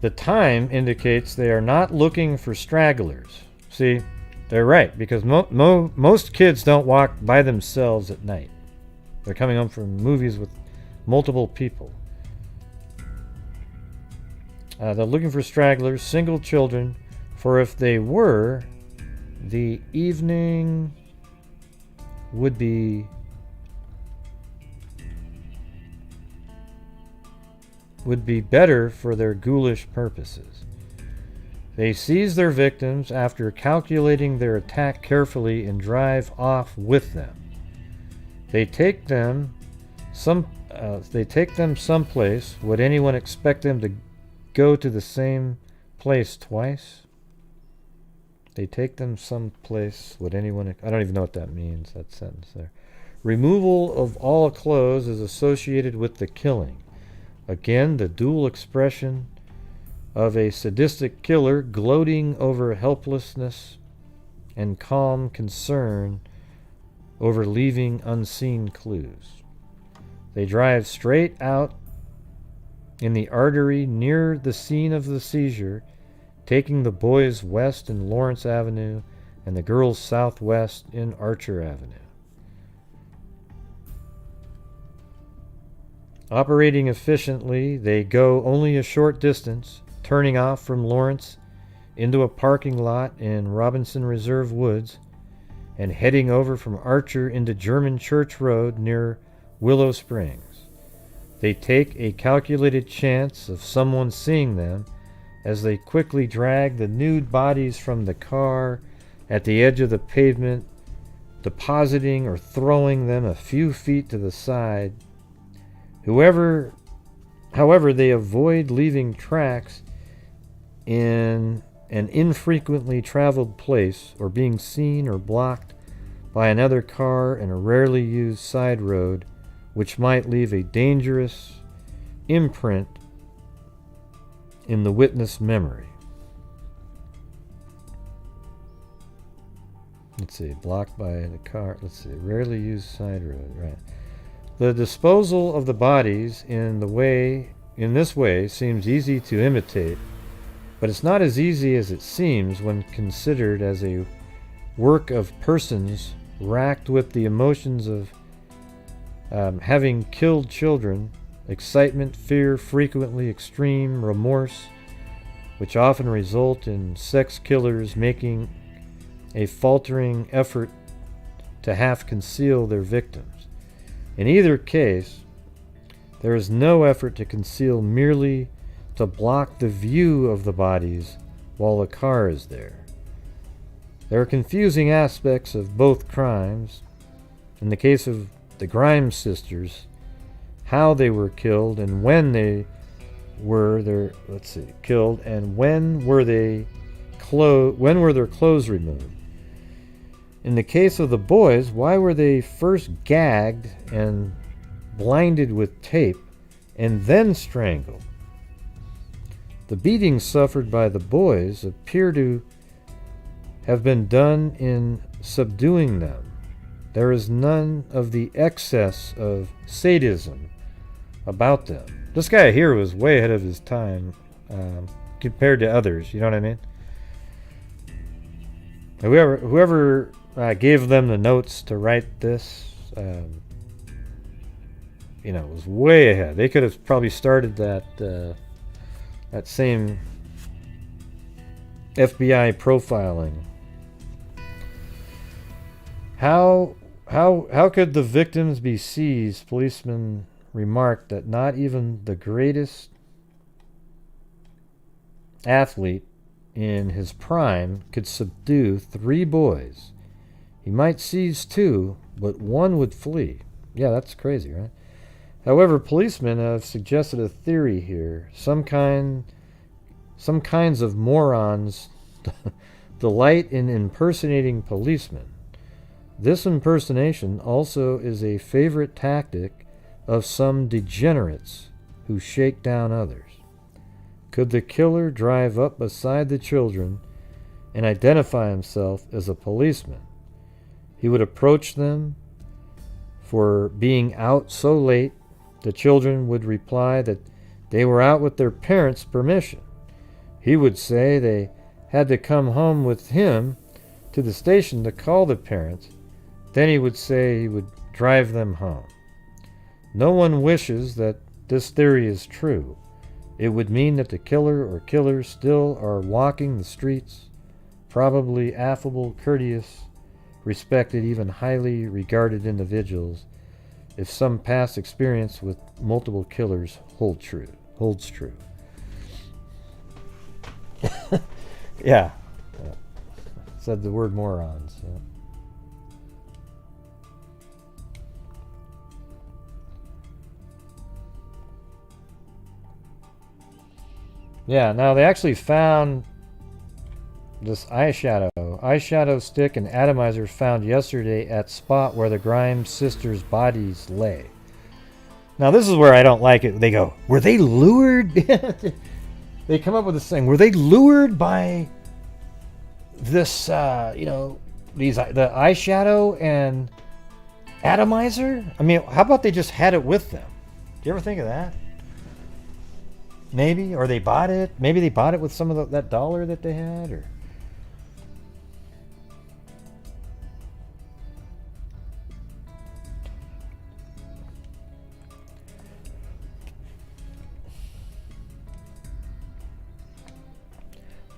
the time indicates they are not looking for stragglers. See, they're right, because most kids don't walk by themselves at night. They're coming home from movies with multiple people. They're looking for stragglers, single children, for if they were, the evening would be better for their ghoulish purposes. They seize their victims after calculating their attack carefully and drive off with them. They take them someplace. Would anyone expect them to go to the same place twice? They take them someplace. Would anyone... I don't even know what that means, that sentence there. Removal of all clothes is associated with the killing. Again, the dual expression of a sadistic killer gloating over helplessness and calm concern over leaving unseen clues. They drive straight out in the artery near the scene of the seizure, taking the boys west in Lawrence Avenue and the girls southwest in Archer Avenue. Operating efficiently, they go only a short distance, turning off from Lawrence into a parking lot in Robinson Reserve Woods and heading over from Archer into German Church Road near Willow Springs. They take a calculated chance of someone seeing them as they quickly drag the nude bodies from the car at the edge of the pavement, depositing or throwing them a few feet to the side. However, they avoid leaving tracks in an infrequently traveled place or being seen or blocked by another car in a rarely used side road, which might leave a dangerous imprint in the witness memory. Let's see, blocked by the car. Let's see, rarely used side road. Right. The disposal of the bodies in this way seems easy to imitate, but it's not as easy as it seems when considered as a work of persons racked with the emotions of having killed children, excitement, fear, frequently extreme remorse, which often result in sex killers making a faltering effort to half conceal their victims. In either case, there is no effort to conceal, merely to block the view of the bodies while the car is there. There are confusing aspects of both crimes. In the case of the Grimes sisters, how they were killed and when they were killed and when were their clothes removed. In the case of the boys, why were they first gagged and blinded with tape and then strangled? The beatings suffered by the boys appear to have been done in subduing them. There is none of the excess of sadism about them. This guy here was way ahead of his time compared to others, you know what I mean? Whoever gave them the notes to write this, was way ahead. They could have probably started that same FBI profiling. How could the victims be seized? Policemen remarked that not even the greatest athlete in his prime could subdue 3 boys. He might seize 2, but 1 would flee. Yeah, that's crazy, right? However, policemen have suggested a theory here. Some kinds of morons delight in impersonating policemen. This impersonation also is a favorite tactic of some degenerates who shake down others. Could the killer drive up beside the children and identify himself as a policeman? He would approach them for being out so late. The children would reply that they were out with their parents' permission. He would say they had to come home with him to the station to call the parents. Then he would say he would drive them home. No one wishes that this theory is true. It would mean that the killer or killers still are walking the streets, probably affable, courteous, respected, even highly regarded individuals, if some past experience with multiple killers holds true. Yeah. Said the word morons. So. Yeah, now they actually found this eyeshadow stick and atomizer found yesterday at spot where the Grimes sisters' bodies lay. Now this is where I don't like it. They go, were they lured? They come up with this thing. Were they lured by this, the eyeshadow and atomizer? I mean, how about they just had it with them? Do you ever think of that? Maybe, or they bought it. Maybe they bought it with some of that dollar that they had, or.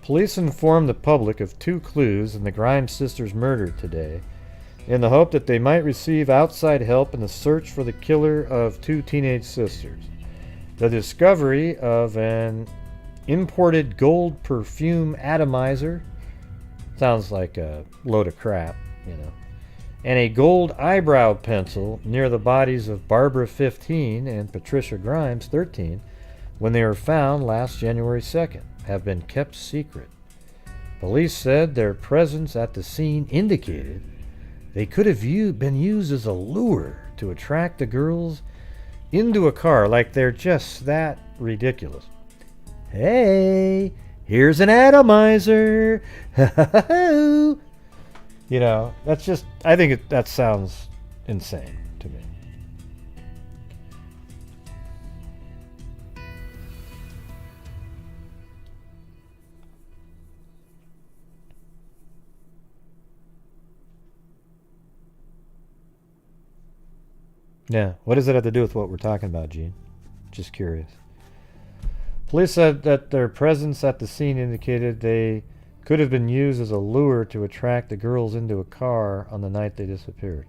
Police informed the public of 2 clues in the Grimes sisters' murder today, in the hope that they might receive outside help in the search for the killer of 2 teenage sisters. The discovery of an imported gold perfume atomizer, sounds like a load of crap, you know, and a gold eyebrow pencil near the bodies of Barbara, 15, and Patricia Grimes, 13, when they were found last January 2nd, have been kept secret. Police said their presence at the scene indicated they could have been used as a lure to attract the girls into a car, like they're just that ridiculous. Hey, here's an atomizer. You know, that's just, I think that sounds insane to me. Yeah, what does it have to do with what we're talking about, Gene? Just curious. Police said that their presence at the scene indicated they could have been used as a lure to attract the girls into a car on the night they disappeared.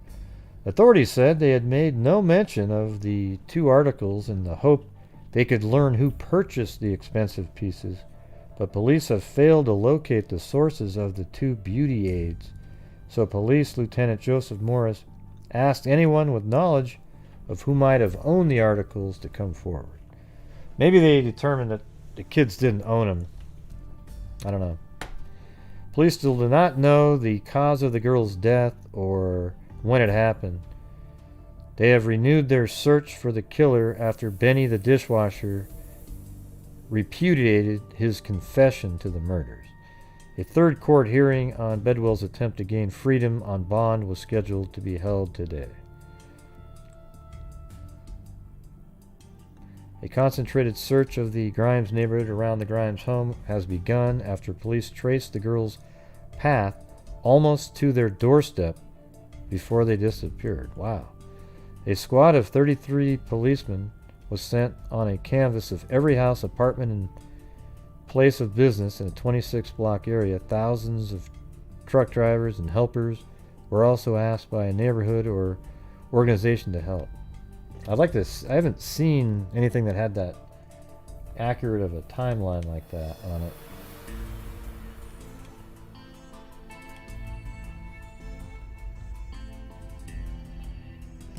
Authorities said they had made no mention of the 2 articles in the hope they could learn who purchased the expensive pieces, but police have failed to locate the sources of the 2 beauty aids, so Police Lieutenant Joseph Morris asked anyone with knowledge of who might have owned the articles to come forward. Maybe they determined that the kids didn't own them. I don't know. Police still do not know the cause of the girl's death or when it happened. They have renewed their search for the killer after Benny the dishwasher repudiated his confession to the murders. A 3rd court hearing on Bedwell's attempt to gain freedom on bond was scheduled to be held today. A concentrated search of the Grimes neighborhood around the Grimes home has begun after police traced the girls' path almost to their doorstep before they disappeared. Wow. A squad of 33 policemen was sent on a canvass of every house, apartment, and place of business in a 26-block area. Thousands of truck drivers and helpers were also asked by a neighborhood or organization to help. I'd like this. I haven't seen anything that had that accurate of a timeline like that on it.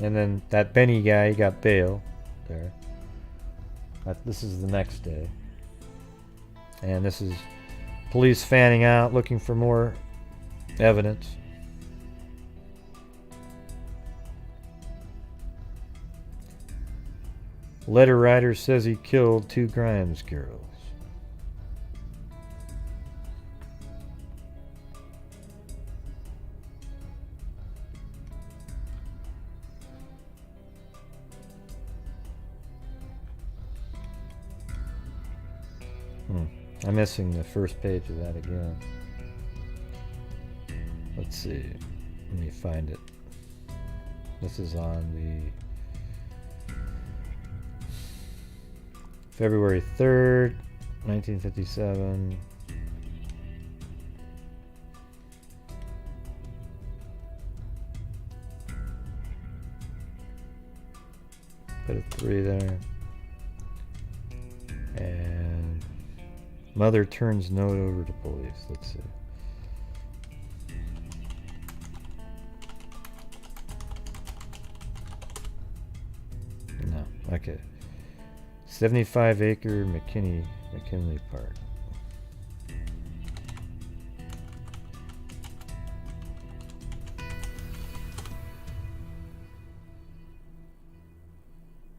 And then that Benny guy, he got bail there. This is the next day. And this is police fanning out, looking for more evidence. Letter writer says he killed 2 Grimes girls. I'm missing the first page of that again. Let's see. Let me find it. This is on the February 3rd, 1957. Put a 3 there. And mother turns note over to police. Let's see. No. Okay. 75-acre McKinley Park.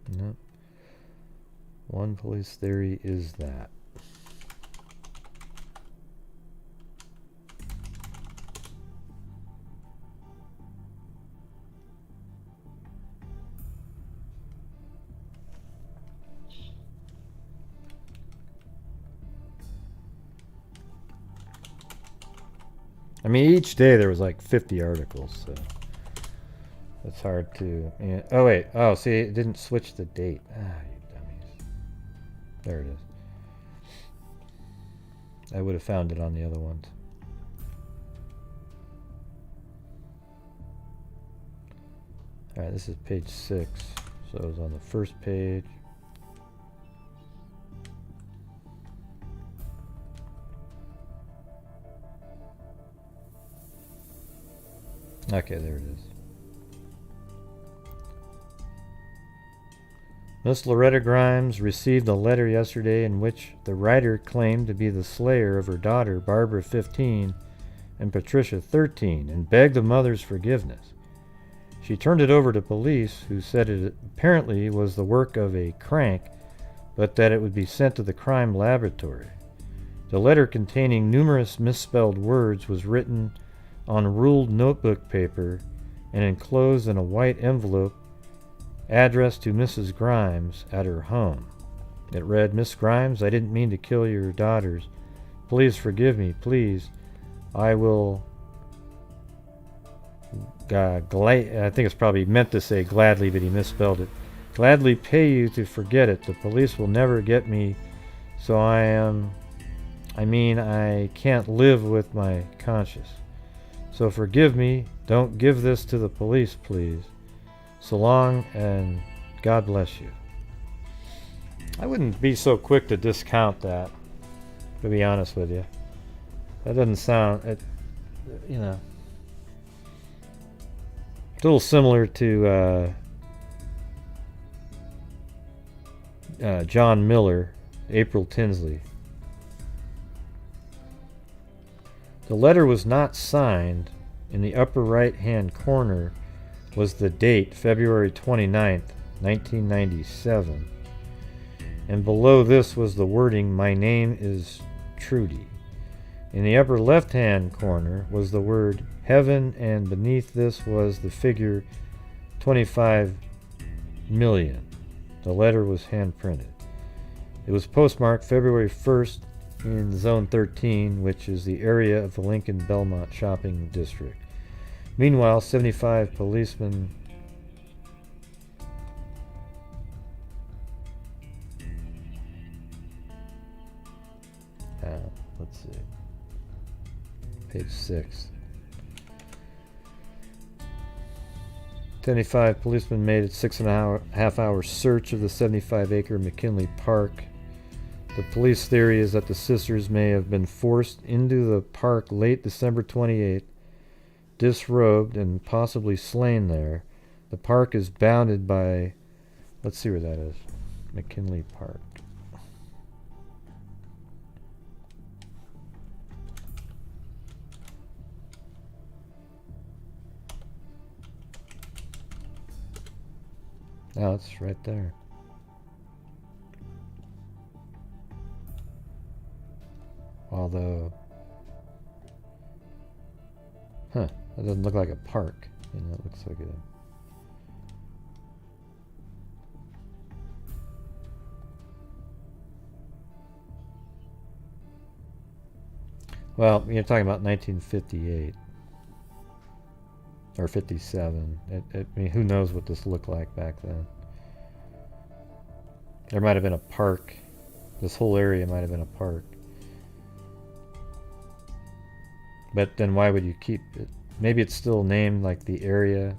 Nope. One police theory is that. I mean, each day there was like 50 articles, so it's hard to... Yeah. Oh, wait. Oh, see, it didn't switch the date. Ah, you dummies. There it is. I would have found it on the other ones. Alright, this is page 6. So it was on the first page. Okay, there it is. Miss Loretta Grimes received a letter yesterday in which the writer claimed to be the slayer of her daughter, Barbara, 15, and Patricia, 13, and begged the mother's forgiveness. She turned it over to police, who said it apparently was the work of a crank, but that it would be sent to the crime laboratory. The letter, containing numerous misspelled words, was written on ruled notebook paper and enclosed in a white envelope addressed to Mrs. Grimes at her home. It read, "Miss Grimes, I didn't mean to kill your daughters. Please forgive me, please. I will I think it's probably meant to say gladly, but he misspelled it. Gladly pay you to forget it. The police will never get me, so I can't live with my conscience. So forgive me. Don't give this to the police, please. So long, and God bless you." I wouldn't be so quick to discount that, to be honest with you. That doesn't sound, you know, it's a little similar to John Miller, April Tinsley. The letter was not signed. In the upper right-hand corner was the date, February 29th, 1997. And below this was the wording, "My name is Trudy." In the upper left-hand corner was the word heaven, and beneath this was the figure 25 million. The letter was hand-printed. It was postmarked February 1st in Zone 13, which is the area of the Lincoln Belmont shopping district. Meanwhile, 75 policemen let's see, page 6. 75 policemen made a 6.5-hour search of the 75-acre McKinley Park. The police theory is that the sisters may have been forced into the park late December 28th, disrobed, and possibly slain there. The park is bounded by, let's see where that is, McKinley Park. Oh, it's right there. Although, that doesn't look like a park. You know, it looks like a... Well, you're talking about 1958. Or 57. I mean, who knows what this looked like back then. There might have been a park. This whole area might have been a park. But then why would you keep it? Maybe it's still named like the area.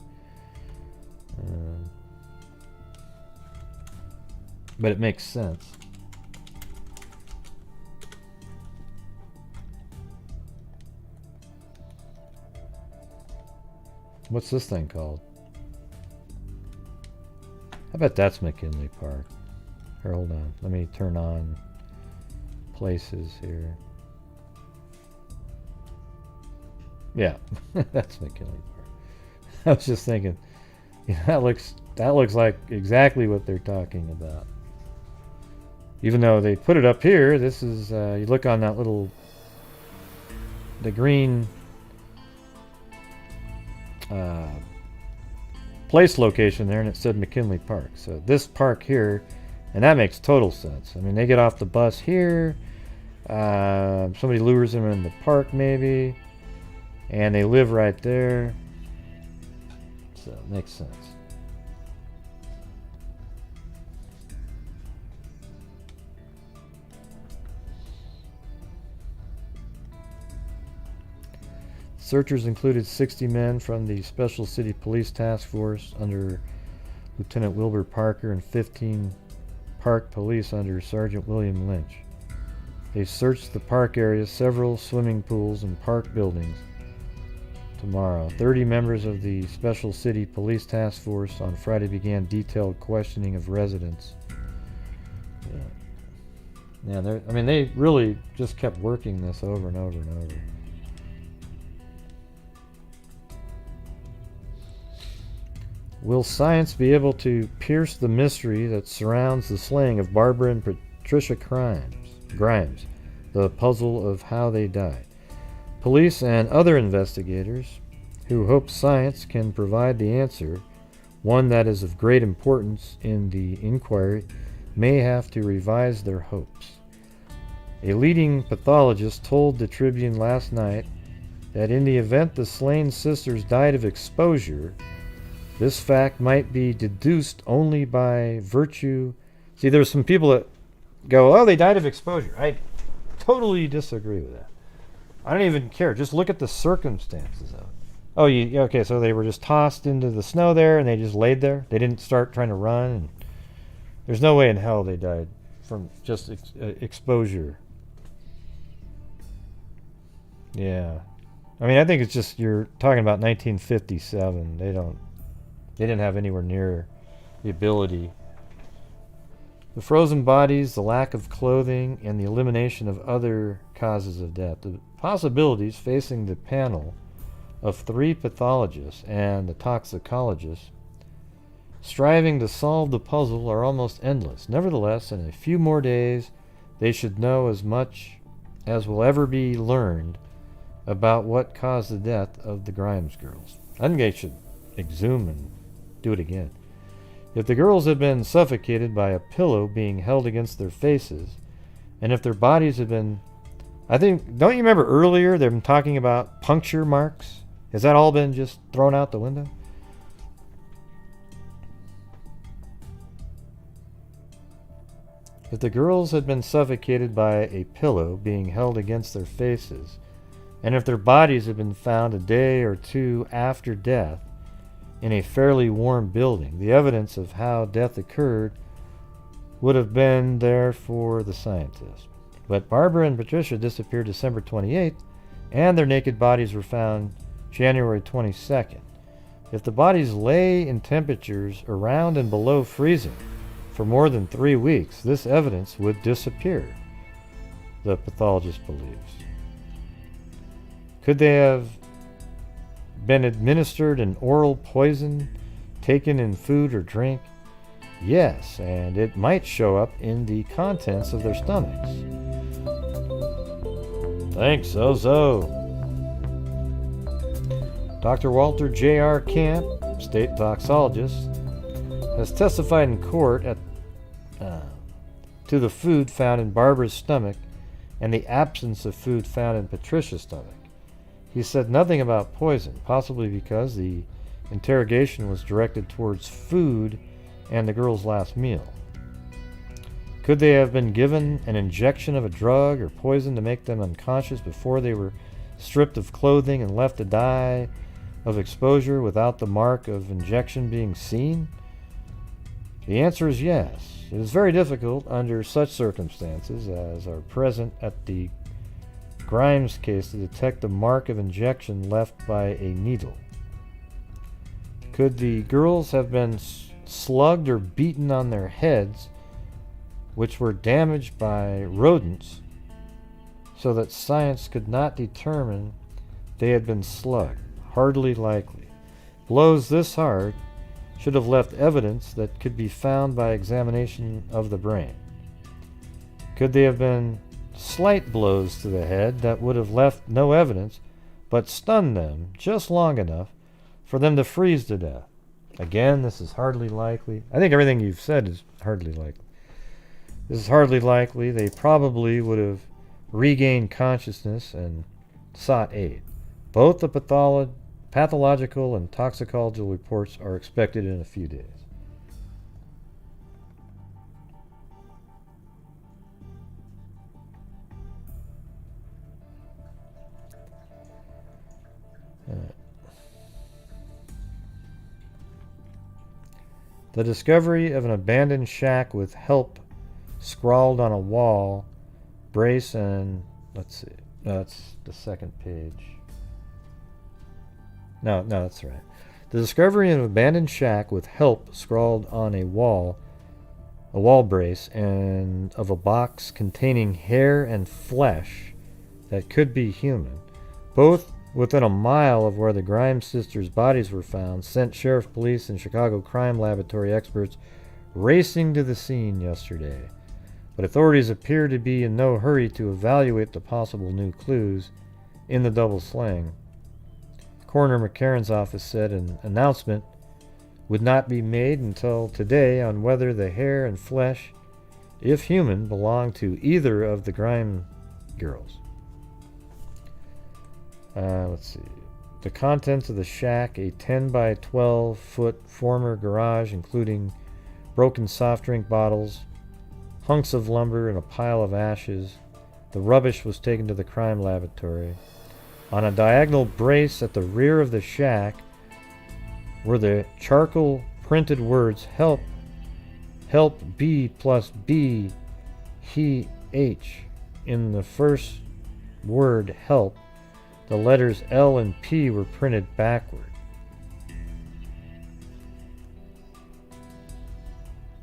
But it makes sense. What's this thing called? I bet that's McKinley Park. Here, hold on. Let me turn on places here. Yeah, that's McKinley Park. I was just thinking, yeah, that looks like exactly what they're talking about. Even though they put it up here, this is you look on that little, the green place location there, and it said McKinley Park. So this park here, and that makes total sense. I mean, they get off the bus here. Somebody lures them in the park, maybe. And they live right there. So it makes sense. Searchers included 60 men from the Special City Police Task Force under Lieutenant Wilbur Parker and 15 Park Police under Sergeant William Lynch. They searched the park area, several swimming pools, and park buildings. Tomorrow, 30 members of the Special City Police Task Force on Friday began detailed questioning of residents. Yeah, they really just kept working this over and over and over. Will science be able to pierce the mystery that surrounds the slaying of Barbara and Patricia Grimes, the puzzle of how they died? Police and other investigators who hope science can provide the answer, one that is of great importance in the inquiry, may have to revise their hopes. A leading pathologist told the Tribune last night that in the event the slain sisters died of exposure, this fact might be deduced only by virtue. See, there's some people that go, oh, they died of exposure. I totally disagree with that. I don't even care. Just look at the circumstances of it. Oh, okay, so they were just tossed into the snow there and they just laid there? They didn't start trying to run? And there's no way in hell they died from just exposure. Yeah. I mean, I think it's just, you're talking about 1957. They didn't have anywhere near the ability. The frozen bodies, the lack of clothing, and the elimination of other causes of death. The possibilities facing the panel of 3 pathologists and the toxicologist striving to solve the puzzle are almost endless. Nevertheless, in a few more days, they should know as much as will ever be learned about what caused the death of the Grimes girls. I think they should exhume and do it again. If the girls had been suffocated by a pillow being held against their faces, and if their bodies had been, don't you remember earlier them talking about puncture marks? Has that all been just thrown out the window? If the girls had been suffocated by a pillow being held against their faces, and if their bodies had been found a day or two after death, in a fairly warm building, the evidence of how death occurred would have been there for the scientists. But Barbara and Patricia disappeared December 28th, and their naked bodies were found January 22nd. If the bodies lay in temperatures around and below freezing for more than 3 weeks, this evidence would disappear, the pathologist believes. Could they have been administered an oral poison taken in food or drink? Yes, and it might show up in the contents of their stomachs. Thanks, Ozo. Dr. Walter J.R. Camp, state toxologist, has testified in court to the food found in Barbara's stomach and the absence of food found in Patricia's stomach. He said nothing about poison, possibly because the interrogation was directed towards food and the girls' last meal. Could they have been given an injection of a drug or poison to make them unconscious before they were stripped of clothing and left to die of exposure without the mark of injection being seen? The answer is yes. It is very difficult under such circumstances as are present at the Grimes case to detect the mark of injection left by a needle. Could the girls have been slugged or beaten on their heads, which were damaged by rodents, so that science could not determine they had been slugged? Hardly likely. Blows this hard should have left evidence that could be found by examination of the brain. Could they have been slight blows to the head that would have left no evidence but stunned them just long enough for them to freeze to death? Again, this is hardly likely. I think everything you've said is hardly likely. This is hardly likely. They probably would have regained consciousness and sought aid. Both the pathological and toxicological reports are expected in a few days. The discovery of an abandoned shack with help scrawled on a wall, brace, and let's see. No, that's the second page. No, that's right. The discovery of an abandoned shack with help scrawled on a wall brace, and of a box containing hair and flesh that could be human, both within a mile of where the Grimes sisters' bodies were found, sent sheriff, police, and Chicago crime laboratory experts racing to the scene yesterday. But authorities appear to be in no hurry to evaluate the possible new clues in the double slang. Coroner McCarran's office said an announcement would not be made until today on whether the hair and flesh, if human, belonged to either of the Grime girls. Let's see. The contents of the shack, a 10 by 12 foot former garage, including broken soft drink bottles, hunks of lumber, and a pile of ashes. The rubbish was taken to the crime laboratory. On a diagonal brace at the rear of the shack were the charcoal printed words, help B plus B, he, H. In the first word, help, the letters L and P were printed backward.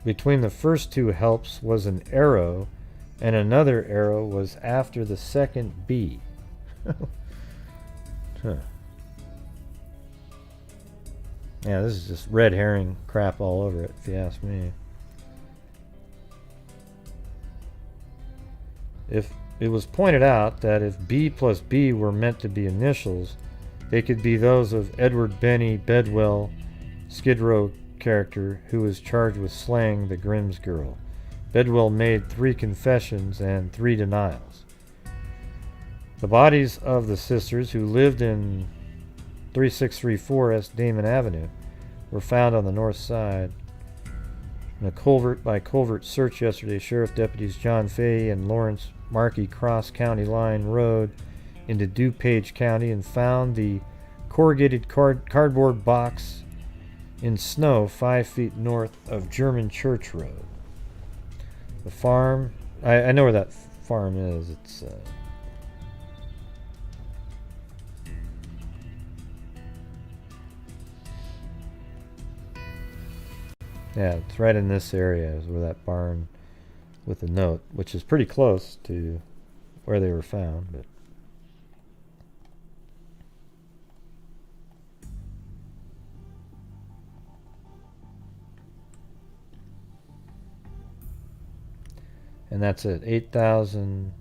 Between the first two helps was an arrow, and another arrow was after the second B. Huh. Yeah, this is just red herring crap all over it, if you ask me. If it was pointed out that if B plus B were meant to be initials, they could be those of Edward Benny Bedwell, Skid Row character who was charged with slaying the Grimm's girl. Bedwell made 3 confessions and 3 denials. The bodies of the sisters, who lived in 3634 S. Damon Avenue, were found on the north side. In a culvert by culvert search yesterday, Sheriff Deputies John Fay and Lawrence Markey crossed County Line Road into DuPage County and found the corrugated cardboard box in snow 5 feet north of German Church Road. The farm, I know where that farm is. It's yeah, it's right in this area is where that barn with the note, which is pretty close to where they were found, but and that's at 8000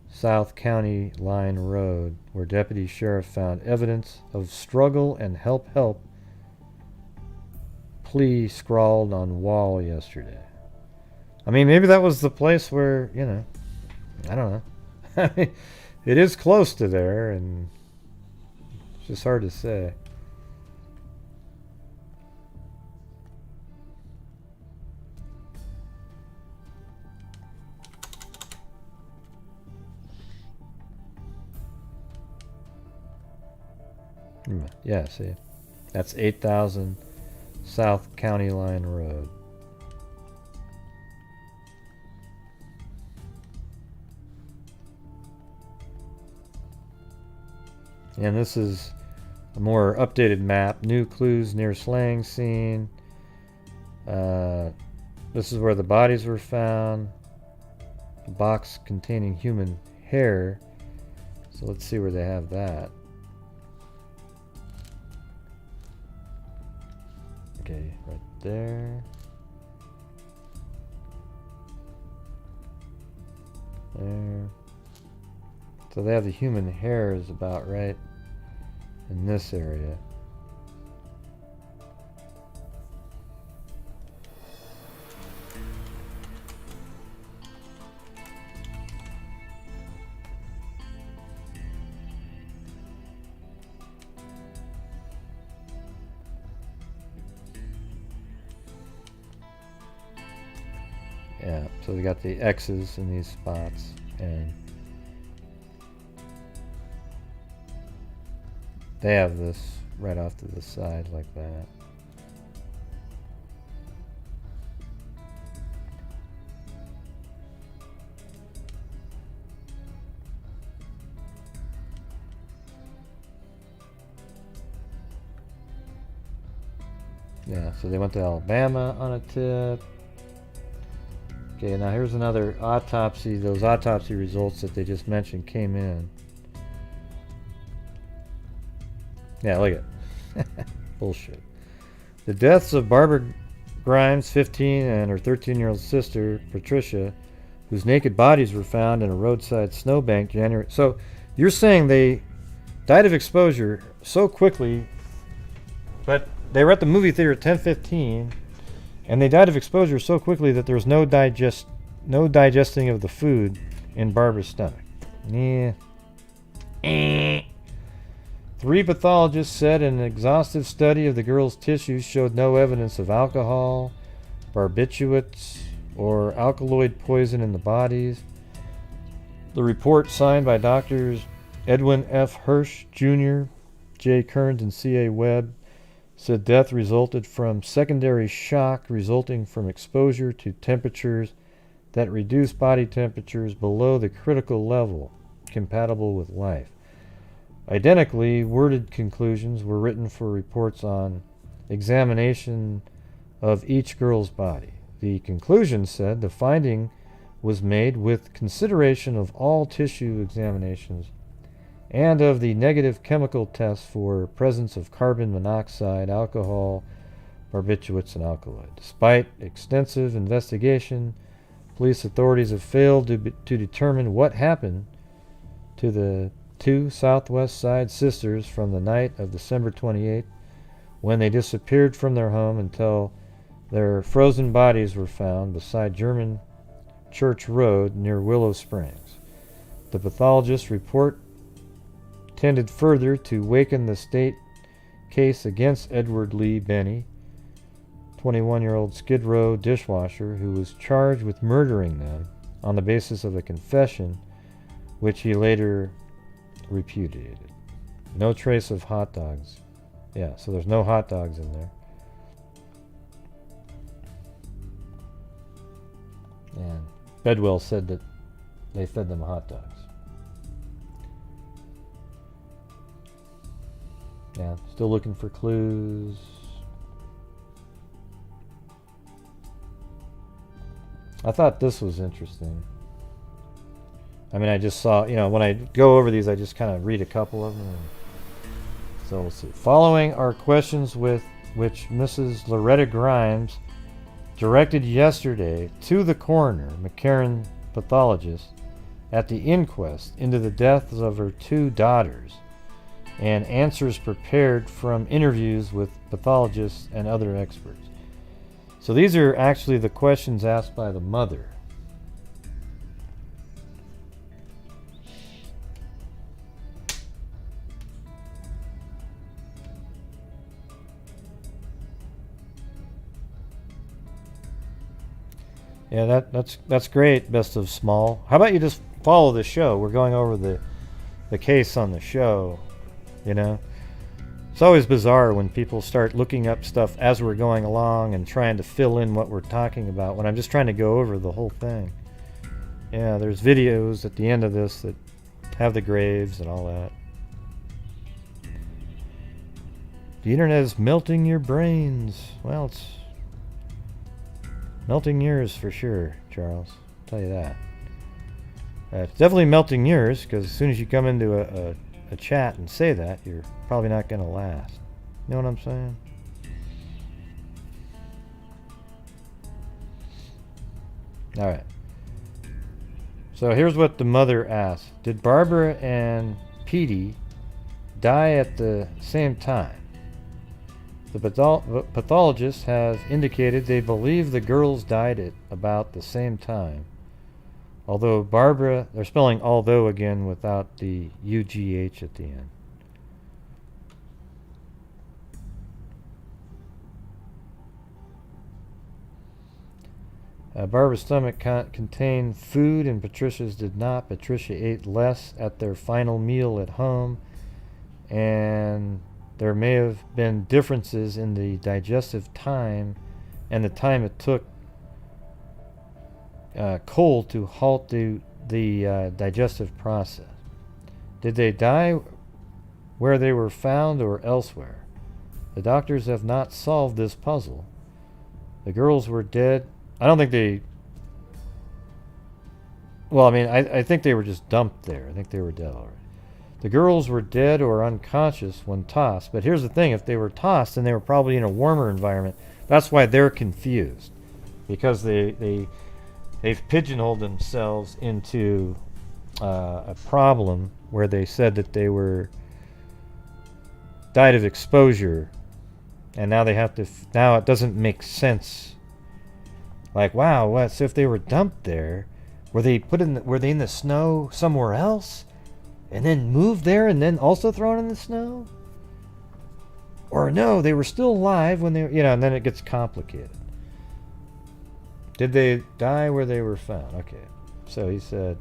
South County Line Road, where Deputy Sheriff found evidence of struggle and help plea scrawled on wall yesterday. I mean, maybe that was the place where, you know, I don't know. It is close to there, and it's just hard to say. Yeah, see, that's 8000 South County Line Road. And this is a more updated map. New clues near slaying scene. This is where the bodies were found. A box containing human hair. So let's see where they have that. Okay, right there. There. So they have the human hair is about right in this area. Yeah, so they got the X's in these spots, and they have this right off to the side like that. Yeah, so they went to Alabama on a tip. Okay, now here's another autopsy. Those autopsy results that they just mentioned came in. Yeah, look at it. Bullshit. The deaths of Barbara Grimes, 15, and her 13-year-old sister, Patricia, whose naked bodies were found in a roadside snowbank January. So you're saying they died of exposure so quickly, but they were at the movie theater at 10:15, and they died of exposure so quickly that there was no digesting of the food in Barbara's stomach. Yeah. 3 pathologists said an exhaustive study of the girl's tissues showed no evidence of alcohol, barbiturates, or alkaloid poison in the bodies. The report, signed by doctors Edwin F. Hirsch Jr., J. Kearns, and C.A. Webb, said death resulted from secondary shock resulting from exposure to temperatures that reduce body temperatures below the critical level compatible with life. Identically worded conclusions were written for reports on examination of each girl's body. The conclusion said the finding was made with consideration of all tissue examinations and of the negative chemical tests for presence of carbon monoxide, alcohol, barbiturates, and alkaloid. Despite extensive investigation, police authorities have failed to determine what happened to the 2 Southwest Side sisters from the night of December 28th, when they disappeared from their home, until their frozen bodies were found beside German Church Road near Willow Springs. The pathologist's report tended further to weaken the state case against Edward Lee Benny, 21-year-old Skid Row dishwasher, who was charged with murdering them on the basis of a confession which he later repudiated. No trace of hot dogs. Yeah, so there's no hot dogs in there. And Bedwell said that they fed them hot dogs. Yeah, still looking for clues. I thought this was interesting. I mean, I just saw, when I go over these, I just kind of read a couple of them. So we'll see. Following are questions with which Mrs. Loretta Grimes directed yesterday to the coroner, McCarran pathologist, at the inquest into the deaths of her 2 daughters, and answers prepared from interviews with pathologists and other experts. So these are actually the questions asked by the mother. Yeah, that's great, Best of Small. How about you just follow the show? We're going over the case on the show, It's always bizarre when people start looking up stuff as we're going along and trying to fill in what we're talking about when I'm just trying to go over the whole thing. Yeah, there's videos at the end of this that have the graves and all that. The internet is melting your brains. Well, it's melting yours for sure, Charles. I'll tell you that. It's definitely melting yours, because as soon as you come into a chat and say that, you're probably not going to last. You know what I'm saying? All right. So here's what the mother asked. Did Barbara and Petey die at the same time? The pathologists have indicated they believe the girls died at about the same time. Although Barbara, they're spelling although again without the UGH at the end. Barbara's stomach contained food and Patricia's did not. Patricia ate less at their final meal at home, and there may have been differences in the digestive time and the time it took Cole to halt the digestive process. Did they die where they were found or elsewhere? The doctors have not solved this puzzle. The girls were dead. I don't think they... Well, I mean, I think they were just dumped there. I think they were dead already. The girls were dead or unconscious when tossed. But here's the thing. If they were tossed, then they were probably in a warmer environment. That's why they're confused. Because they've pigeonholed themselves into a problem where they said that they were died of exposure. And now they have to... now it doesn't make sense. Like, wow, what? So if they were dumped there, were they in the snow somewhere else, and then moved there, and then also thrown in the snow? Or no, they were still alive when they, and then it gets complicated. Did they die where they were found? Okay, so he said,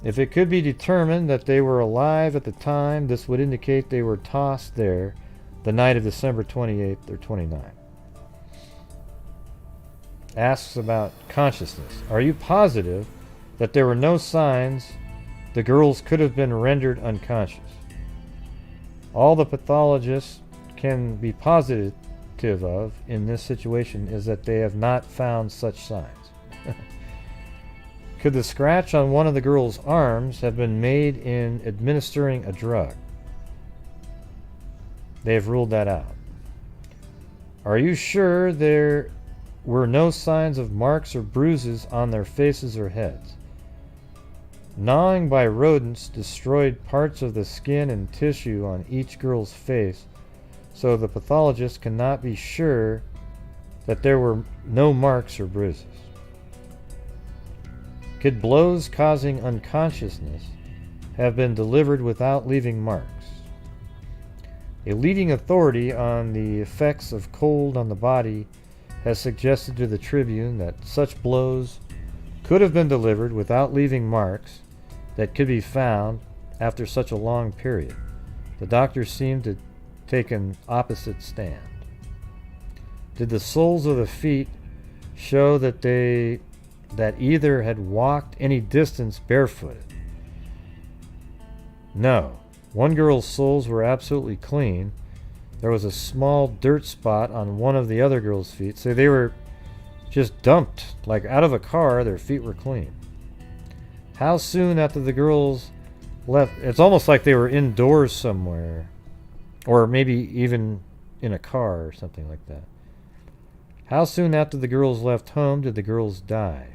if it could be determined that they were alive at the time, this would indicate they were tossed there the night of December 28th or 29th. Asks about consciousness. Are you positive that there were no signs the girls could have been rendered unconscious? All the pathologists can be positive of in this situation is that they have not found such signs. Could the scratch on one of the girls' arms have been made in administering a drug? They have ruled that out. Are you sure there were no signs of marks or bruises on their faces or heads? Gnawing by rodents destroyed parts of the skin and tissue on each girl's face, so the pathologist cannot be sure that there were no marks or bruises. Could blows causing unconsciousness have been delivered without leaving marks? A leading authority on the effects of cold on the body has suggested to the Tribune that such blows could have been delivered without leaving marks that could be found after such a long period. The doctors seem to take an opposite stand. Did the soles of the feet show that either had walked any distance barefooted? No. One girl's soles were absolutely clean. There was a small dirt spot on one of the other girl's feet, so they were just dumped, like out of a car. Their feet were clean. How soon after the girls left? It's almost like they were indoors somewhere, or maybe even in a car or something like that. How soon after the girls left home did the girls die?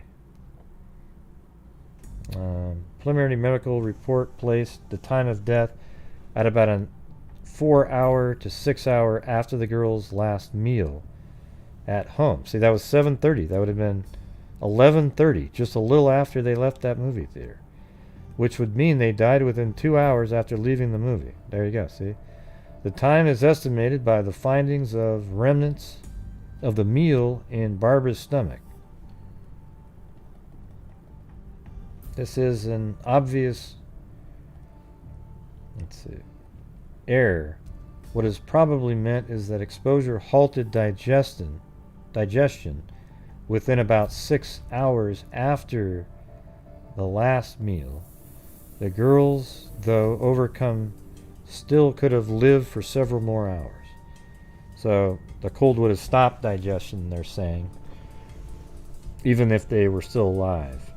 Preliminary medical report placed the time of death at about a 4-hour to 6-hour after the girls' last meal at home. See, that was 7:30. That would have been 11:30, just a little after they left that movie theater, which would mean they died within 2 hours after leaving the movie. There you go, see? The time is estimated by the findings of remnants of the meal in Barbara's stomach. This is an obvious, error. What is probably meant is that exposure halted digestion within about 6 hours after the last meal. The girls, though overcome, still could have lived for several more hours. So the cold would have stopped digestion, they're saying, even if they were still alive.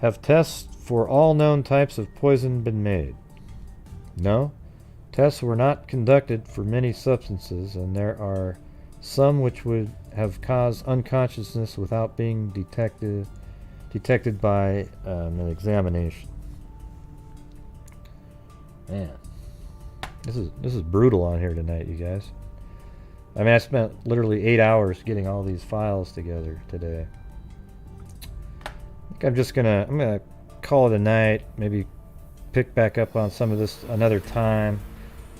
Have tests for all known types of poison been made? No. Tests were not conducted for many substances, and there are some which would have caused unconsciousness without being detected by an examination. Man, this is brutal on here tonight, you guys. I mean, I spent literally 8 hours getting all these files together today. I think I'm gonna call it a night. Maybe pick back up on some of this another time.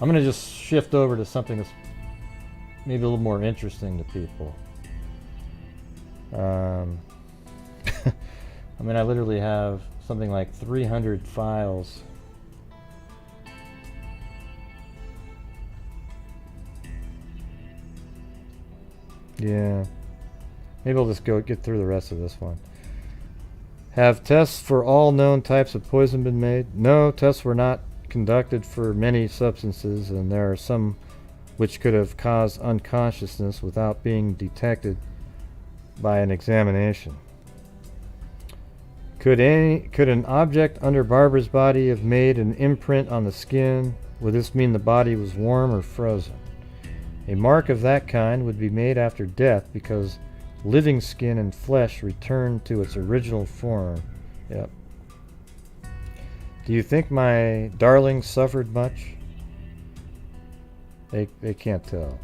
I'm gonna just shift over to something that's maybe a little more interesting to people. I mean, I literally have something like 300 files. Yeah. Maybe I'll just get through the rest of this one. Have tests for all known types of poison been made? No, tests were not conducted for many substances, and there are some which could have caused unconsciousness without being detected by an examination. Could an object under Barbara's body have made an imprint on the skin? Would this mean the body was warm or frozen? A mark of that kind would be made after death because living skin and flesh return to its original form. Yep. Do you think my darling suffered much? They can't tell.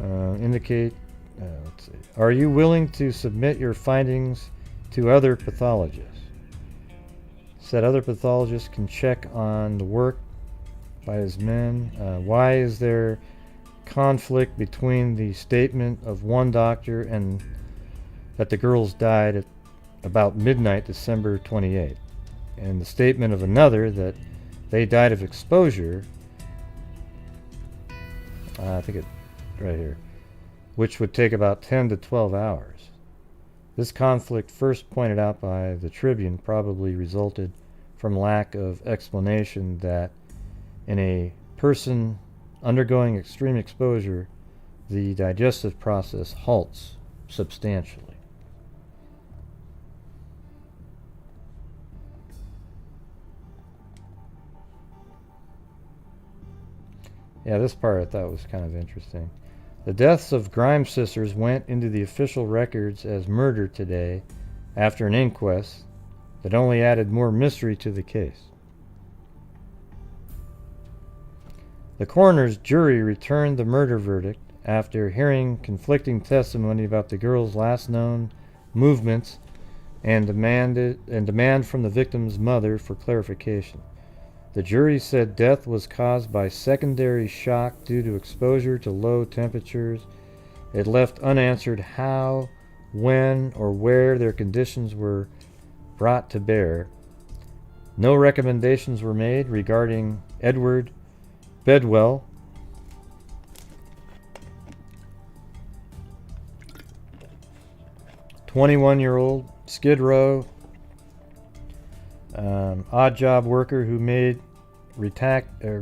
Indicate. Let's see. Are you willing to submit your findings to other pathologists? Said other pathologists can check on the work by his men. Why is there conflict between the statement of one doctor and that the girls died at about midnight December 28th, and the statement of another that they died of exposure? I think it's right here, which would take about 10 to 12 hours. This conflict, first pointed out by the Tribune, probably resulted from lack of explanation that in a person undergoing extreme exposure, the digestive process halts substantially. Yeah, this part I thought was kind of interesting. The deaths of Grimes sisters went into the official records as murder today after an inquest that only added more mystery to the case. The coroner's jury returned the murder verdict after hearing conflicting testimony about the girls' last known movements and demand from the victim's mother for clarification. The jury said death was caused by secondary shock due to exposure to low temperatures. It left unanswered how, when, or where their conditions were brought to bear. No recommendations were made regarding Edward Bedwell, "21-year-old Skid Row odd job worker who made retracted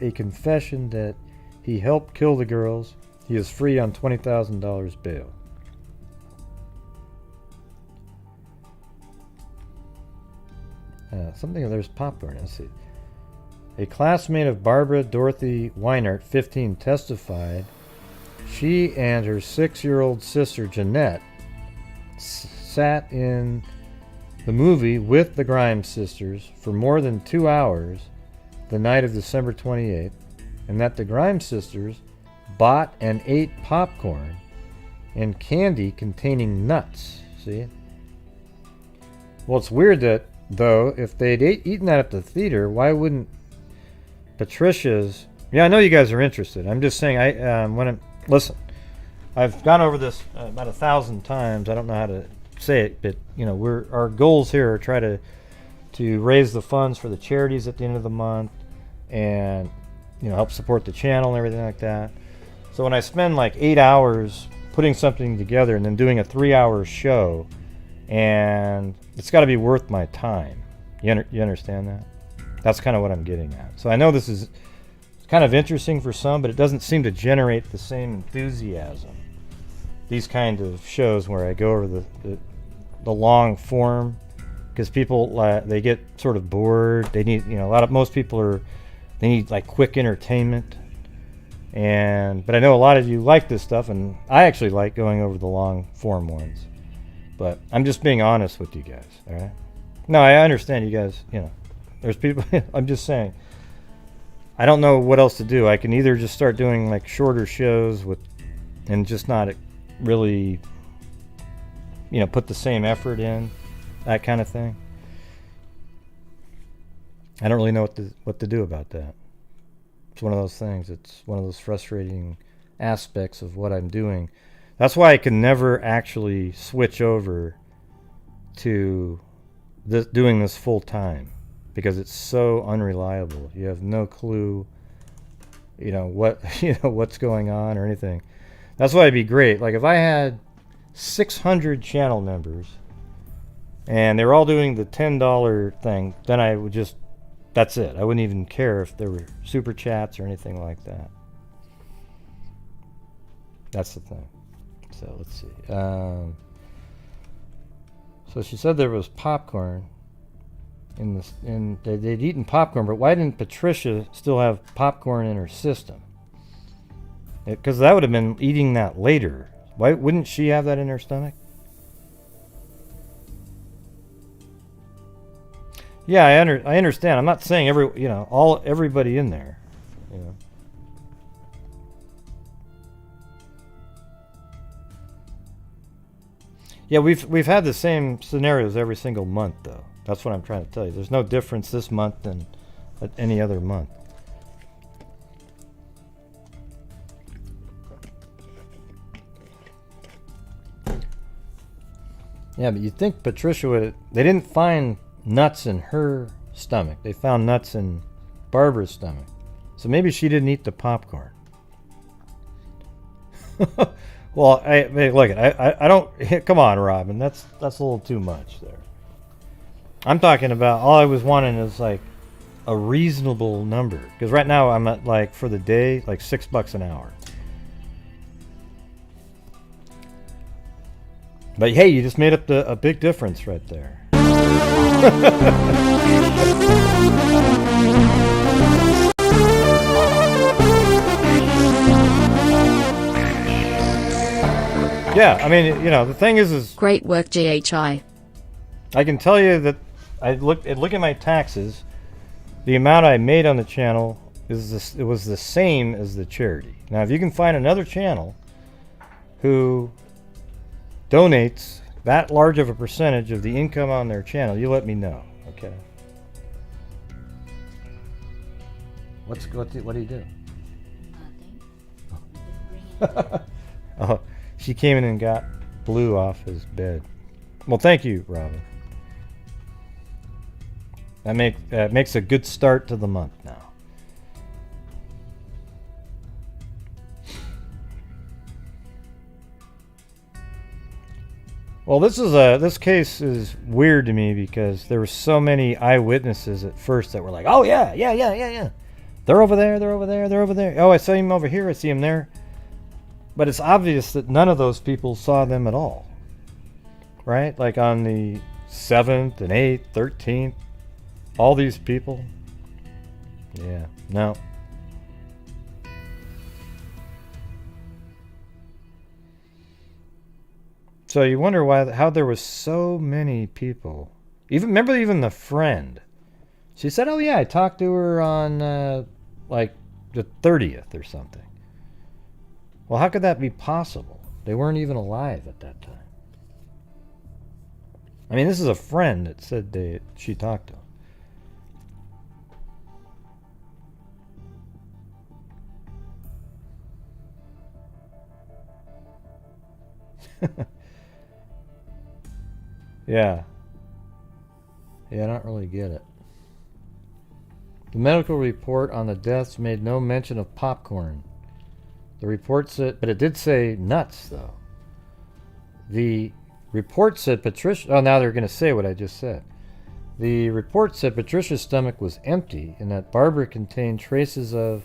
a confession that he helped kill the girls. He is free on $20,000 bail." There's popcorn. Let's see. A classmate of Barbara Dorothy Weinert, 15, testified she and her 6-year-old sister Jeanette sat in the movie with the Grimes sisters for more than 2 hours the night of December 28th, and that the Grimes sisters bought and ate popcorn and candy containing nuts. See? Well, it's weird that, though, if they'd eaten that at the theater, why wouldn't Patricia's... Yeah, I know you guys are interested. I'm just saying, listen, I've gone over this about 1,000 times. I don't know how to say it, but our goals here are try to raise the funds for the charities at the end of the month, and help support the channel and everything like that. So when I spend like 8 hours putting something together and then doing a 3-hour show, and it's got to be worth my time. You understand that? That's kind of what I'm getting at. So I know this is kind of interesting for some, but it doesn't seem to generate the same enthusiasm. These kind of shows where I go over the long form, because people they get sort of bored. They need most people they need like quick entertainment. But I know a lot of you like this stuff, and I actually like going over the long form ones. But I'm just being honest with you guys, all right? No, I understand you guys, there's people, I'm just saying, I don't know what else to do. I can either just start doing like shorter shows and just not really, put the same effort in, that kind of thing. I don't really know what to do about that. It's one of those things. It's one of those frustrating aspects of what I'm doing. That's why I can never actually switch over to doing this full time, because it's so unreliable. You have no clue, what's going on or anything. That's why it'd be great. Like if I had 600 channel members and they were all doing the $10 thing, then I would just, that's it. I wouldn't even care if there were super chats or anything like that. That's the thing. So let's see. So she said there was popcorn they'd eaten popcorn, but why didn't Patricia still have popcorn in her system? Because that would have been eating that later. Why wouldn't she have that in her stomach? Yeah, I understand. I'm not saying everybody in there. Yeah, we've had the same scenarios every single month, though. That's what I'm trying to tell you. There's no difference this month than any other month. Yeah, but you'd think Patricia would... They didn't find nuts in her stomach. They found nuts in Barbara's stomach. So maybe she didn't eat the popcorn. Well, look, I don't... Come on, Robin. That's a little too much there. I'm talking about... All I was wanting is, like, a reasonable number. Because right now I'm at, like, for the day, like $6 an hour. But hey, you just made up a big difference right there. Yeah, I mean, the thing is Great work, GHI. I can tell you that I look at my taxes. The amount I made on the channel it was the same as the charity. Now, if you can find another channel who donates that large of a percentage of the income on their channel, you let me know, okay? What do you do? Oh, she came in and got Blue off his bed. Well, thank you, Robin. That makes a good start to the month now. Well, this case is weird to me because there were so many eyewitnesses at first that were like, "Oh yeah. They're over there. Oh, I saw him over here. I see him there." But it's obvious that none of those people saw them at all. Right? Like on the 7th and 8th, 13th, all these people. Yeah, no. So you wonder how there was so many people. Even the friend. She said, "Oh yeah, I talked to her on like the 30th or something." Well, how could that be possible? They weren't even alive at that time. I mean, this is a friend that said she talked to him. Yeah, I don't really get it. The medical report on the deaths made no mention of popcorn. The report said, but it did say nuts, though. The report said Patricia... Oh, now they're going to say what I just said. The report said Patricia's stomach was empty and that Barbara contained traces of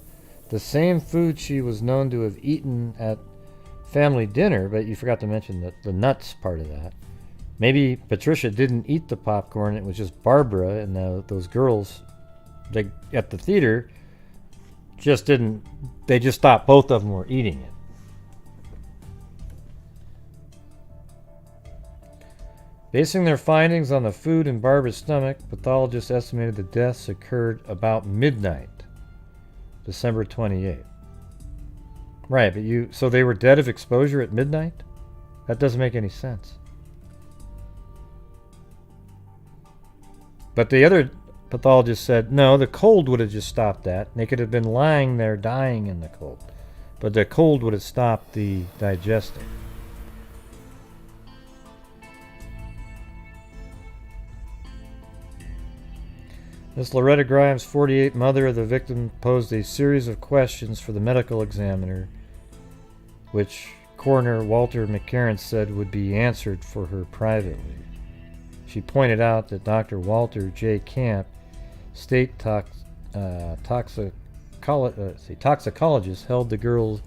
the same food she was known to have eaten at family dinner, but you forgot to mention the nuts part of that. Maybe Patricia didn't eat the popcorn. It was just Barbara and those girls at the theater just didn't... They just thought both of them were eating it. Basing their findings on the food in Barbara's stomach, pathologists estimated the deaths occurred about midnight, December 28th. Right, but so they were dead of exposure at midnight? That doesn't make any sense. But the other pathologist said, no, the cold would have just stopped that. They could have been lying there dying in the cold. But the cold would have stopped the digesting. Miss Loretta Grimes, 48, mother of the victim, posed a series of questions for the medical examiner, which coroner Walter McCarran said would be answered for her privately. She pointed out that Dr. Walter J. Camp, state toxicologist, held the girls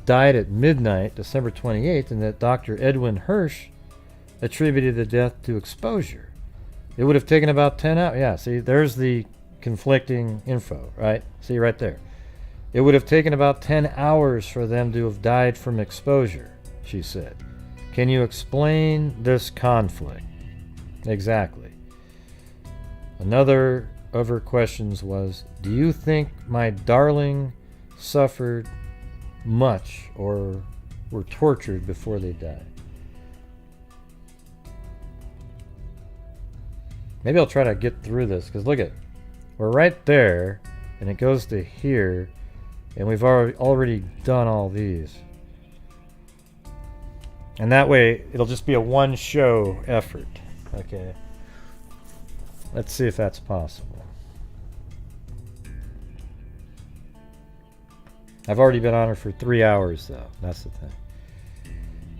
died at midnight, December 28th, and that Dr. Edwin Hirsch attributed the death to exposure. It would have taken about 10 hours. Yeah, see, there's the conflicting info, right? See right there. It would have taken about 10 hours for them to have died from exposure, she said. Can you explain this conflict? Exactly. Another of her questions was, do you think my darling suffered much or were tortured before they died? Maybe I'll try to get through this, because look at, we're right there, and it goes to here, and we've already done all these. And that way, it'll just be a one-show effort. Okay. Let's see if that's possible. I've already been on her for 3 hours, though. That's the thing.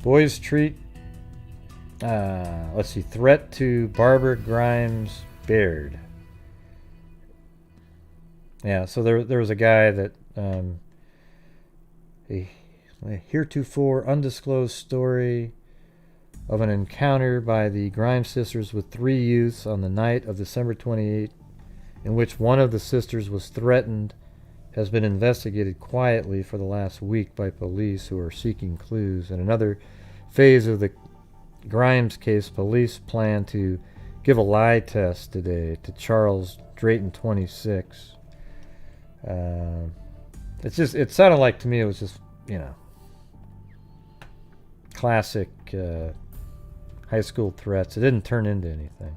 Boys treat... let's see. Threat to Barbara Grimes Baird. Yeah, so there was a guy that... a heretofore undisclosed story of an encounter by the Grimes sisters with 3 youths on the night of December 28, in which one of the sisters was threatened, has been investigated quietly for the last week by police who are seeking clues. In another phase of the Grimes case, police plan to give a lie test today to Charles Drayton, 26. It sounded like to me it was just, classic high school threats. It didn't turn into anything.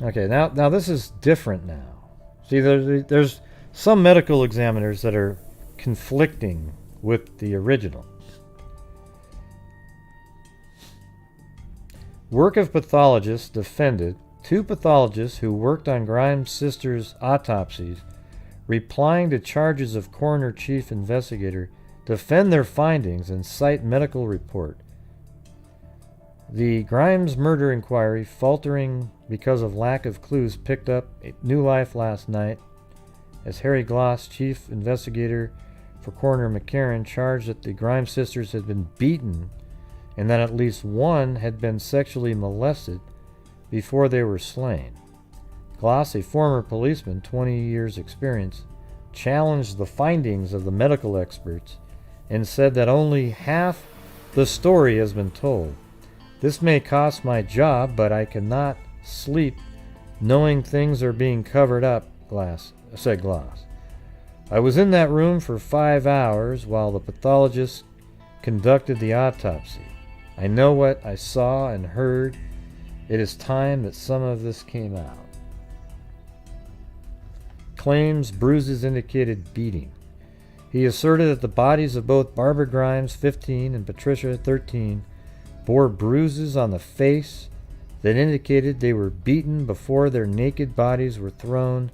Okay, now this is different now. See, there's some medical examiners that are conflicting with the original. Work of pathologists defended 2 pathologists who worked on Grimes' sisters' autopsies, replying to charges of coroner chief investigator, defend their findings and cite medical report. The Grimes murder inquiry, faltering because of lack of clues, picked up new life last night as Harry Gloss, chief investigator for Coroner McCarran, charged that the Grimes sisters had been beaten and that at least one had been sexually molested before they were slain. Gloss, a former policeman, 20 years experience, challenged the findings of the medical experts and said that only half the story has been told. This may cost my job, but I cannot sleep knowing things are being covered up, said Gloss. I was in that room for 5 hours while the pathologist conducted the autopsy. I know what I saw and heard. It is time that some of this came out. Claims bruises indicated beating. He asserted that the bodies of both Barbara Grimes, 15, and Patricia, 13, bore bruises on the face that indicated they were beaten before their naked bodies were thrown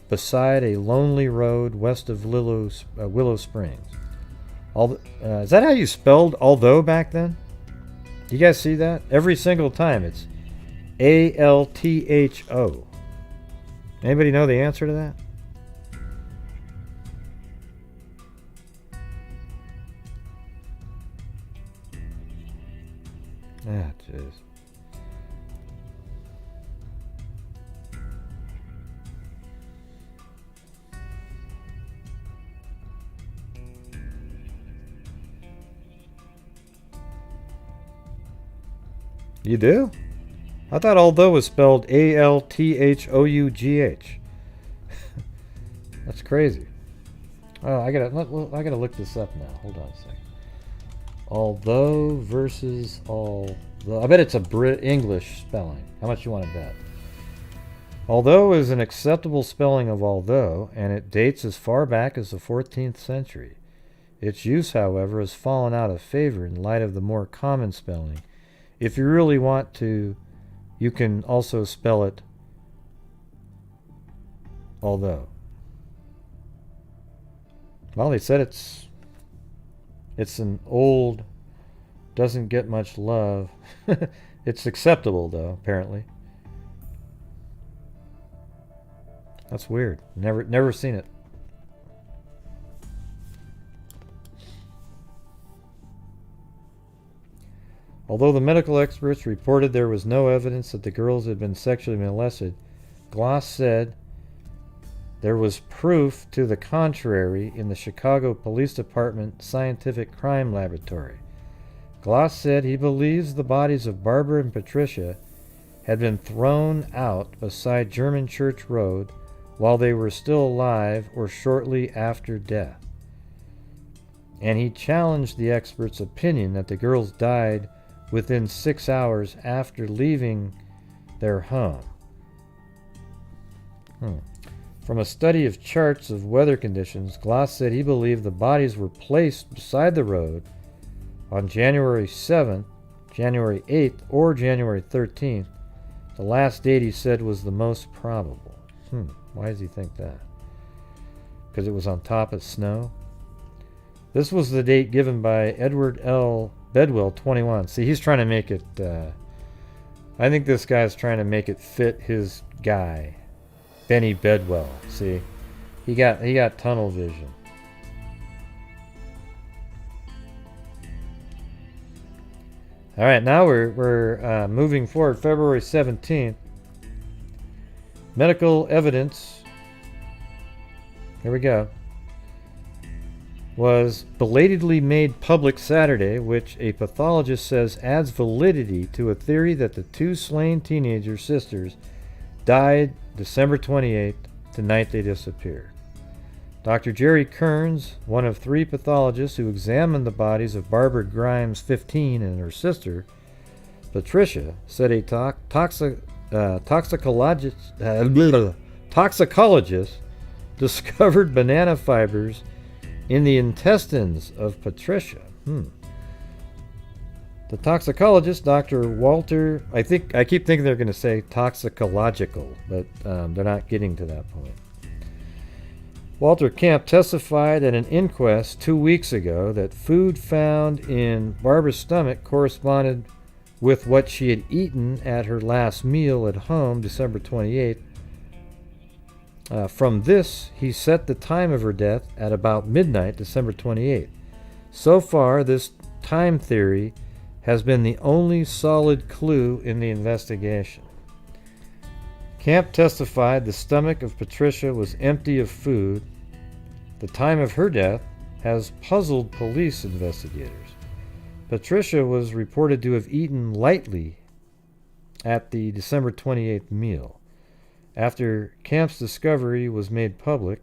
beside a lonely road west of Willow Springs. Is that how you spelled although back then? Do you guys see that? Every single time it's A-L-T-H-O. Anybody know the answer to that? Ah, jeez. You do? I thought although was spelled A-L-T-H-O-U-G-H. That's crazy. Oh, I gotta look this up now. Hold on a second. Although versus although. I bet it's a English spelling. How much you want to bet? Although is an acceptable spelling of although, and it dates as far back as the 14th century. Its use, however, has fallen out of favor in light of the more common spelling. If you really want to, you can also spell it although. Well, they said it's an old, doesn't get much love. It's acceptable, though, apparently. That's weird. Never seen it. Although the medical experts reported there was no evidence that the girls had been sexually molested, Gloss said there was proof to the contrary in the Chicago Police Department Scientific Crime Laboratory. Gloss said he believes the bodies of Barbara and Patricia had been thrown out beside German Church Road while they were still alive or shortly after death. And he challenged the expert's opinion that the girls died within 6 hours after leaving their home. From a study of charts of weather conditions, Gloss said he believed the bodies were placed beside the road on January 7th, January 8th, or January 13th. The last date he said was the most probable. Why does he think that? Because it was on top of snow? This was the date given by Edward L. Bedwell, 21. See, he's trying to make it, I think this guy's trying to make it fit his guy, Benny Bedwell. See, he got tunnel vision. All right, now we're moving forward. February 17th. Medical evidence. Here we go. Was belatedly made public Saturday, which a pathologist says adds validity to a theory that the two slain teenager sisters died December 28th, the night they disappeared. Dr. Jerry Kearns, one of 3 pathologists who examined the bodies of Barbara Grimes, 15, and her sister, Patricia, said a toxicologist discovered banana fibers in the intestines of Patricia. The toxicologist, Dr. Walter, I keep thinking they're going to say toxicological, but they're not getting to that point. Walter Camp testified at an inquest 2 weeks ago that food found in Barbara's stomach corresponded with what she had eaten at her last meal at home, December 28th. From this, he set the time of her death at about midnight, December 28th. So far, this time theory has been the only solid clue in the investigation. Camp testified the stomach of Patricia was empty of food. The time of her death has puzzled police investigators. Patricia was reported to have eaten lightly at the December 28th meal. After Camp's discovery was made public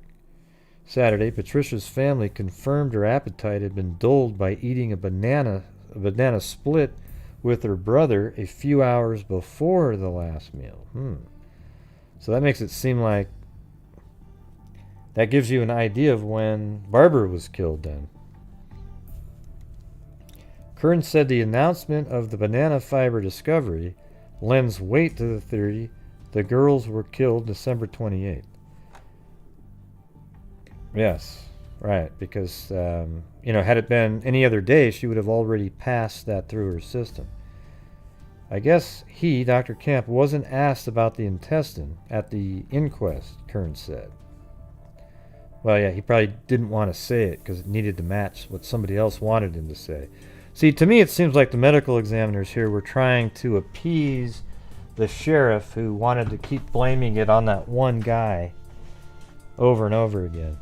Saturday, Patricia's family confirmed her appetite had been dulled by eating a banana split with her brother a few hours before the last meal. So that makes it seem like that gives you an idea of when Barbara was killed then. Kern said the announcement of the banana fiber discovery lends weight to the theory the girls were killed December 28th. Yes, right, because, had it been any other day, she would have already passed that through her system. I guess he, Dr. Camp, wasn't asked about the intestine at the inquest, Kern said. Well, yeah, he probably didn't want to say it because it needed to match what somebody else wanted him to say. See, to me it seems like the medical examiners here were trying to appease the sheriff who wanted to keep blaming it on that one guy over and over again.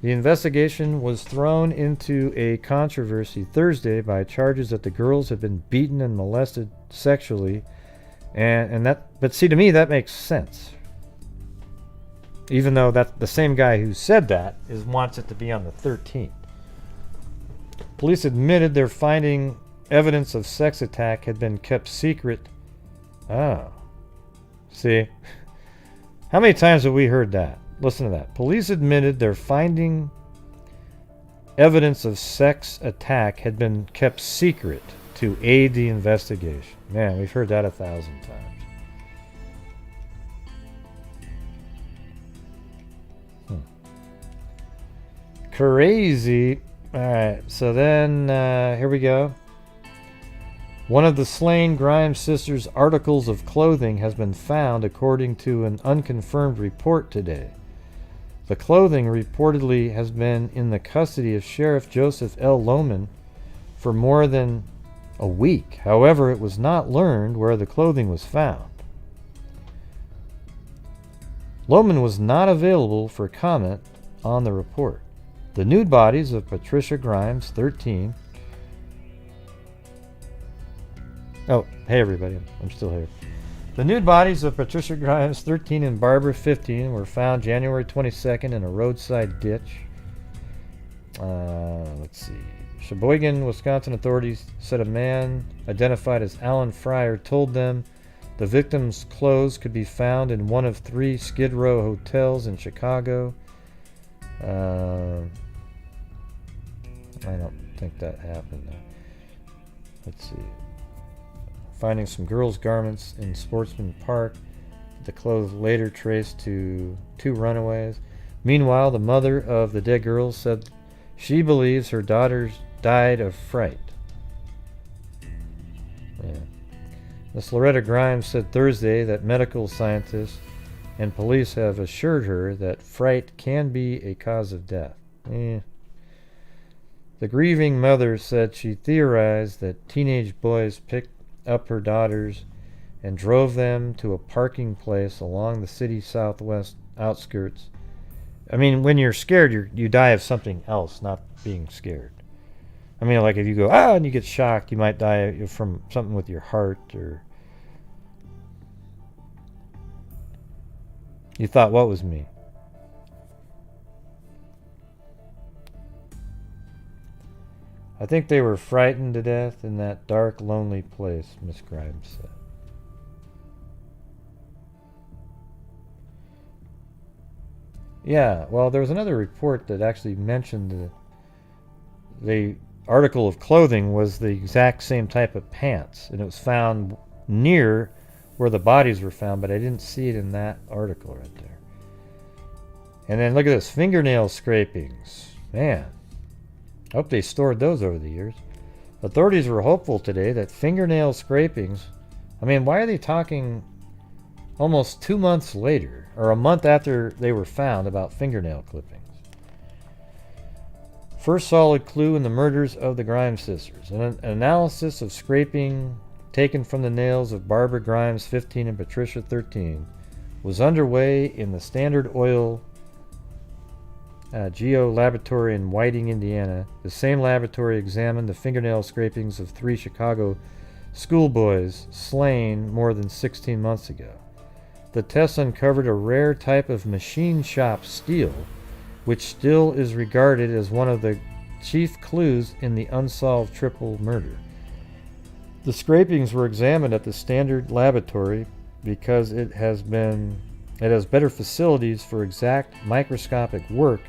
The investigation was thrown into a controversy Thursday by charges that the girls had been beaten and molested sexually, but see, to me that makes sense. Even though that the same guy who said that wants it to be on the 13th. Police admitted their finding evidence of sex attack had been kept secret. Oh. See? How many times have we heard that? Listen to that. Police admitted their finding evidence of sex attack had been kept secret to aid the investigation. Man, we've heard that 1,000 times. Crazy. Alright, so then, here we go. One of the slain Grimes sisters' articles of clothing has been found, according to an unconfirmed report today. The clothing reportedly has been in the custody of Sheriff Joseph L. Lohman for more than a week. However, it was not learned where the clothing was found. Lohman was not available for comment on the report. The nude bodies of Patricia Grimes, 13. Oh, hey everybody, I'm still here. The nude bodies of Patricia Grimes, 13, and Barbara, 15, were found January 22nd in a roadside ditch. Let's see. Sheboygan, Wisconsin authorities said a man identified as Alan Fryer told them the victim's clothes could be found in one of 3 Skid Row hotels in Chicago. I don't think that happened. Let's see. Finding some girls' garments in Sportsman Park. The clothes later traced to 2 runaways. Meanwhile, the mother of the dead girls said she believes her daughters died of fright. Yeah. Miss Loretta Grimes said Thursday that medical scientists and police have assured her that fright can be a cause of death. The grieving mother said she theorized that teenage boys picked up her daughters and drove them to a parking place along the city's southwest outskirts. I mean, when you're scared, you die of something else, not being scared. I mean, like if you go, and you get shocked, you might die from something with your heart, or you thought, what was me? I think they were frightened to death in that dark, lonely place, Miss Grimes said. Yeah, well, there was another report that actually mentioned the article of clothing was the exact same type of pants, and it was found near where the bodies were found, but I didn't see it in that article right there. And then look at this, fingernail scrapings. Man, I hope they stored those over the years. Authorities were hopeful today that fingernail scrapings, I mean, why are they talking almost 2 months later, or a month after they were found, about fingernail clippings? First solid clue in the murders of the Grimes sisters. An analysis of scraping taken from the nails of Barbara Grimes, 15, and Patricia, 13, was underway in the Standard Oil Geo Laboratory in Whiting, Indiana. The same laboratory examined the fingernail scrapings of 3 Chicago schoolboys slain more than 16 months ago. The tests uncovered a rare type of machine shop steel, which still is regarded as one of the chief clues in the unsolved triple murder. The scrapings were examined at the Standard Laboratory because it has better facilities for exact microscopic work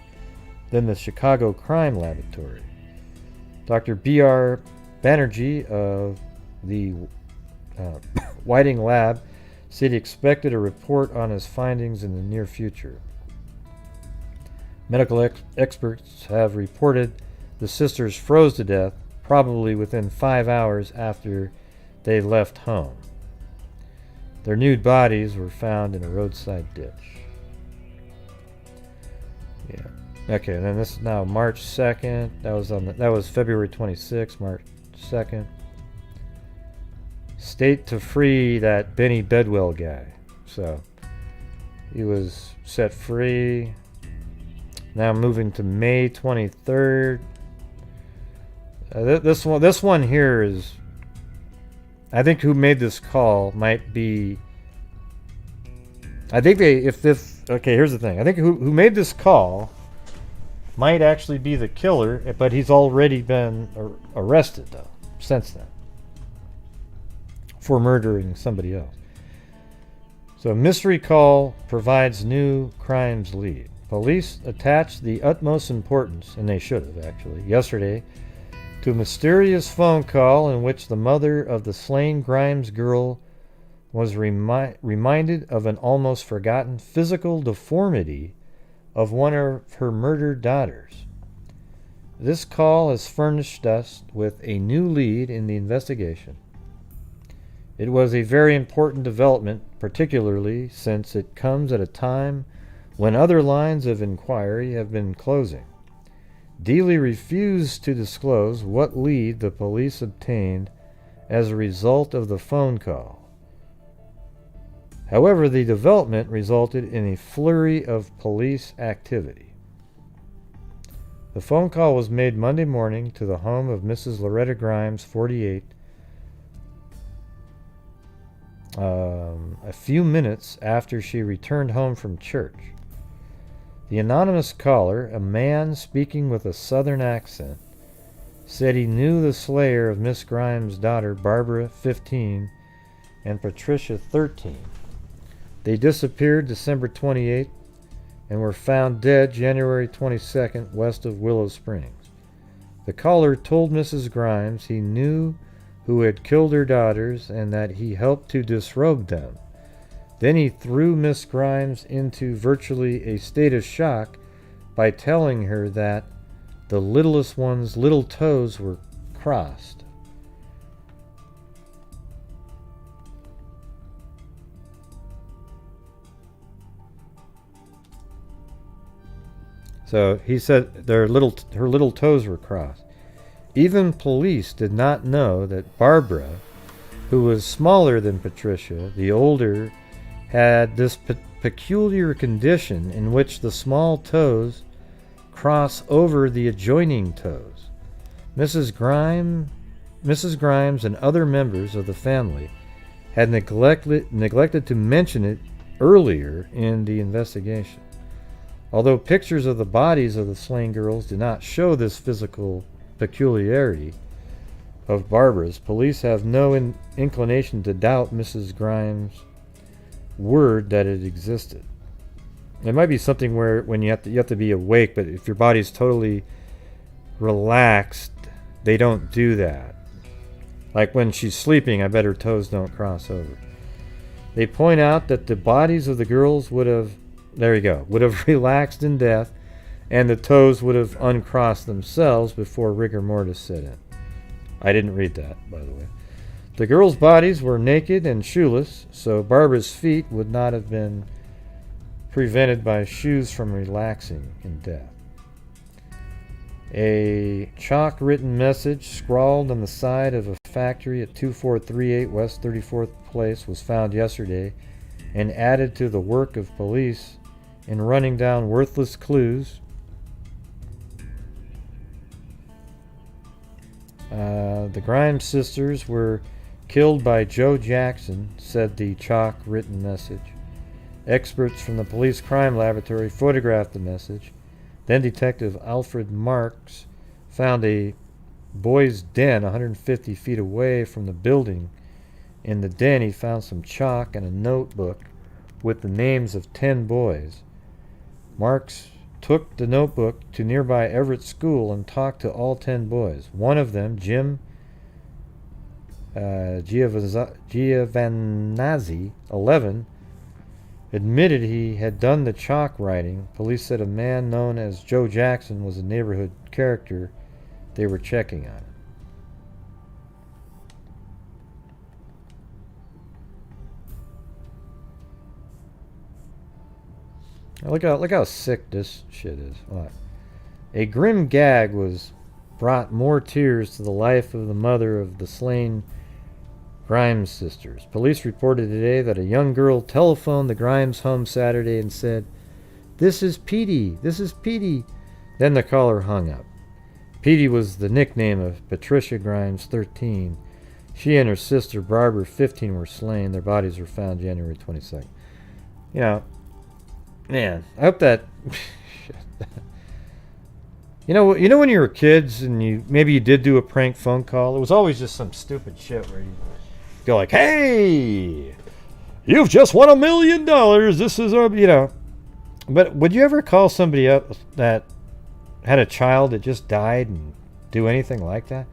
than the Chicago Crime Laboratory. Dr. B.R. Banerjee of the Whiting Lab said he expected a report on his findings in the near future. Medical experts have reported the sisters froze to death, probably within 5 hours after they left home. Their nude bodies were found in a roadside ditch. Yeah. Okay, and then this is now March 2nd. That was February 26th, March 2nd. State to free that Benny Bedwell guy. So he was set free. Now moving to May 23rd. This one here is, I think who made this call might be, I think okay, here's the thing. I think who made this call might actually be the killer, but he's already been arrested though. since then for murdering somebody else. So mystery call provides new crimes lead. Police attached the utmost importance, and they should have actually, yesterday, to a mysterious phone call in which the mother of the slain Grimes girl was reminded of an almost forgotten physical deformity of one of her murdered daughters. This call has furnished us with a new lead in the investigation. It was a very important development, particularly since it comes at a time when other lines of inquiry have been closing. Dealey refused to disclose what lead the police obtained as a result of the phone call. However, the development resulted in a flurry of police activity. The phone call was made Monday morning to the home of Mrs. Loretta Grimes, 48, a few minutes after she returned home from church. The anonymous caller, a man speaking with a southern accent, said he knew the slayer of Miss Grimes' daughter, Barbara, 15, and Patricia, 13. They disappeared December 28th and were found dead January 22nd west of Willow Springs. The caller told Mrs. Grimes he knew who had killed her daughters and that he helped to disrobe them. Then he threw Miss Grimes into virtually a state of shock by telling her that the littlest one's little toes were crossed. So he said her little toes were crossed. Even police did not know that Barbara, who was smaller than Patricia, the older, had this peculiar condition in which the small toes cross over the adjoining toes. Mrs. Grimes and other members of the family had neglected to mention it earlier in the investigation. Although pictures of the bodies of the slain girls do not show this physical peculiarity of Barbara's, police have no inclination to doubt Mrs. Grimes' word that it existed. It might be something where when you have to be awake, but if your body's totally relaxed, they don't do that. Like when she's sleeping, I bet her toes don't cross over. They point out that the bodies of the girls would have relaxed in death, and the toes would have uncrossed themselves before rigor mortis set in. I didn't read that, by the way. The girls' bodies were naked and shoeless, so Barbara's feet would not have been prevented by shoes from relaxing in death. A chalk-written message scrawled on the side of a factory at 2438 West 34th Place was found yesterday and added to the work of police in running down worthless clues. The Grimes sisters were killed by Joe Jackson, said the chalk-written message. Experts from the police crime laboratory photographed the message. Then Detective Alfred Marks found a boy's den 150 feet away from the building. In the den, he found some chalk and a notebook with the names of 10 boys. Marks took the notebook to nearby Everett School and talked to all 10 boys. One of them, Jim Giovanazzi, 11, admitted he had done the chalk writing. Police said a man known as Joe Jackson was a neighborhood character they were checking on. Look how sick this shit is. What? A grim gag brought more tears to the life of the mother of the slain Grimes sisters. Police reported today that a young girl telephoned the Grimes home Saturday and said, "This is Petey, this is Petey." Then the caller hung up. Petey was the nickname of Patricia Grimes, 13. She and her sister Barbara, 15, were slain. Their bodies were found January 22nd. You know, man, I hope that You know when you were kids and you did do a prank phone call. It was always just some stupid shit where you go like, "Hey, you've just won $1 million. This is our," But would you ever call somebody up that had a child that just died and do anything like that?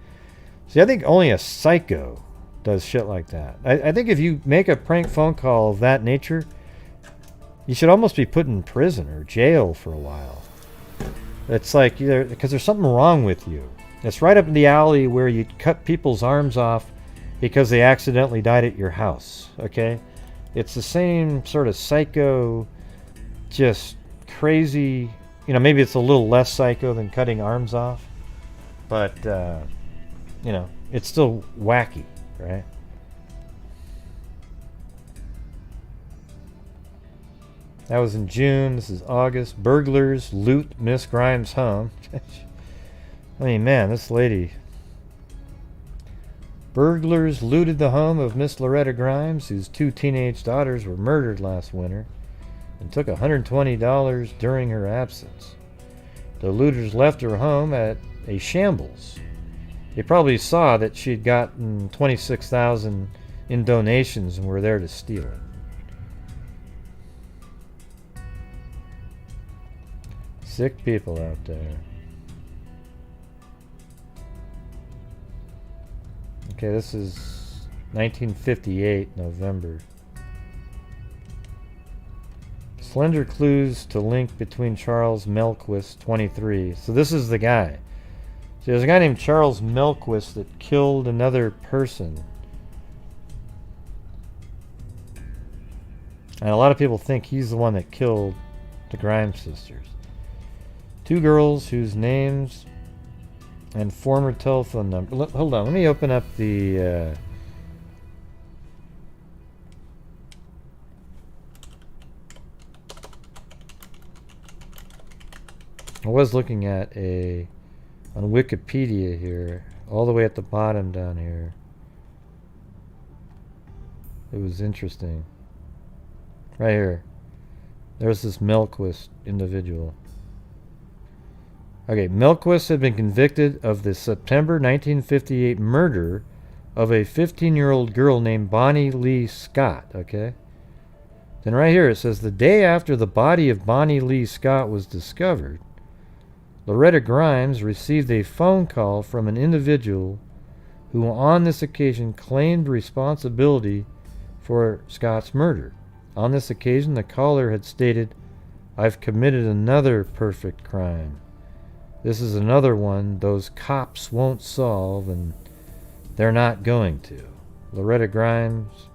See, I think only a psycho does shit like that. I think if you make a prank phone call of that nature, you should almost be put in prison or jail for a while. It's like because there's something wrong with you. It's right up in the alley where you cut people's arms off because they accidentally died at your house. Okay, it's the same sort of psycho, just crazy. Maybe it's a little less psycho than cutting arms off, but it's still wacky, right? That was in June. This is August. Burglars loot Miss Grimes' home. I mean, man, this lady. Burglars looted the home of Miss Loretta Grimes, whose 2 teenage daughters were murdered last winter, and took $120 during her absence. The looters left her home at a shambles. They probably saw that she'd gotten $26,000 in donations and were there to steal it. Sick people out there. Okay, this is 1958, November. Slender clues to link between Charles Melquist, 23. So this is the guy. So there's a guy named Charles Melquist that killed another person. And a lot of people think he's the one that killed the Grimes sisters. 2 girls whose names and former telephone number. Hold on, let me open up the. I was looking at on Wikipedia here, all the way at the bottom down here. It was interesting. Right here. There's this Melquist individual. Okay, Melquist had been convicted of the September 1958 murder of a 15-year-old girl named Bonnie Lee Scott, okay? Then right here it says, the day after the body of Bonnie Lee Scott was discovered, Loretta Grimes received a phone call from an individual who on this occasion claimed responsibility for Scott's murder. On this occasion, the caller had stated, "I've committed another perfect crime. This is another one those cops won't solve, and they're not going to." Loretta Grimes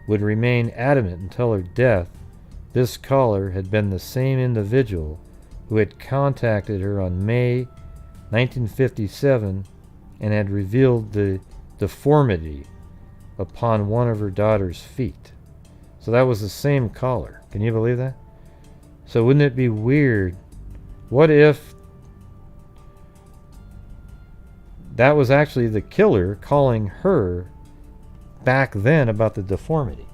would remain adamant until her death. This caller had been the same individual who had contacted her on May 1957 and had revealed the deformity upon one of her daughter's feet. So that was the same caller. Can you believe that? So wouldn't it be weird? What if that was actually the killer calling her back then about the deformity?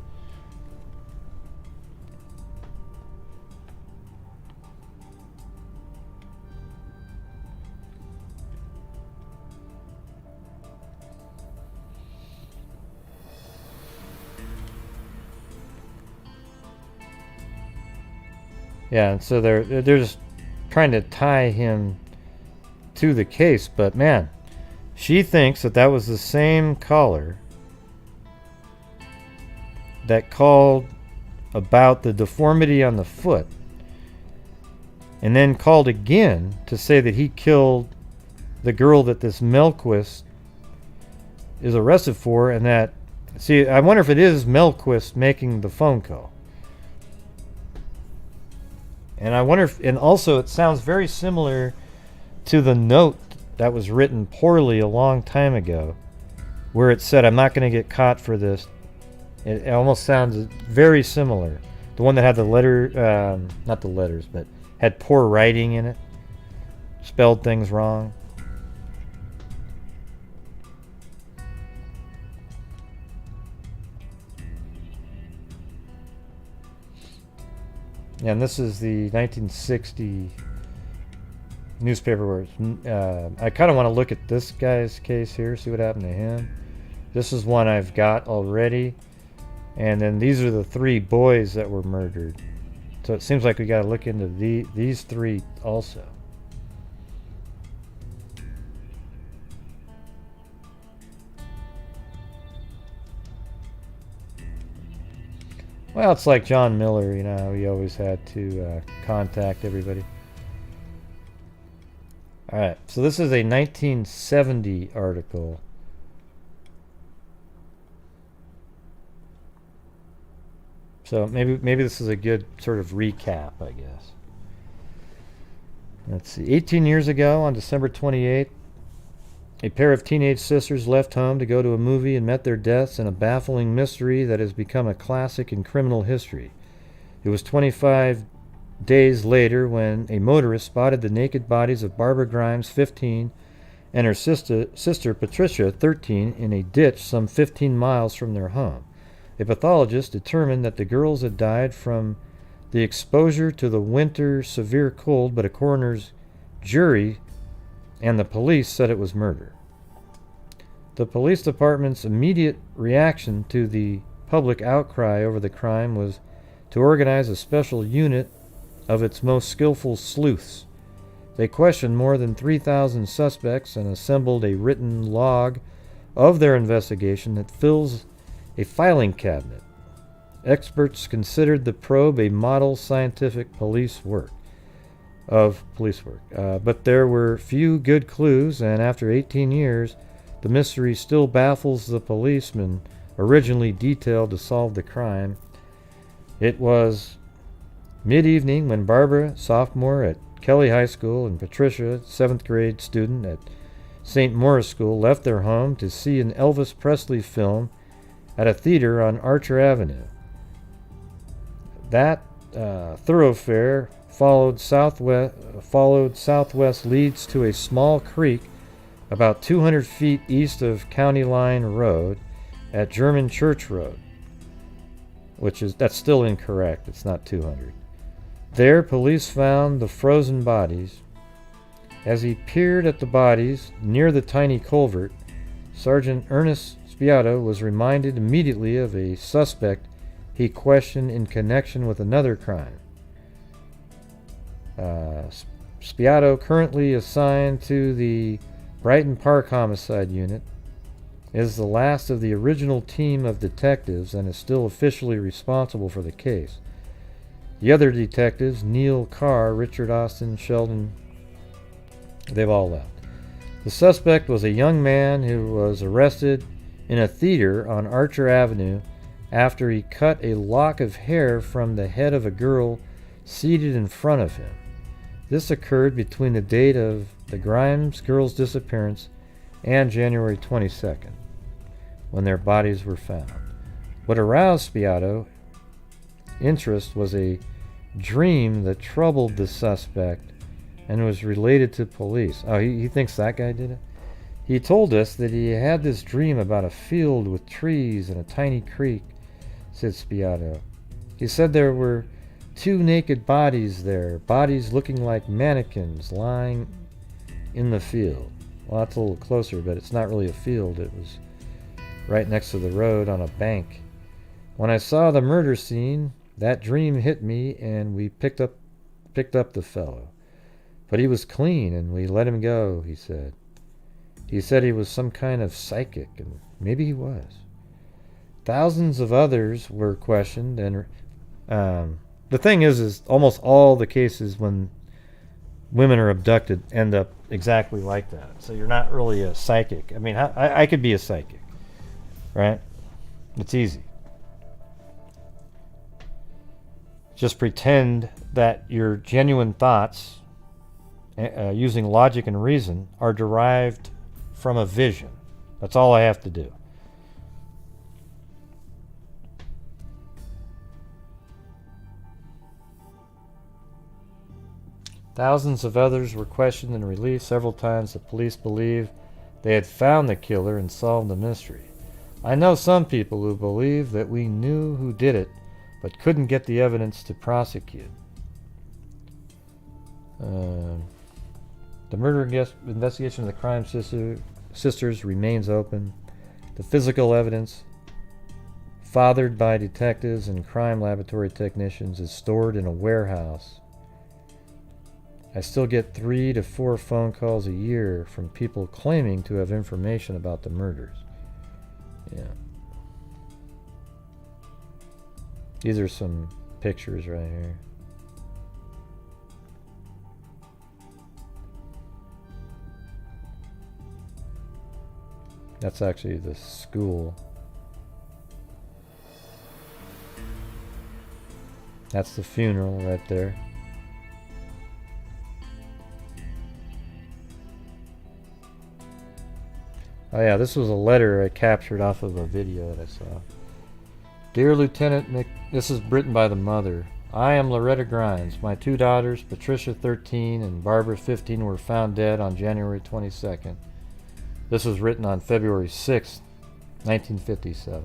Yeah, and so they're just trying to tie him to the case, but man, she thinks that was the same caller that called about the deformity on the foot, and then called again to say that he killed the girl that this Melquist is arrested for, and that, see, I wonder if it is Melquist making the phone call. And I wonder if, and also it sounds very similar to the note that was written poorly a long time ago, where it said, "I'm not going to get caught for this." It almost sounds very similar. The one that had the letter, not the letters, but had poor writing in it, spelled things wrong. And this is the 1960 newspaper where I kind of want to look at this guy's case here, see what happened to him. This is one I've got already. And then these are the 3 boys that were murdered. So it seems like we got to look into these 3 also. Well, it's like John Miller, you know, he always had to contact everybody. Alright, so this is a 1970 article. So maybe this is a good sort of recap, I guess. Let's see. 18 years ago, on December 28th, a pair of teenage sisters left home to go to a movie and met their deaths in a baffling mystery that has become a classic in criminal history. It was 25 days later when a motorist spotted the naked bodies of Barbara Grimes, 15, and her sister Patricia, 13, in a ditch some 15 miles from their home. A pathologist determined that the girls had died from the exposure to the winter severe cold, but a coroner's jury and the police said it was murder. The police department's immediate reaction to the public outcry over the crime was to organize a special unit of its most skillful sleuths. They questioned more than 3,000 suspects and assembled a written log of their investigation that fills a filing cabinet. Experts considered the probe a model scientific police work. But there were few good clues, and after 18 years, the mystery still baffles the policemen originally detailed to solve the crime. It was mid-evening when Barbara, sophomore at Kelly High School, and Patricia, 7th grade student at St. Maurice School, left their home to see an Elvis Presley film at a theater on Archer Avenue. That thoroughfare followed southwest leads to a small creek about 200 feet east of County Line Road at German Church Road, that's still incorrect. It's not 200. There, police found the frozen bodies. As he peered at the bodies near the tiny culvert, Sergeant Ernest Spiato was reminded immediately of a suspect he questioned in connection with another crime. Spiato, currently assigned to the Brighton Park Homicide Unit, is the last of the original team of detectives and is still officially responsible for the case. The other detectives, Neil Carr, Richard Austin, Sheldon, they've all left. The suspect was a young man who was arrested in a theater on Archer Avenue after he cut a lock of hair from the head of a girl seated in front of him. This occurred between the date of the Grimes girls' disappearance and January 22nd, when their bodies were found. What aroused Spiato's interest was a dream that troubled the suspect and was related to police. Oh, he thinks that guy did it? He told us that he had this dream about a field with trees and a tiny creek, said Spiato. He said there were 2 naked bodies there, bodies looking like mannequins lying in the field. Well, that's a little closer, but it's not really a field. It was right next to the road on a bank. When I saw the murder scene, that dream hit me and we picked up the fellow. But he was clean and we let him go, he said. He said he was some kind of psychic, and maybe he was. Thousands of others were questioned, and the thing is almost all the cases when women are abducted end up exactly like that. So you're not really a psychic. I mean, I could be a psychic, right? It's easy. Just pretend that your genuine thoughts, using logic and reason, are derived from a vision. That's all I have to do. Thousands of others were questioned and released. Several times the police believed they had found the killer and solved the mystery. I know some people who believe that we knew who did it, but couldn't get the evidence to prosecute. The murder investigation of the crime sisters remains open. The physical evidence, fathered by detectives and crime laboratory technicians, is stored in a warehouse. I still get 3 to 4 phone calls a year from people claiming to have information about the murders. Yeah. These are some pictures right here. That's actually the school. That's the funeral right there. Oh yeah, this was a letter I captured off of a video that I saw. Dear Lieutenant this is written by the mother. I am Loretta Grimes. My 2 daughters, Patricia 13 and Barbara 15, were found dead on January 22nd. This was written on February 6th, 1957.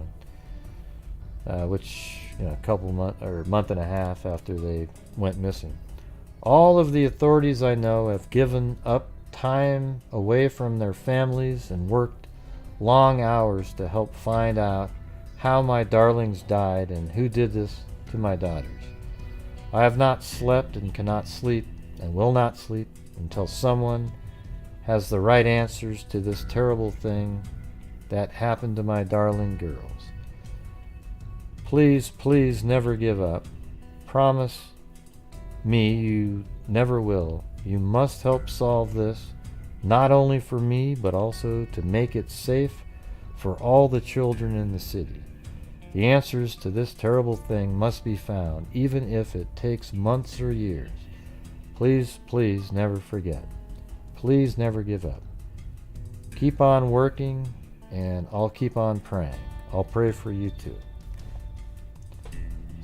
Which, a couple months or a month and a half after they went missing. All of the authorities I know have given up time away from their families and worked long hours to help find out how my darlings died and who did this to my daughters. I have not slept and cannot sleep and will not sleep until someone has the right answers to this terrible thing that happened to my darling girls. Please, please never give up. Promise me you never will. You must help solve this, not only for me, but also to make it safe for all the children in the city. The answers to this terrible thing must be found, even if it takes months or years. Please, please never forget. Please never give up. Keep on working, and I'll keep on praying. I'll pray for you too.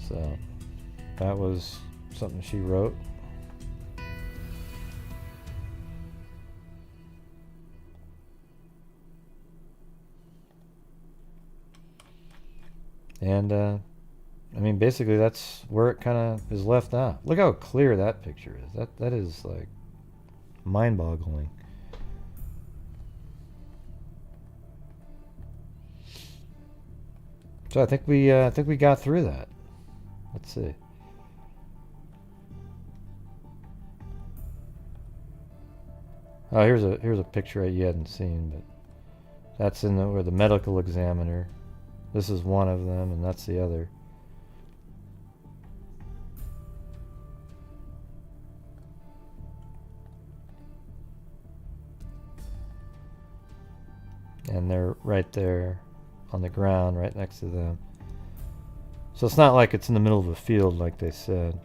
So, that was something she wrote. And, I mean, basically that's where it kind of is left out. Look how clear that picture is. That is, like, mind-boggling. So I think we got through that. Let's see. Oh, here's a picture you hadn't seen, but that's where the medical examiner. This is one of them, and that's the other. And they're right there on the ground, right next to them. So it's not like it's in the middle of a field, like they said.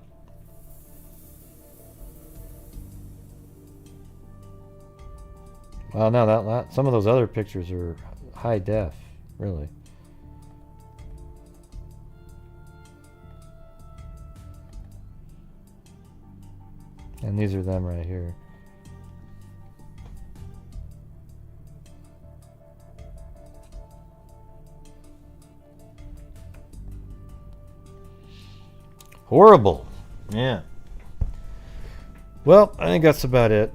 Well, no, some of those other pictures are high def, really. And these are them right here. Horrible. Yeah. Well, I think that's about it.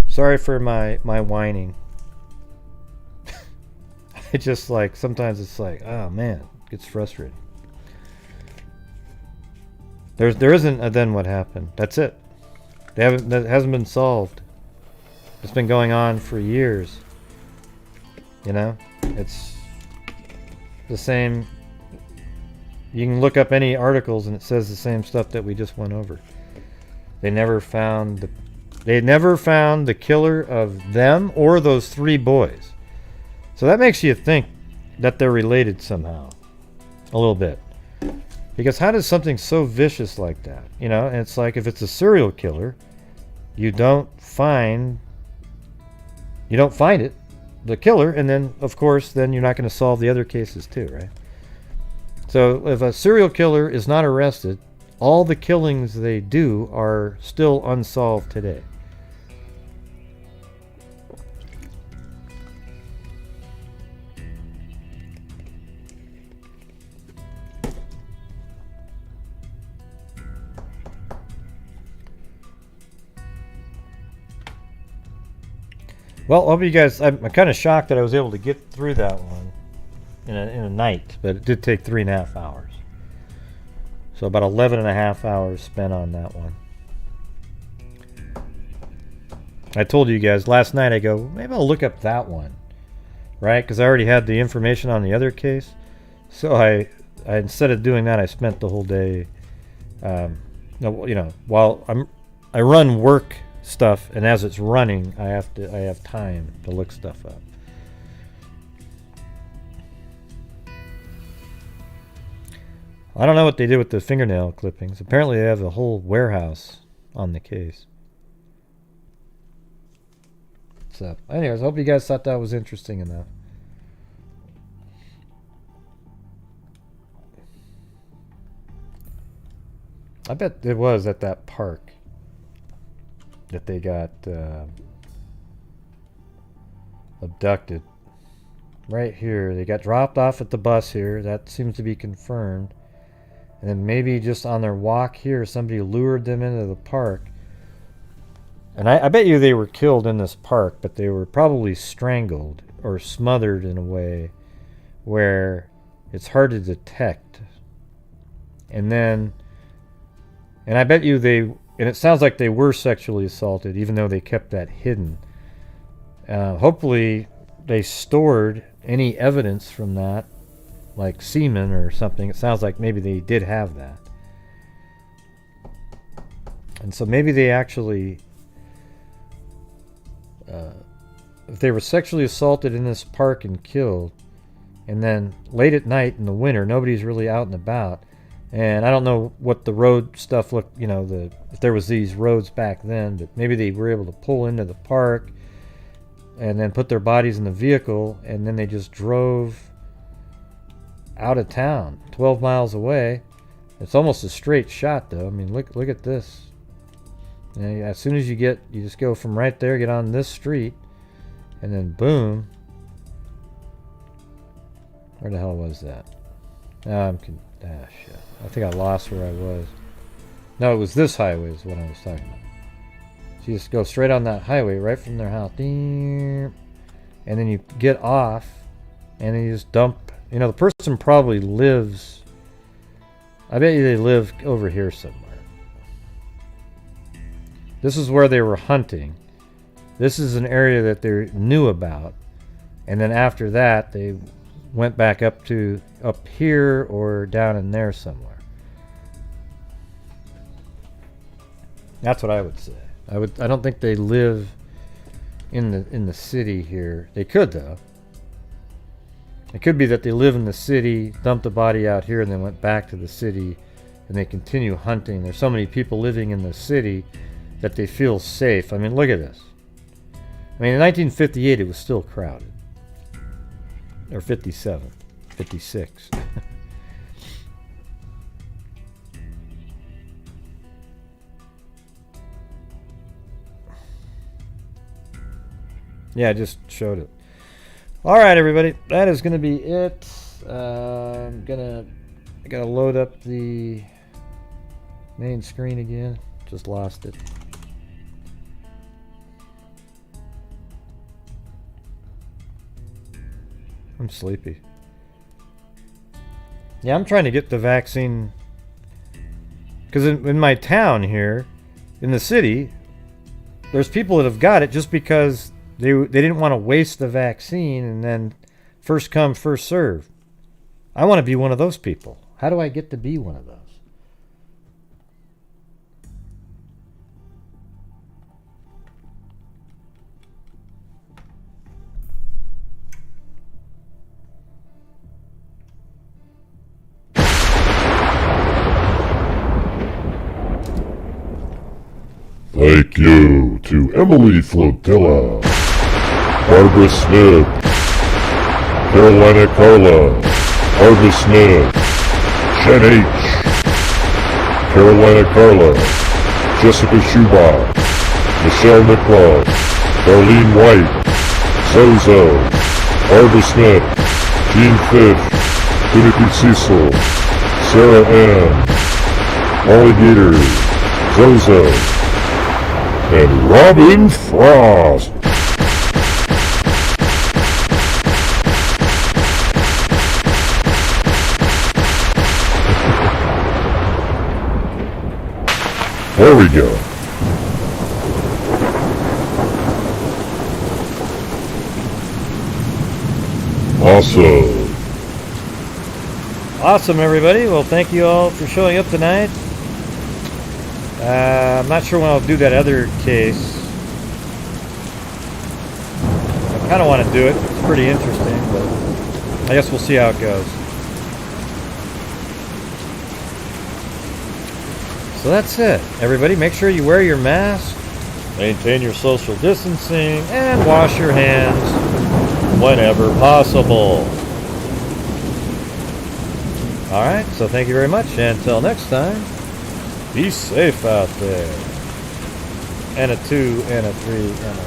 Sorry for my whining. It just like, sometimes it's like, oh man, it gets frustrating. There isn't a then what happened. That's it. That hasn't been solved. It's been going on for years. You know? It's the same. You can look up any articles and it says the same stuff that we just went over. They never found the killer of them or those 3 boys. So that makes you think that they're related somehow. A little bit. Because how does something so vicious like that, and it's like if it's a serial killer, you don't find it, the killer, and then of course then you're not going to solve the other cases too, right? So if a serial killer is not arrested, all the killings they do are still unsolved today. Well, I hope you guys. I'm kind of shocked that I was able to get through that one in a night, but it did take 3.5 hours. So about 11.5 hours spent on that one. I told you guys last night, I go, maybe I'll look up that one, right? Because I already had the information on the other case. So I instead of doing that, I spent the whole day, while I run work stuff, and as it's running, I have time to look stuff up. I don't know what they did with the fingernail clippings. Apparently, they have a whole warehouse on the case. So, anyways, I hope you guys thought that was interesting enough. I bet it was at that park that they got abducted. Right here. They got dropped off at the bus here. That seems to be confirmed. And then maybe just on their walk here, somebody lured them into the park. And I bet you they were killed in this park, but they were probably strangled or smothered in a way where it's hard to detect. And I bet you and it sounds like they were sexually assaulted, even though they kept that hidden. Hopefully they stored any evidence from that, like semen or something. It sounds like maybe they did have that. And so maybe they actually, if they were sexually assaulted in this park and killed, and then late at night in the winter, nobody's really out and about, and I don't know what the road stuff looked, if there was these roads back then, but maybe they were able to pull into the park and then put their bodies in the vehicle, and then they just drove out of town, 12 miles away. It's almost a straight shot, though. I mean, look at this. As soon as you just go from right there, get on this street, and then boom. Where the hell was that? Shit. I think I lost where I was. No, it was this highway is what I was talking about. So you just go straight on that highway, right from their house. And then you get off, and then you just dump. The person probably lives, I bet you they live over here somewhere. This is where they were hunting. This is an area that they knew about. And then after that, they went back up here or down in there somewhere. That's what I would say. I don't think they live in the city here. They could, though. It could be that they live in the city, dumped the body out here, and then went back to the city, and they continue hunting. There's so many people living in the city that they feel safe. I mean, look at this. I mean, in 1958, it was still crowded. Or 57. 56. Yeah, I just showed it. All right, everybody, that is going to be it. I gotta load up the main screen again. Just lost it. I'm sleepy. Yeah, I'm trying to get the vaccine because in my town here, in the city, there's people that have got it just because they didn't want to waste the vaccine, and then first come, first serve. I want to be one of those people. How do I get to be one of those? Thank you to Emily Flotilla, Barbara Smith, Carolina Carla, Barbara Smith, Jen H, Carolina Carla, Jessica Schubach, Michelle Nicklow, Darlene White, Zozo, Barbara Smith, Jean Fish, Timothy Cecil, Sarah Ann, Molly Gators, Zozo, and Robin Frost. There we go. Awesome. Awesome, everybody. Well, thank you all for showing up tonight. I'm not sure when I'll do that other case. I kind of want to do it. It's pretty interesting, but I guess we'll see how it goes. So that's it. Everybody, make sure you wear your mask, maintain your social distancing, and wash your hands whenever possible. Alright, so thank you very much, and until next time, be safe out there. And a 2, and a 3, and a...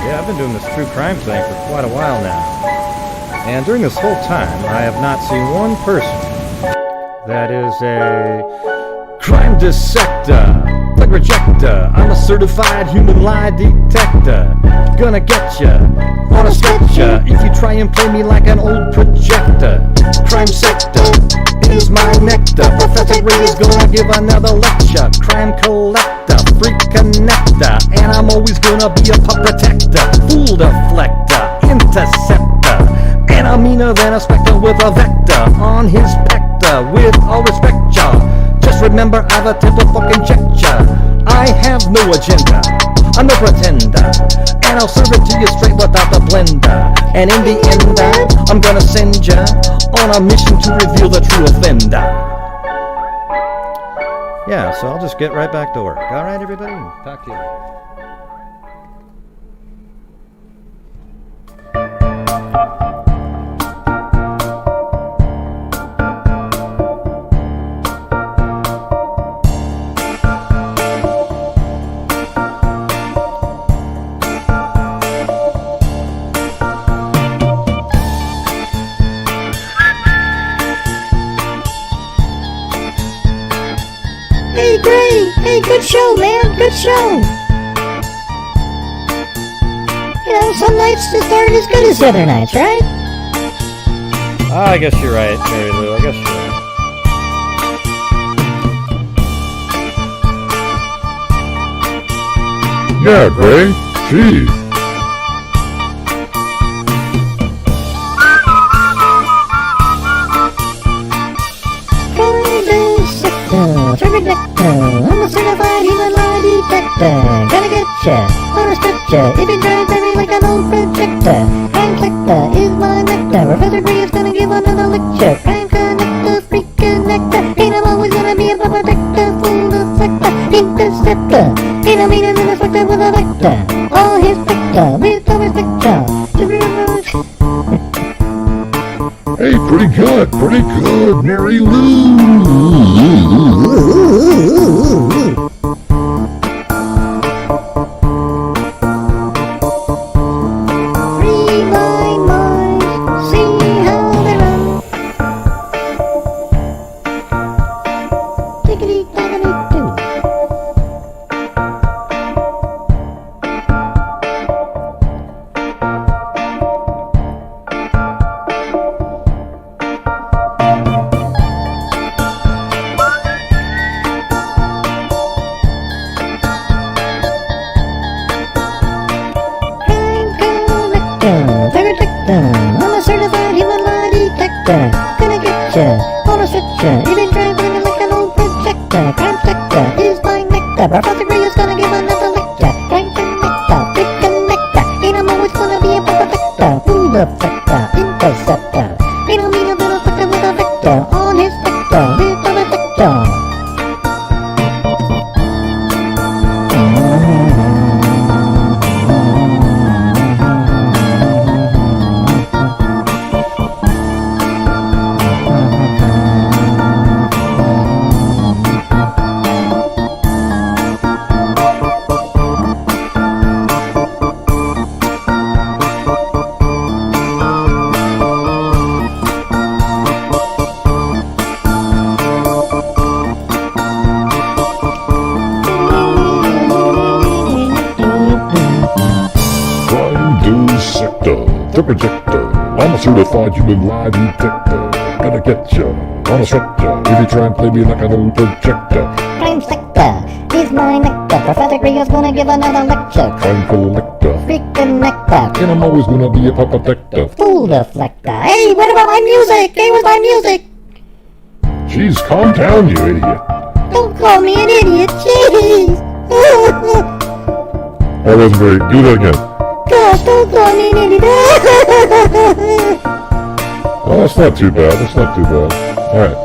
Yeah, I've been doing this true crime thing for quite a while now. And during this whole time, I have not seen one person that is a crime dissector, plug rejector. I'm a certified human lie detector. Gonna get ya on a stretcher if you try and play me like an old projector. Crime sector is my nectar. Professor Ray is gonna give another lecture. Crime collector, freak connector, and I'm always gonna be a pup protector. Fool deflector, interceptor, and I'm meaner than a spectre with a vector on his pector. With all respect, y'all, just remember I've a temper fucking check ya. I have no agenda, I'm no pretender, and I'll serve it to you straight without the blender. And in the end, I'm gonna send ya on a mission to reveal the true offender. Yeah, so I'll just get right back to work. Alright, everybody? Talk to you later. Hey, Gray! Hey, good show, man! Good show! You know, some nights just aren't as good as other nights, right? I guess you're right, Mary Lou. I guess you're right. Yeah, Gray. Gee. I'm a certified human lie detector. Gonna get ya on a stretcher if you try to me like an old projector. Crime sector is my nectar. Professor Gray is gonna give another lecture. Crime connector, freak connector, and I'm always gonna be a protector. Fool deflector, interceptor, and I'm meaner than a spectre with a vector. All his vector with all respect, y'all. Hey, pretty good, Mary Lou. Free my mind, see how they run. Tickety-tackety-doo. I'm a certified human lie detector. Gonna get ya on a stretcher. Even driving like an old projector. Crime sector is my nectar. Professor Gray is gonna give another lecture. Crime connector, big connector, and I'm always gonna be a protector. Fool deflector, interceptor, and I'm meaner than a spectre with a vector. On his vector, with a vector. The projector. I'm a certified human lie detector. gonna get ya on a stretcher if you try and play me like an old projector. Crime sector is my nectar. Professor Krieger's gonna give another lecture. Crime collector, Freaking nectar. and I'm always gonna be a protector. Fool deflector. Hey, what about my music? Hey, where's my music? Jeez, calm down, you idiot. Don't call me an idiot, jeez. That wasn't very. Do that again. Gosh, don't call me an idiot. Well, that's not too bad. That's not too bad. Alright.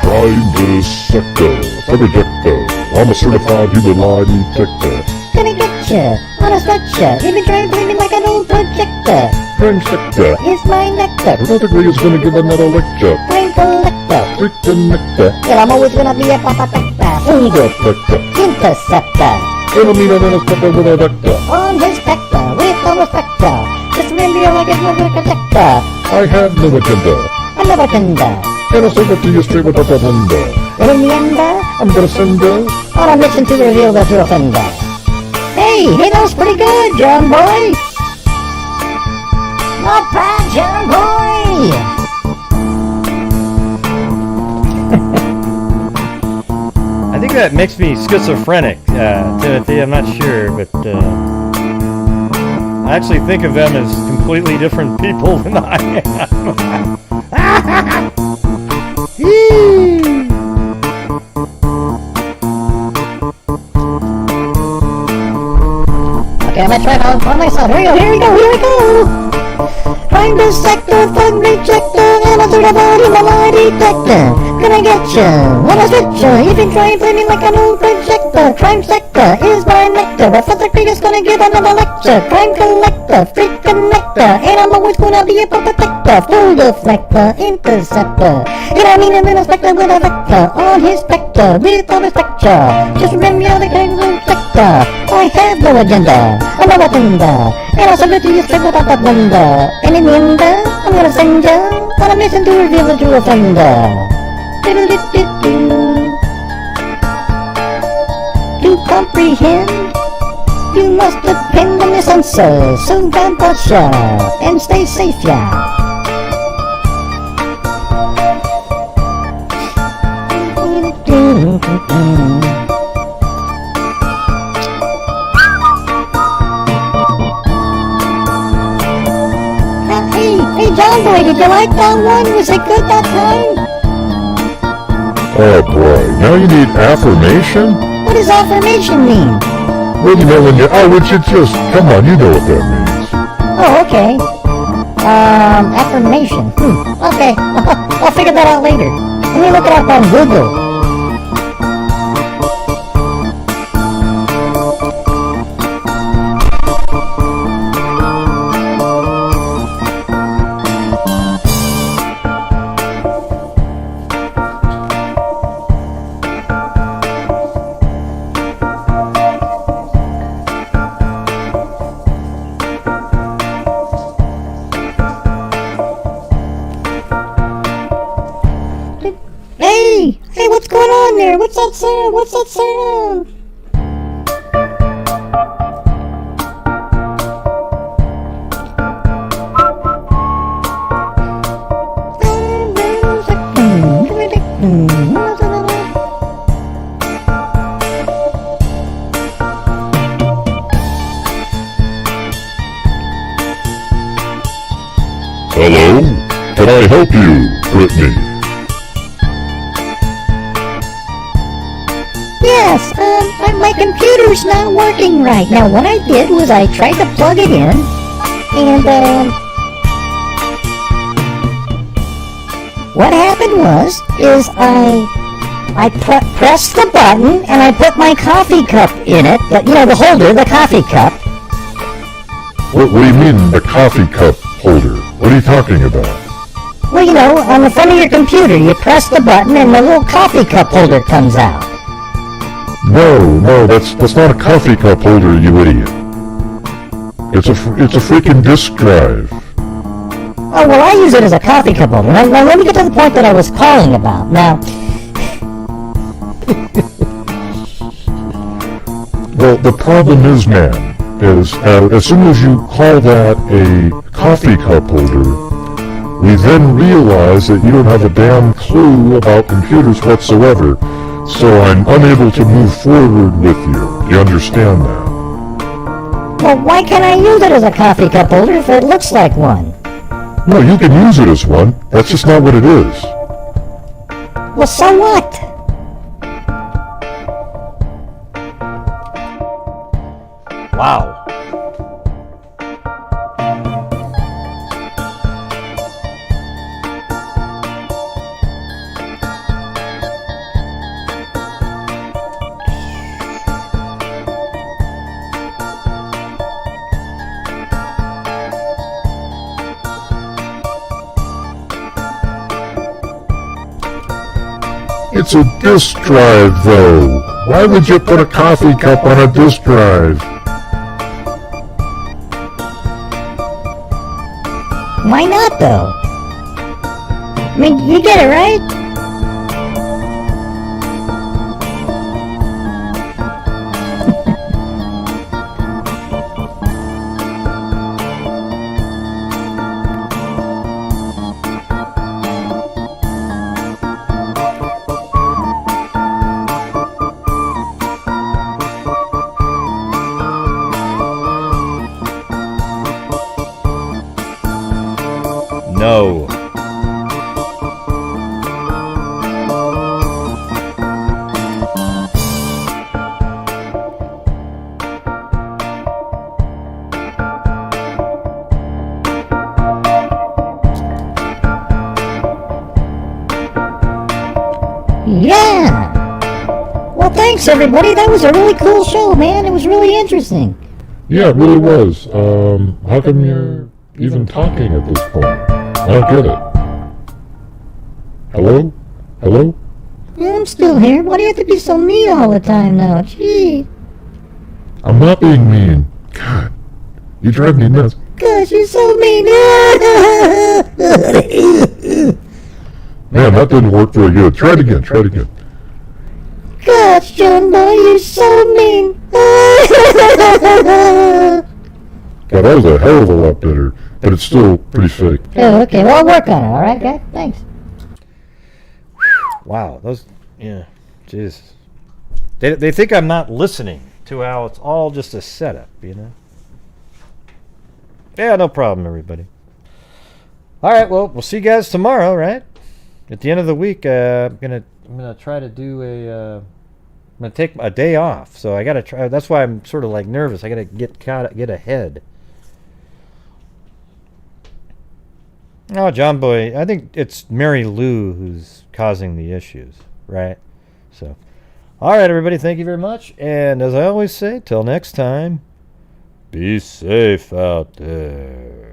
Crime dissector, projector. I'm a certified human lie detector. Gonna get ya on a stretcher. If you try and play me like an old projector. Crime sector. Is my nectar. Professor Krieger's gonna give another lecture. Crime collector. Freaking nectar. Well, I'm always gonna be a protector. Fool Deflector. interceptor. Enemy and inspector with a vector. On his vector with no respecter. Just remember you're like a protector. I have no agenda. I never tender. And I'll send it to you straight with a propaganda. And in the end, I'm gonna send her. on a mission to reveal the true offender. Hey, that was pretty good, John boy. Not bad, John boy. I think that makes me schizophrenic, Timothy. I'm not sure, but I actually think of them as completely different people than I am. Okay, I'm gonna try it on myself. Here we go. Crime dissector, fun rejector, and a certified human lie detector. Gonna get ya, wanna switch ya, if you try and play me like an old projector. Crime sector is my nectar, Professor Krieger's gonna give another lecture. Crime collector, freaking nectar, and I'm always gonna be a protector. Fool deflector, interceptor, and I mean an inspector with a vector on his spectre with a respector. Just remember you're the kind of sector. I have no agenda, I'm never tender, and I'll submit to you straight without that wonder. And in the end, I'm gonna send ya on a mission to reveal the true offender. To comprehend, you must depend on this answer. So God bless ya, and stay safe ya. Hey John boy, did you like that one? Was it good that time? Oh boy, now you need affirmation? What does affirmation mean? Well, you know when you, would you just, come on, you know what that means. Oh, okay. Affirmation. Okay, I'll figure that out later. Let me look it up on Google. Hey, what's going on there? What's that sound? What's that sound? Hello? Can I help you, Brittany? Yes, my computer's not working right. Now, what I did was I tried to plug it in, and, what happened is I pressed the button, and I put my coffee cup in it, the holder, the coffee cup. What do you mean, the coffee cup holder? What are you talking about? Well, on the front of your computer, you press the button, and the little coffee cup holder comes out. No, that's not a coffee cup holder, you idiot. It's a freaking disk drive. Oh, well, I use it as a coffee cup holder. Now, let me get to the point that I was calling about. Now, Well, the problem is, man, as soon as you call that a coffee cup holder, We then realize that you don't have a damn clue about computers whatsoever, so I'm unable to move forward with you. You understand that? Well, why can't I use it as a coffee cup holder if it looks like one? No, you can use it as one. That's just not what it is. Well, so what? Wow. It's a disk drive, though. Why would you put a coffee cup on a disk drive? Why not, though? I mean, you get it, right? No. Yeah! Well, thanks, everybody. That was a really cool show, man. It was really interesting. Yeah, it really was. How come you're even talking at this point? I don't get it. Hello? Hello? Yeah, I'm still here. Why do you have to be so mean all the time now? Gee. I'm not being mean. God, you drive me nuts. Gosh, you're so mean. Man, that didn't work very good. Try it again, try it again. Gosh, John boy, you're so mean. God, that was a hell of a lot better, but it's still pretty fake. Oh, okay. Well, I'll work on it, all right, guys? Thanks. Wow, those, yeah, jeez. They think I'm not listening to how it's all just a setup, you know? Yeah, no problem, everybody. All right, well, we'll see you guys tomorrow, right? At the end of the week, I'm gonna try to do I'm gonna take a day off, so I gotta try. That's why I'm sort of like nervous. I gotta get ahead. Oh, John Boy, I think it's Mary Lou who's causing the issues, right? So, all right, everybody, thank you very much. And as I always say, till next time, be safe out there.